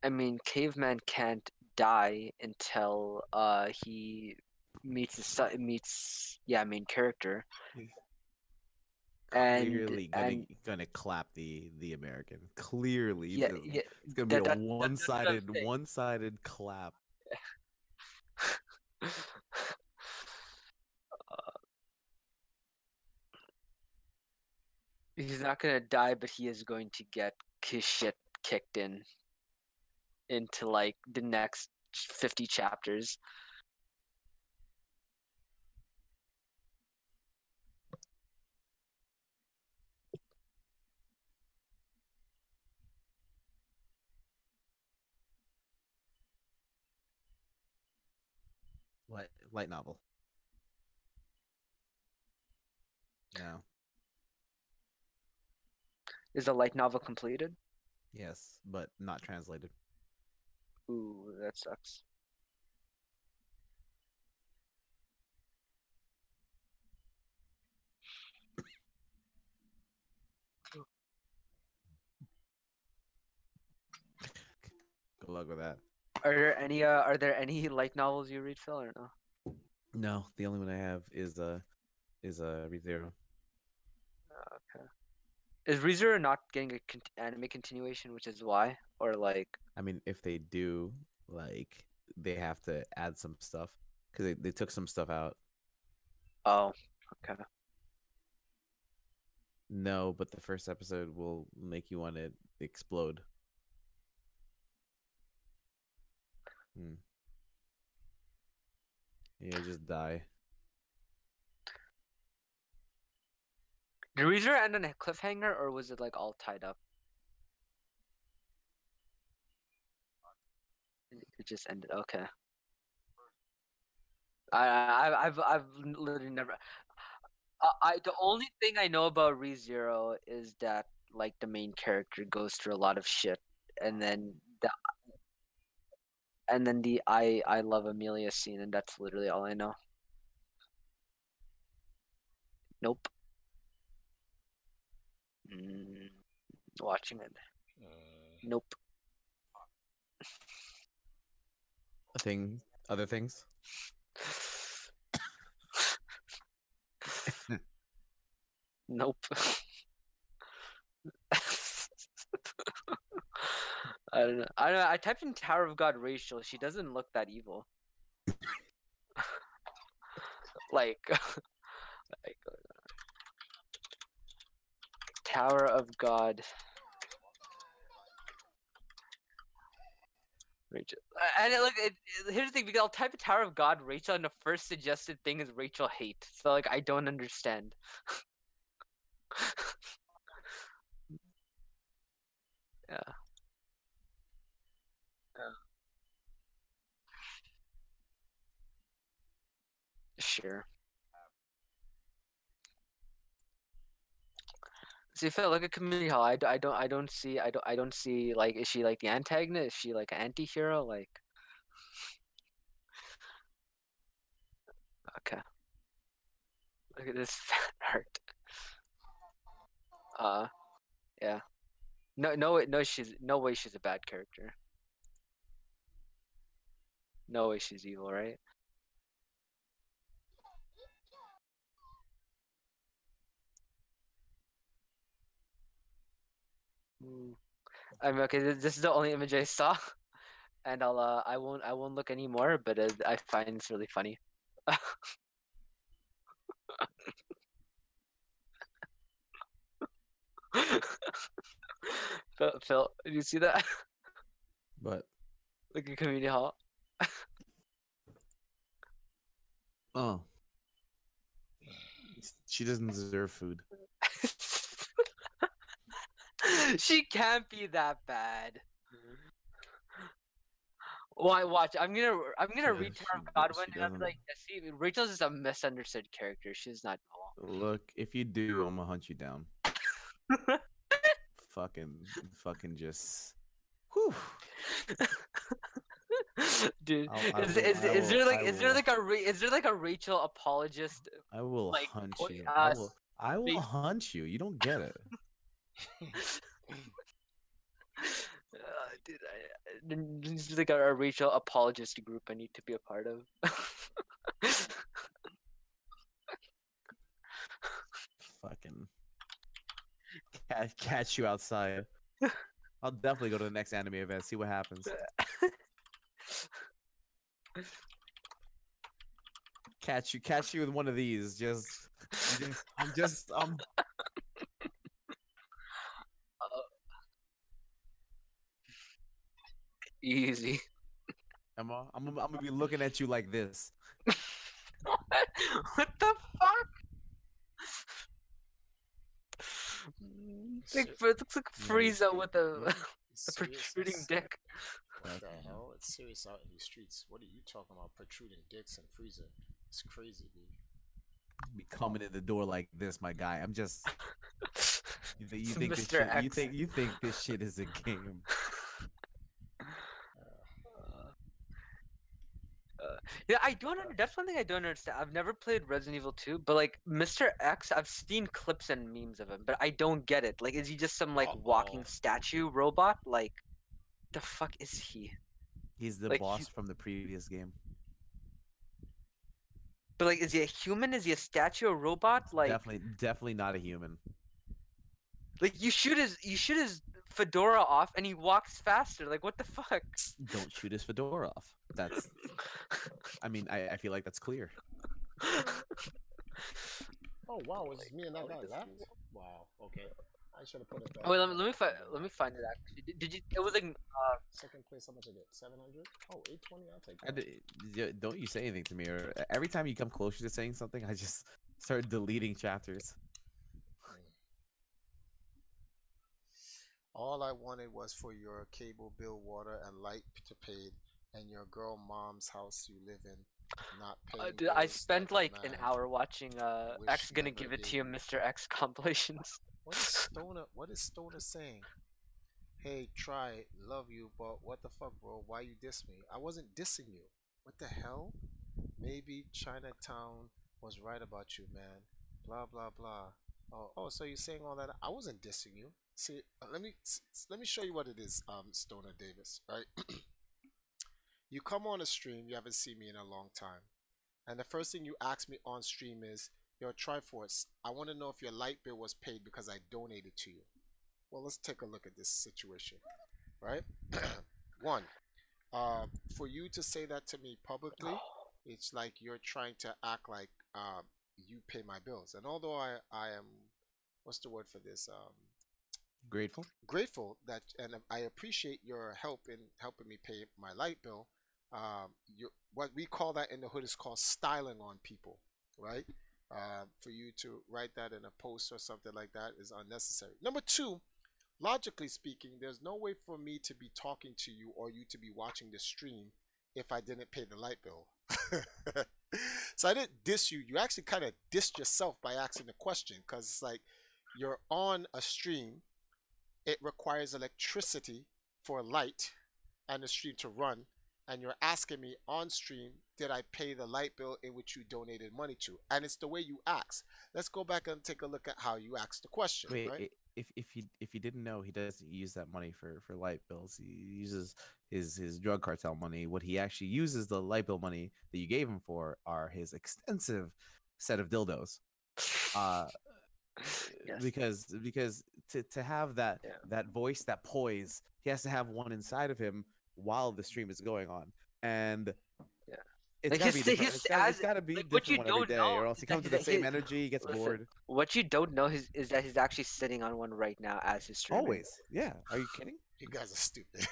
I mean, caveman can't die until he meets main character. Clearly gonna clap the American. Clearly, yeah, it's gonna be a one-sided clap. He's not gonna die, but he is going to get his shit kicked into like the next 50 chapters. Light novel. No. Is the light novel completed? Yes, but not translated. Ooh, that sucks. Good luck with that. Are there any light novels you read, Phil, or no? No, the only one I have is ReZero. Okay. Is ReZero not getting a anime continuation, which is why, or like? I mean, if they do, like, they have to add some stuff because they took some stuff out. Oh, okay. No, but the first episode will make you want to explode. Hmm. Yeah, just die. Did ReZero end on a cliffhanger, or was it like all tied up? It just ended. Okay. I've literally never. The only thing I know about ReZero is that like the main character goes through a lot of shit, and then the I love Amelia scene, and that's literally all I know. Nope. Watching it. Nope. Other things. Nope. I don't know. I typed in Tower of God Rachel. She doesn't look that evil. like, like Tower of God Rachel. And here's the thing: because I'll type in Tower of God Rachel, and the first suggested thing is Rachel hate. So like, I don't understand. Yeah. Sure. See, if I look at Community Hall, I don't see like, is she like the antagonist? Is she like an anti-hero? Like, okay. Look at this fan art. Yeah. No, no way she's a bad character. No way she's evil, right? I'm okay. This is the only image I saw, and I won't look anymore. But I find it's really funny. Phil, did you see that? But Look at Community Hall. oh, she doesn't deserve food. She can't be that bad. Why? Watch. I'm gonna read Tower of Godwin, and I'll be like, see, Rachel's just a misunderstood character. She's not evil. Look, if you do, I'm gonna hunt you down. fucking just. Whew. Dude, is there like a Rachel apologist? I will like, hunt you. I will hunt you. You don't get it. Dude, this is like a Rachel apologist group I need to be a part of. Fucking catch you outside. I'll definitely go to the next anime event. See what happens. Catch you with one of these. I'm easy. I'm gonna be looking at you like this. What the fuck? It looks like Frieza with a protruding dick. What the hell? It's serious out in these streets. What are you talking about? Protruding dicks and Frieza? It's crazy, dude. Be coming in the door like this, my guy. I'm just. You think this Mr. shit? X. You think this shit is a game? Yeah, I don't. That's one thing I don't understand. I've never played Resident Evil 2, but like Mr. X, I've seen clips and memes of him, but I don't get it. Like, is he just some like walking statue robot? Like, the fuck is he? He's the like, boss from the previous game. But like, is he a human? Is he a statue, a robot? Like, definitely not a human. Like, you shoot his fedora off, and he walks faster. Like, what the fuck? Don't shoot his fedora off. That's. I mean, I feel like that's clear. Oh wow, was me and that guy left? Wow. Okay. I should have put it back. Oh, wait, let me find it actually. Did you? It was like second place. How much I get? 700. Oh, 820. I'll take I that. don't you say anything to me, or every time you come closer to saying something, I just start deleting chapters. All I wanted was for your cable bill, water, and light to pay, and your girl mom's house you live in, not paying dude, I bills spent like like a an man. hour watching Wish X Gonna never Give It to gave You, you. Mr. X compilations. What is Stoner? What is Stoner saying? Hey, try love you, but what the fuck, bro? Why you diss me? I wasn't dissing you. What the hell? Maybe Chinatown was right about you, man. Blah blah blah. Oh, so you're saying all that? I wasn't dissing you. See, let me show you what it is, Stoner Davis. Right? You come on a stream, you haven't seen me in a long time, and the first thing you ask me on stream is, "Yo, TriForce, I want to know if your light bill was paid because I donated to you." Well, let's take a look at this situation, right? One, for you to say that to me publicly, it's like you're trying to act like you pay my bills. And although I am, what's the word for this? Grateful. Grateful that, and I appreciate your help in helping me pay my light bill. What we call that in the hood is called styling on people, right? For you to write that in a post or something like that is unnecessary. Number two, logically speaking, there's no way for me to be talking to you or you to be watching the stream if I didn't pay the light bill. So I didn't diss you. You actually kind of dissed yourself by asking the question, because it's like you're on a stream. It requires electricity for light and the stream to run. And you're asking me on stream, did I pay the light bill in which you donated money to? And it's the way you ask. Let's go back and take a look at how you asked the question. Wait, right? if you didn't know, he doesn't use that money for light bills. He uses his drug cartel money. What he actually uses the light bill money that you gave him for are his extensive set of dildos. Yes. Because to have that that voice, that poise, he has to have one inside of him while the stream is going on, and it's gotta be different. It's gotta be different one every day, or else he comes to the same energy, he gets bored. What you don't know is that he's actually sitting on one right now as his streaming. Always, yeah. Are you kidding? You guys are stupid.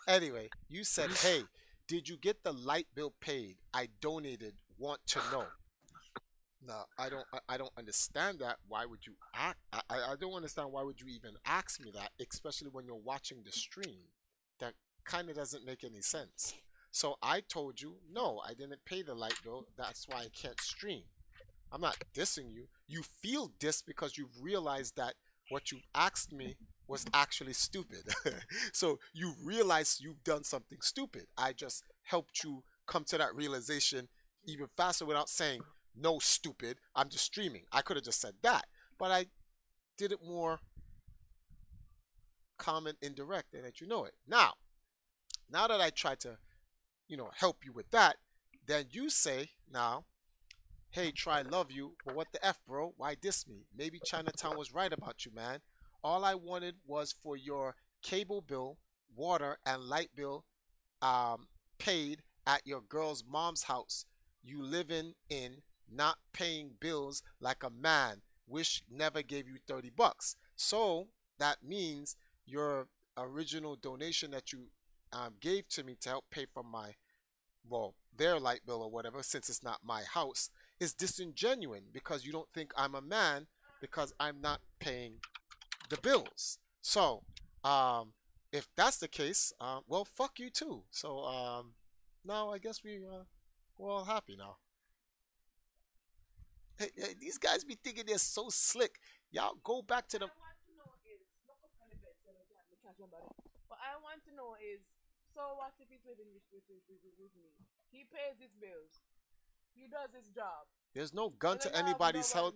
Anyway, you said, "Hey, did you get the light bill paid? I donated. Want to know." Now, I don't understand that. Why would you act? I don't understand why would you even ask me that, especially when you're watching the stream. That kind of doesn't make any sense. So I told you, no, I didn't pay the light bill. That's why I can't stream. I'm not dissing you. You feel dissed because you've realized that what you asked me was actually stupid. So you realize you've done something stupid. I just helped you come to that realization even faster without saying, no, stupid, I'm just streaming. I could have just said that, but I did it more common, indirect, and that you know it. Now that I tried to, help you with that, then you say now, hey, try love you, but what the F, bro? Why diss me? Maybe Chinatown was right about you, man. All I wanted was for your cable bill, water, and light bill paid at your girl's mom's house you living in, not paying bills like a man. Wish never gave you $30. So that means your original donation that you gave to me to help pay for their light bill or whatever, since it's not my house, is disingenuous because you don't think I'm a man because I'm not paying the bills. So if that's the case, well, fuck you too. So now I guess we're all happy now. Hey, these guys be thinking they're so slick. Y'all go back to the. What I want to know is, so what if he's living with me? He pays his bills. He does his job. There's no gun to anybody's head.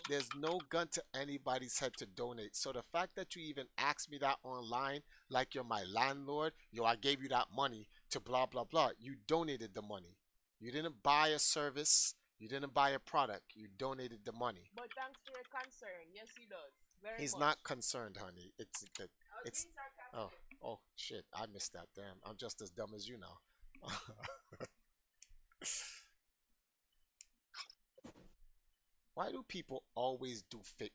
There's no gun to anybody's head to donate. So the fact that you even asked me that online, like you're my landlord, I gave you that money to blah blah blah. You donated the money. You didn't buy a service. You didn't buy a product. You donated the money. But thanks to your concern, yes, he does. He's not concerned, honey. It's oh shit! I missed that. Damn, I'm just as dumb as you now. Why do people always do fake?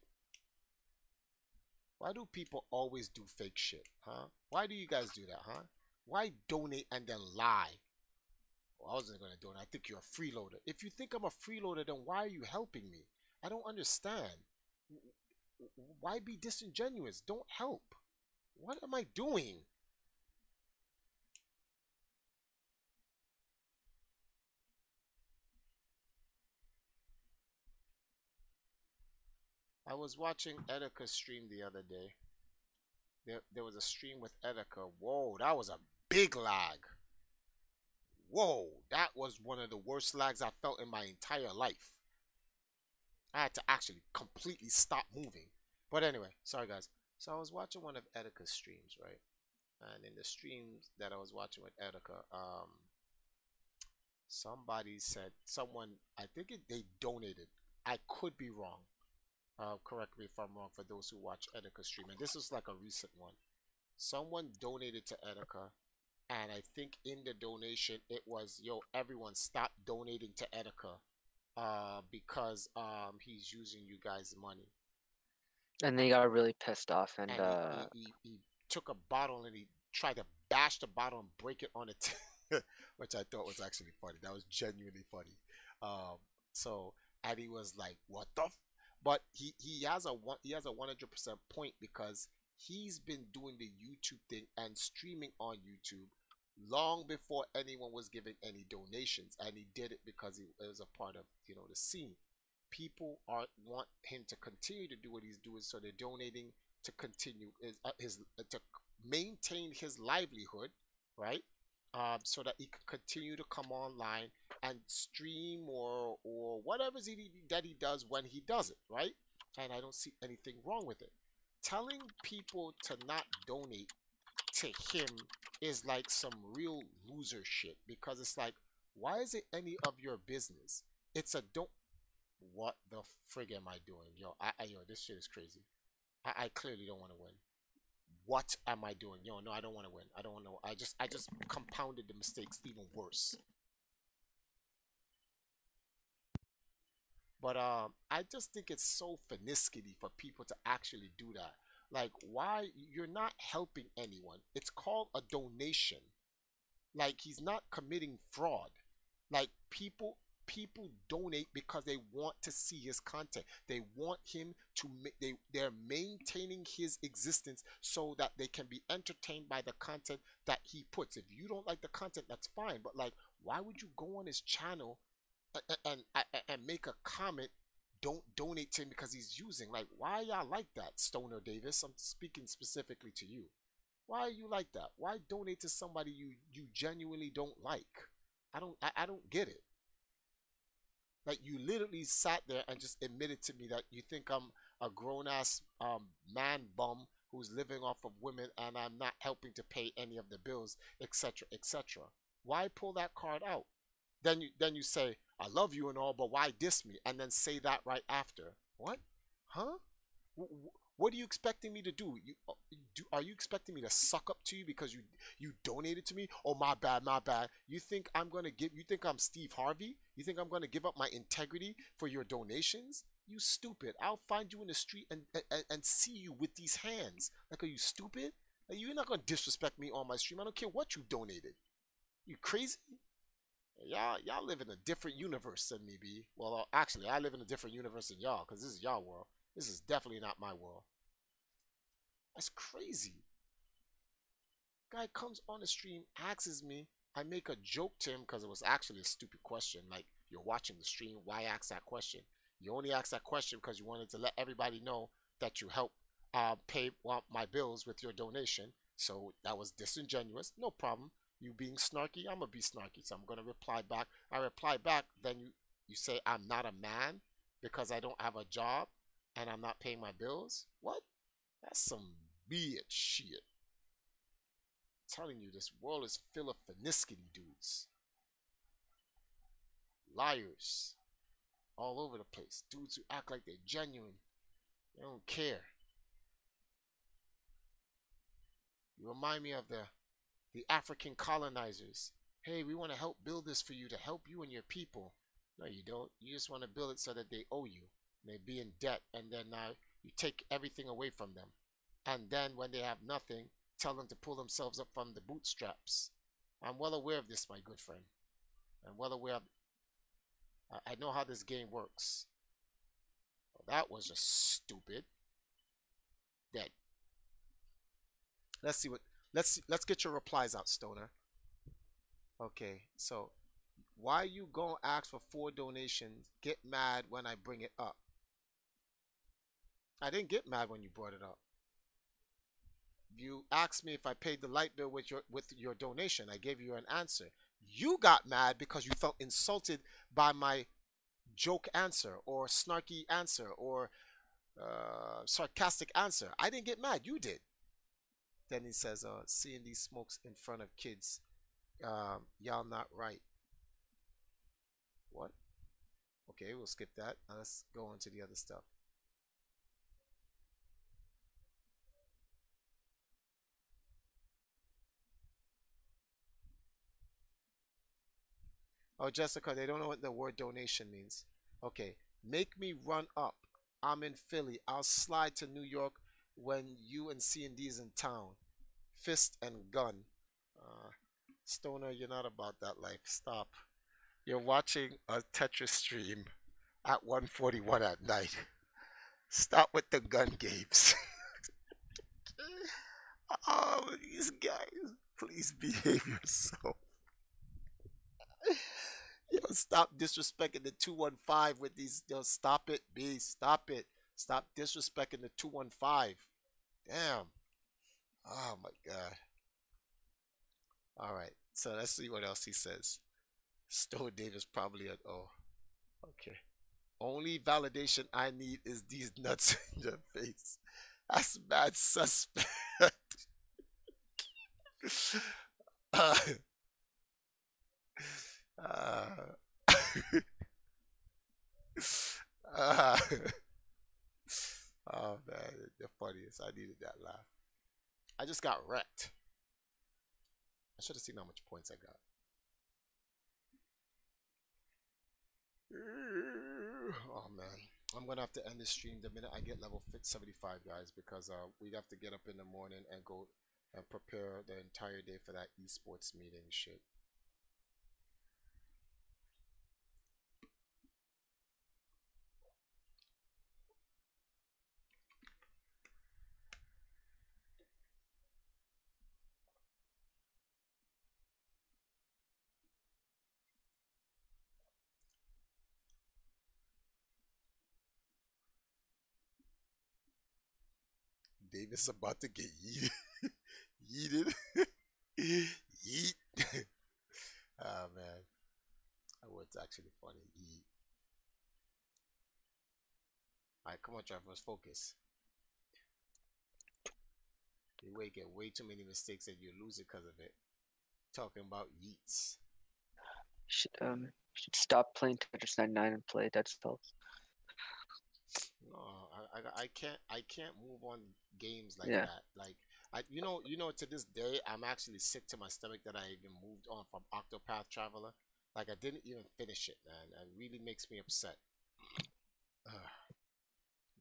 Why do people always do fake shit, huh? Why do you guys do that, huh? Why donate and then lie? Well, I wasn't gonna donate. I think you're a freeloader. If you think I'm a freeloader, then why are you helping me? I don't understand. Why be disingenuous? Don't help. What am I doing? I was watching Etika stream the other day. There was a stream with Etika. Whoa, that was a big lag. Whoa, that was one of the worst lags I felt in my entire life. I had to actually completely stop moving. But anyway, sorry guys. So I was watching one of Etika's streams, right? And in the streams that I was watching with Etika, somebody said, I think they donated. I could be wrong. Correct me if I'm wrong for those who watch Etika's stream. And this was like a recent one. Someone donated to Etika, and I think in the donation it was, yo, everyone stop donating to Etika because he's using you guys' money. And they got really pissed off, and he took a bottle and he tried to bash the bottle and break it on it, which I thought was actually funny. That was genuinely funny. So and he was like, "What the?" But he has a 100% point, because he's been doing the YouTube thing and streaming on YouTube long before anyone was giving any donations, and he did it because it was a part of, you know, the scene. People want him to continue to do what he's doing, so they're donating to continue to maintain his livelihood, right? So that he can continue to come online and stream or whatever that he does when he does it, right? And I don't see anything wrong with it. Telling people to not donate to him is like some real loser shit, because it's like, why is it any of your business? It's a don't. What the frig am I doing? Yo, yo, this shit is crazy. I clearly don't want to win. What am I doing? Yo, no, I don't want to win. I don't want to. I just compounded the mistakes even worse. But I just think it's so finiskity for people to actually do that. Like, why? You're not helping anyone. It's called a donation. Like, he's not committing fraud. Like, people donate because they want to see his content. They want him to they're maintaining his existence so that they can be entertained by the content that he puts. If you don't like the content, that's fine, but like, why would you go on his channel and make a comment, don't donate to him because he's using? Like, why y'all like that, Stoner Davis? I'm speaking specifically to you. Why are you like that? Why donate to somebody you genuinely don't like? I don't get it. Like, you literally sat there and just admitted to me that you think I'm a grown-ass man bum who's living off of women and I'm not helping to pay any of the bills, etc., etc. Why pull that card out? Then you say, I love you and all, but why diss me? And then say that right after. What? Huh? What are you expecting me to do? Are you expecting me to suck up to you because you donated to me? Oh, my bad, my bad. You think I'm Steve Harvey? You think I'm gonna give up my integrity for your donations? You stupid. I'll find you in the street and see you with these hands. Like, are you stupid? Like, you're not gonna disrespect me on my stream. I don't care what you donated. You crazy? Y'all live in a different universe than me, B. Well, actually, I live in a different universe than y'all, because this is y'all world. This is definitely not my world. That's crazy. Guy comes on the stream, asks me. I make a joke to him because it was actually a stupid question. Like, you're watching the stream, why ask that question? You only asked that question because you wanted to let everybody know that you help pay my bills with your donation. So that was disingenuous. No problem. You being snarky, I'm gonna be snarky. So I'm gonna reply back. I reply back. Then you say I'm not a man because I don't have a job and I'm not paying my bills? What? That's some weird shit. I'm telling you, this world is full of finiskity dudes. Liars. All over the place. Dudes who act like they're genuine. They don't care. You remind me of the African colonizers. Hey, we want to help build this for you to help you and your people. No, you don't. You just want to build it so that they owe you. They be in debt, and then now you take everything away from them. And then when they have nothing, tell them to pull themselves up from the bootstraps. I'm well aware of this, my good friend. I'm well aware of, I know how this game works. Well, that was just stupid. Dead. Let's see what let's get your replies out, Stoner. Okay, so why you gonna ask for 4 donations? Get mad when I bring it up. I didn't get mad when you brought it up. You asked me if I paid the light bill with your donation. I gave you an answer. You got mad because you felt insulted by my joke answer or snarky answer or sarcastic answer. I didn't get mad. You did. Then he says, seeing these smokes in front of kids, y'all not right. What? Okay, we'll skip that. Now let's go on to the other stuff. Oh, Jessica, they don't know what the word donation means. Okay, make me run up. I'm in Philly. I'll slide to New York when you and C&D's in town. Fist and gun. Stoner, you're not about that life. Stop. You're watching a Tetris stream at 1:41 at night. Stop with the gun games. Oh, these guys. Please behave yourself. Yo, stop disrespecting the 215 with these. Yo, stop it, B. Stop it. Stop disrespecting the 215. Damn. Oh my God. All right. So let's see what else he says. Stowe Davis probably at oh. Okay. Only validation I need is these nuts in your face. That's bad suspect. uh, uh, uh, oh man, the funniest. I needed that laugh. I just got wrecked. I should have seen how much points I got. Oh man, I'm gonna have to end this stream the minute I get level 75, guys, because we'd have to get up in the morning and go and prepare the entire day for that esports meeting shit. Davis about to get yeeted. Yeeted. Yeet. Oh man. That word's actually funny. Yeet. Alright, come on, TriForce, focus. You get way too many mistakes and you lose it because of it. Talking about yeets. Should stop playing Tetris 99 and play Dead Cells. No, I can't move on games like that. Like you know to this day I'm actually sick to my stomach that I even moved on from Octopath Traveler. Like I didn't even finish it, man. It really makes me upset.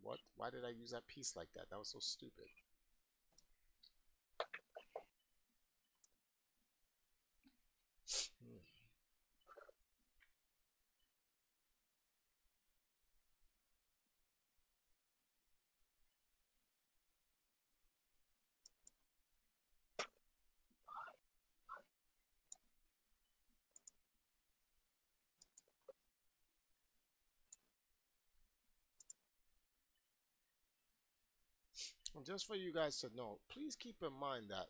What? Why did I use that piece like that? That was so stupid. Just for you guys to know, please keep in mind that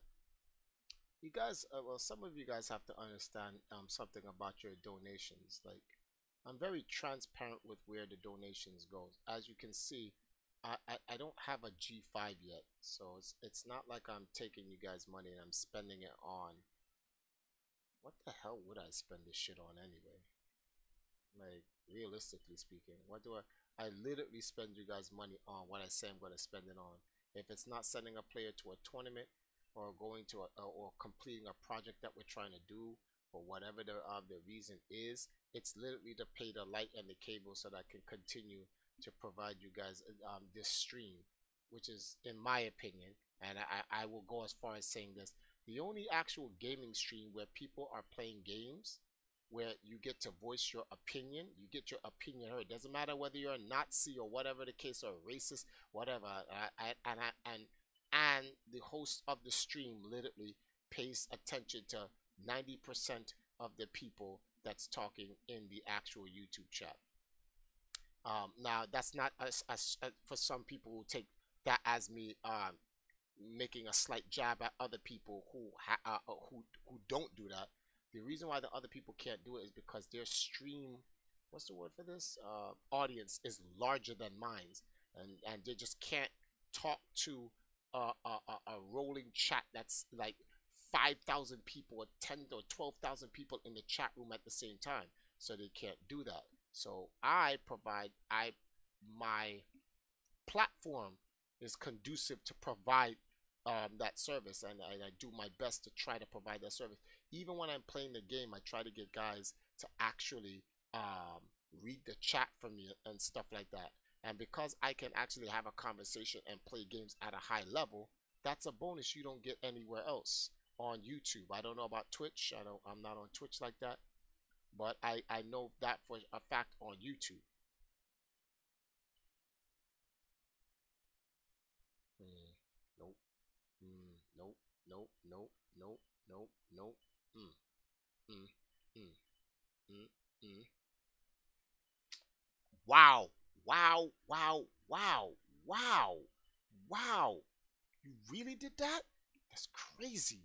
you guys, well, some of you guys have to understand something about your donations. Like, I'm very transparent with where the donations goes. As you can see, I don't have a G5 yet, so it's not like I'm taking you guys money and I'm spending it on. What the hell would I spend this shit on anyway? Like, realistically speaking, what do I literally spend you guys money on what I say I'm going to spend it on. If it's not sending a player to a tournament or going to or completing a project that we're trying to do, or whatever the reason is, it's literally to pay the light and the cable so that I can continue to provide you guys this stream which is in my opinion, and I will go as far as saying this, the only actual gaming stream where people are playing games where you get to voice your opinion, you get your opinion heard. Doesn't matter whether you're a Nazi or whatever the case, or a racist, whatever. And the host of the stream literally pays attention to 90% of the people that's talking in the actual YouTube chat. Now that's not for some people who take that as me making a slight jab at other people who don't do that. The reason why the other people can't do it is because their stream, what's the word for this? Audience is larger than mine, and they just can't talk to a rolling chat that's like 5,000 people or 10 or 12,000 people in the chat room at the same time. So they can't do that. So my platform is conducive to provide that service, and I do my best to try to provide that service. Even when I'm playing the game, I try to get guys to actually read the chat for me and stuff like that. And because I can actually have a conversation and play games at a high level, that's a bonus you don't get anywhere else on YouTube. I don't know about Twitch. I'm not on Twitch like that, but I know that for a fact on YouTube. Nope. Nope. Nope. Nope. Nope. Nope. Nope. Mm. Mm. Mm. Mm. Wow. Wow. Wow. Wow. Wow. Wow. You really did that? That's crazy.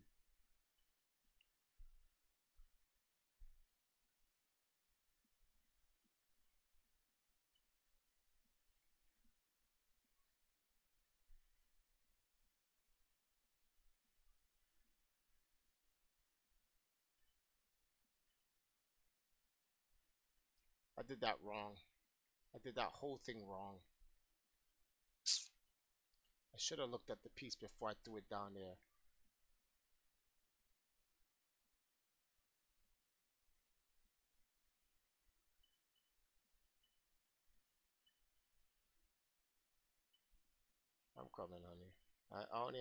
I did that wrong. I did that whole thing wrong. I should have looked at the piece before I threw it down there. I'm coming, honey. I only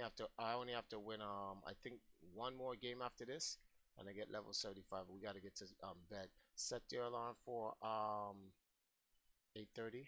have to win I think one more game after this and I get level 75. We gotta get to bed. Set your alarm for 8:30.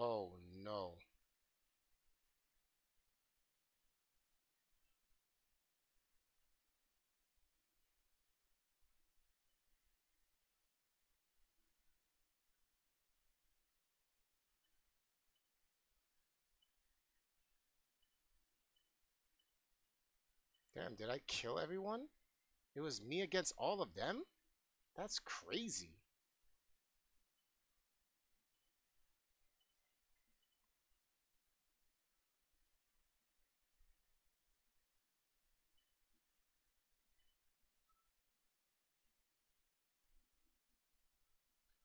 Oh no. Damn, did I kill everyone? It was me against all of them? That's crazy.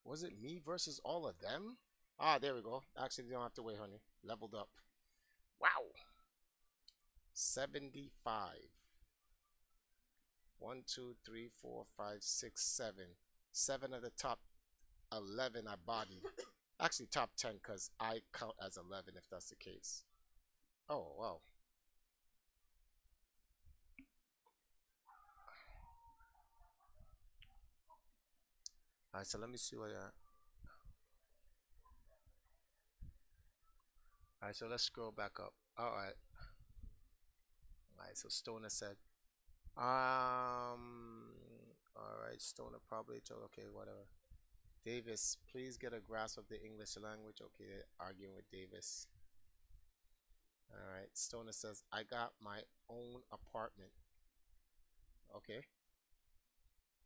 Was it me versus all of them? Ah, there we go. Actually, you don't have to wait, honey. Leveled up. Wow. 75. 1, 2, 3, 4, 5, 6, 7. 7 of the top 11 I bodied. Actually, top 10 because I count as 11 if that's the case. Oh, wow. Alright, so let me see what Alright, so let's scroll back up. Alright. Alright, so Stoner said, alright, Stoner probably told, okay, whatever. Davis, please get a grasp of the English language. Okay, arguing with Davis. Alright, Stoner says, I got my own apartment. Okay.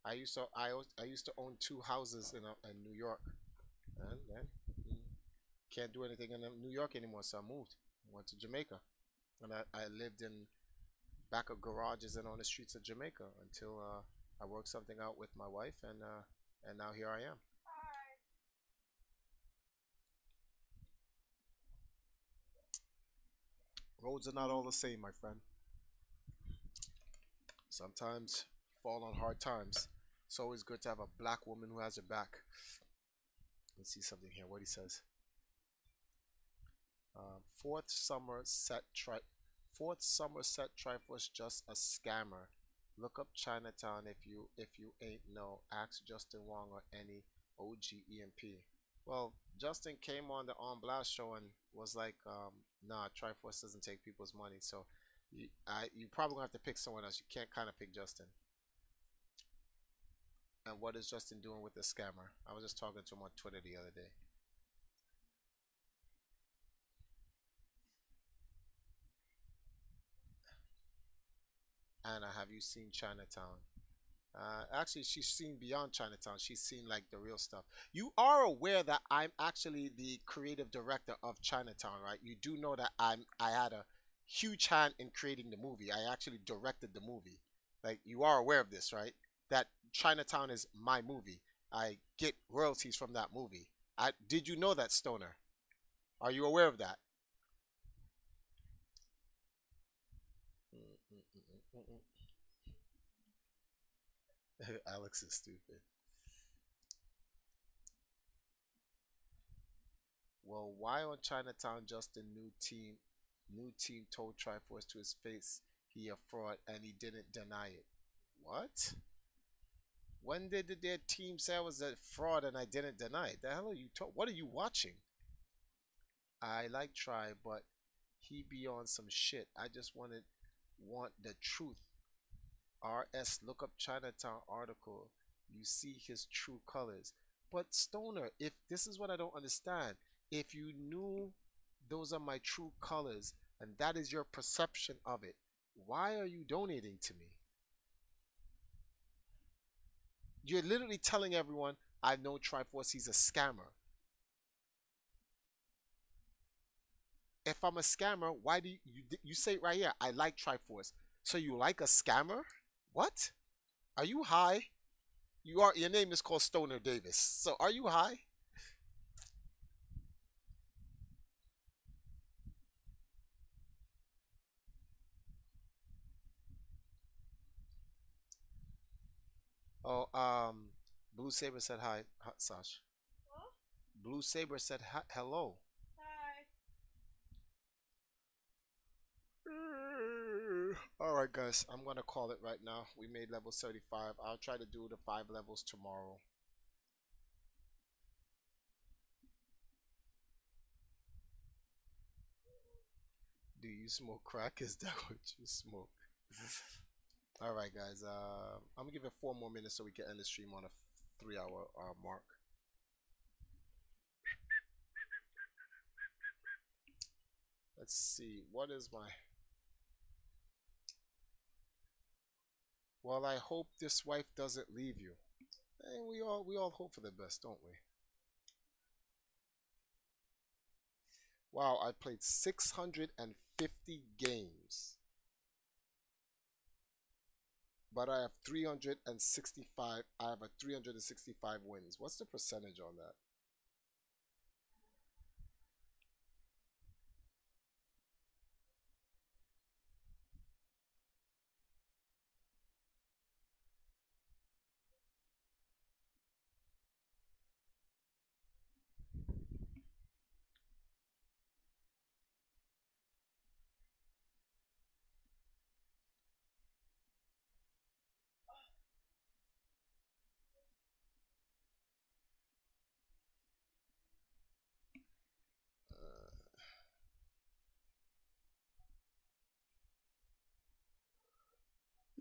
I used to own 2 houses in New York. And then can't do anything in New York anymore, so I moved. I went to Jamaica. And I lived in back of garages and on the streets of Jamaica until I worked something out with my wife, and now here I am. Roads are not all the same, my friend. Sometimes fall on hard times. It's always good to have a black woman who has your back. Let's see something here. What he says. Fourth Somerset TriForce just a scammer. Look up Chinatown if you ain't know. Ask Justin Wong or any OG EMP. Well, Justin came on the On Blast show and was like, nah, TriForce doesn't take people's money. So you probably gonna have to pick someone else. You can't kind of pick Justin. And what is Justin doing with the scammer? I was just talking to him on Twitter the other day. Anna, have you seen Chinatown? Actually, she's seen beyond Chinatown. She's seen like the real stuff. You are aware that I'm actually the creative director of Chinatown, right? You do know that I had a huge hand in creating the movie. I actually directed the movie. Like, you are aware of this, right? That Chinatown is my movie. I get royalties from that movie. Did you know that, Stoner? Are you aware of that? Alex is stupid. Well, why on Chinatown just a new team told TriForce to his face he a fraud and he didn't deny it? What? When did their team say I was a fraud and I didn't deny it? The hell are you talking? What are you watching? I like Tri, but he be on some shit. I just want the truth. RS, look up Chinatown article. You see his true colors. But Stoner, if this is what I don't understand, if you knew those are my true colors and that is your perception of it, why are you donating to me? You're literally telling everyone, I know TriForce, he's a scammer. If I'm a scammer, why do you say it right here, I like TriForce. So you like a scammer? What? Are you high? Your name is called Stoner Davis. So are you high? Oh, Blue Saber said hi, Sash. What? Blue Saber said hi, hello. Hi. Alright guys, I'm gonna call it right now. We made level 75. I'll try to do the 5 levels tomorrow. Do you smoke crack? Is that what you smoke? Alright guys, I'm gonna give it 4 more minutes so we can end the stream on a 3-hour mark. Let's see, what is my... Well, I hope this wife doesn't leave you. And we all hope for the best, don't we? Wow, I played 650 games. But I have 365. I have a 365 wins. What's the percentage on that?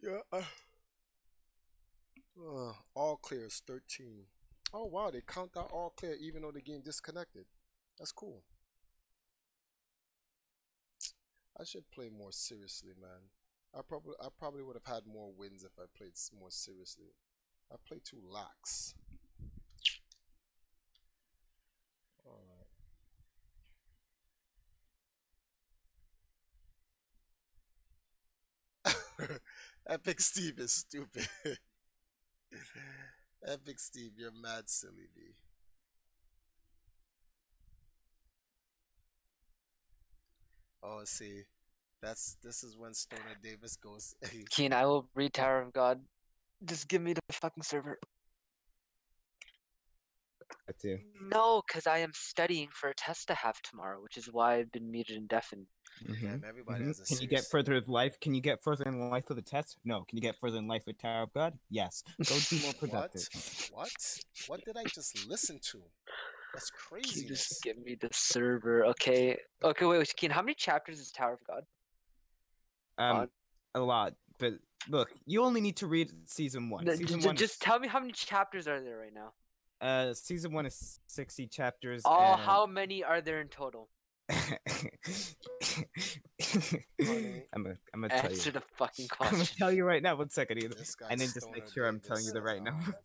Yeah. All clears 13. Oh wow, they count out all clear even though the game disconnected. That's cool. I should play more seriously, man. I probably would have had more wins if I played more seriously. I play too lax. Alright. Epic Steve is stupid. Epic Steve, you're mad silly, B. Oh, see, this is when Stoner Davis goes. Keen, I will read Tower of God. Just give me the fucking server. I do. No, because I am studying for a test to have tomorrow, which is why I've been muted indefinitely. Damn, everybody has a Can you get further in life? Can you get further in life with a test? No. Can you get further in life with Tower of God? Yes. Go be more productive. What did I just listen to? That's craziness. Can you just give me the server? Okay. Okay, wait, Keen, how many chapters is Tower of God? A lot. But look, you only need to read season 1. Just tell me how many chapters are there right now. Season 1 is 60 chapters. Oh, and... how many are there in total? I'm gonna tell you. Answer the fucking question. I'm gonna tell you right now. 1 second. And then just make sure I'm telling you the right number.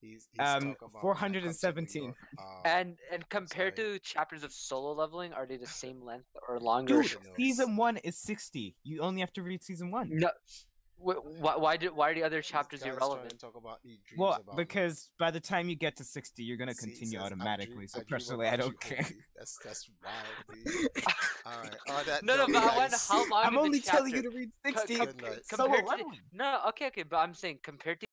He's 417. And compared to chapters of solo leveling, are they the same length or longer? Dude, season 1 is 60. You only have to read season 1. No. Why are the other chapters irrelevant? Well, because by the time you get to 60, you're gonna continue automatically. So personally, I don't care. That's wild. All right. No, but I wonder how long. I'm only telling you to read 60. No, okay, but I'm saying compared to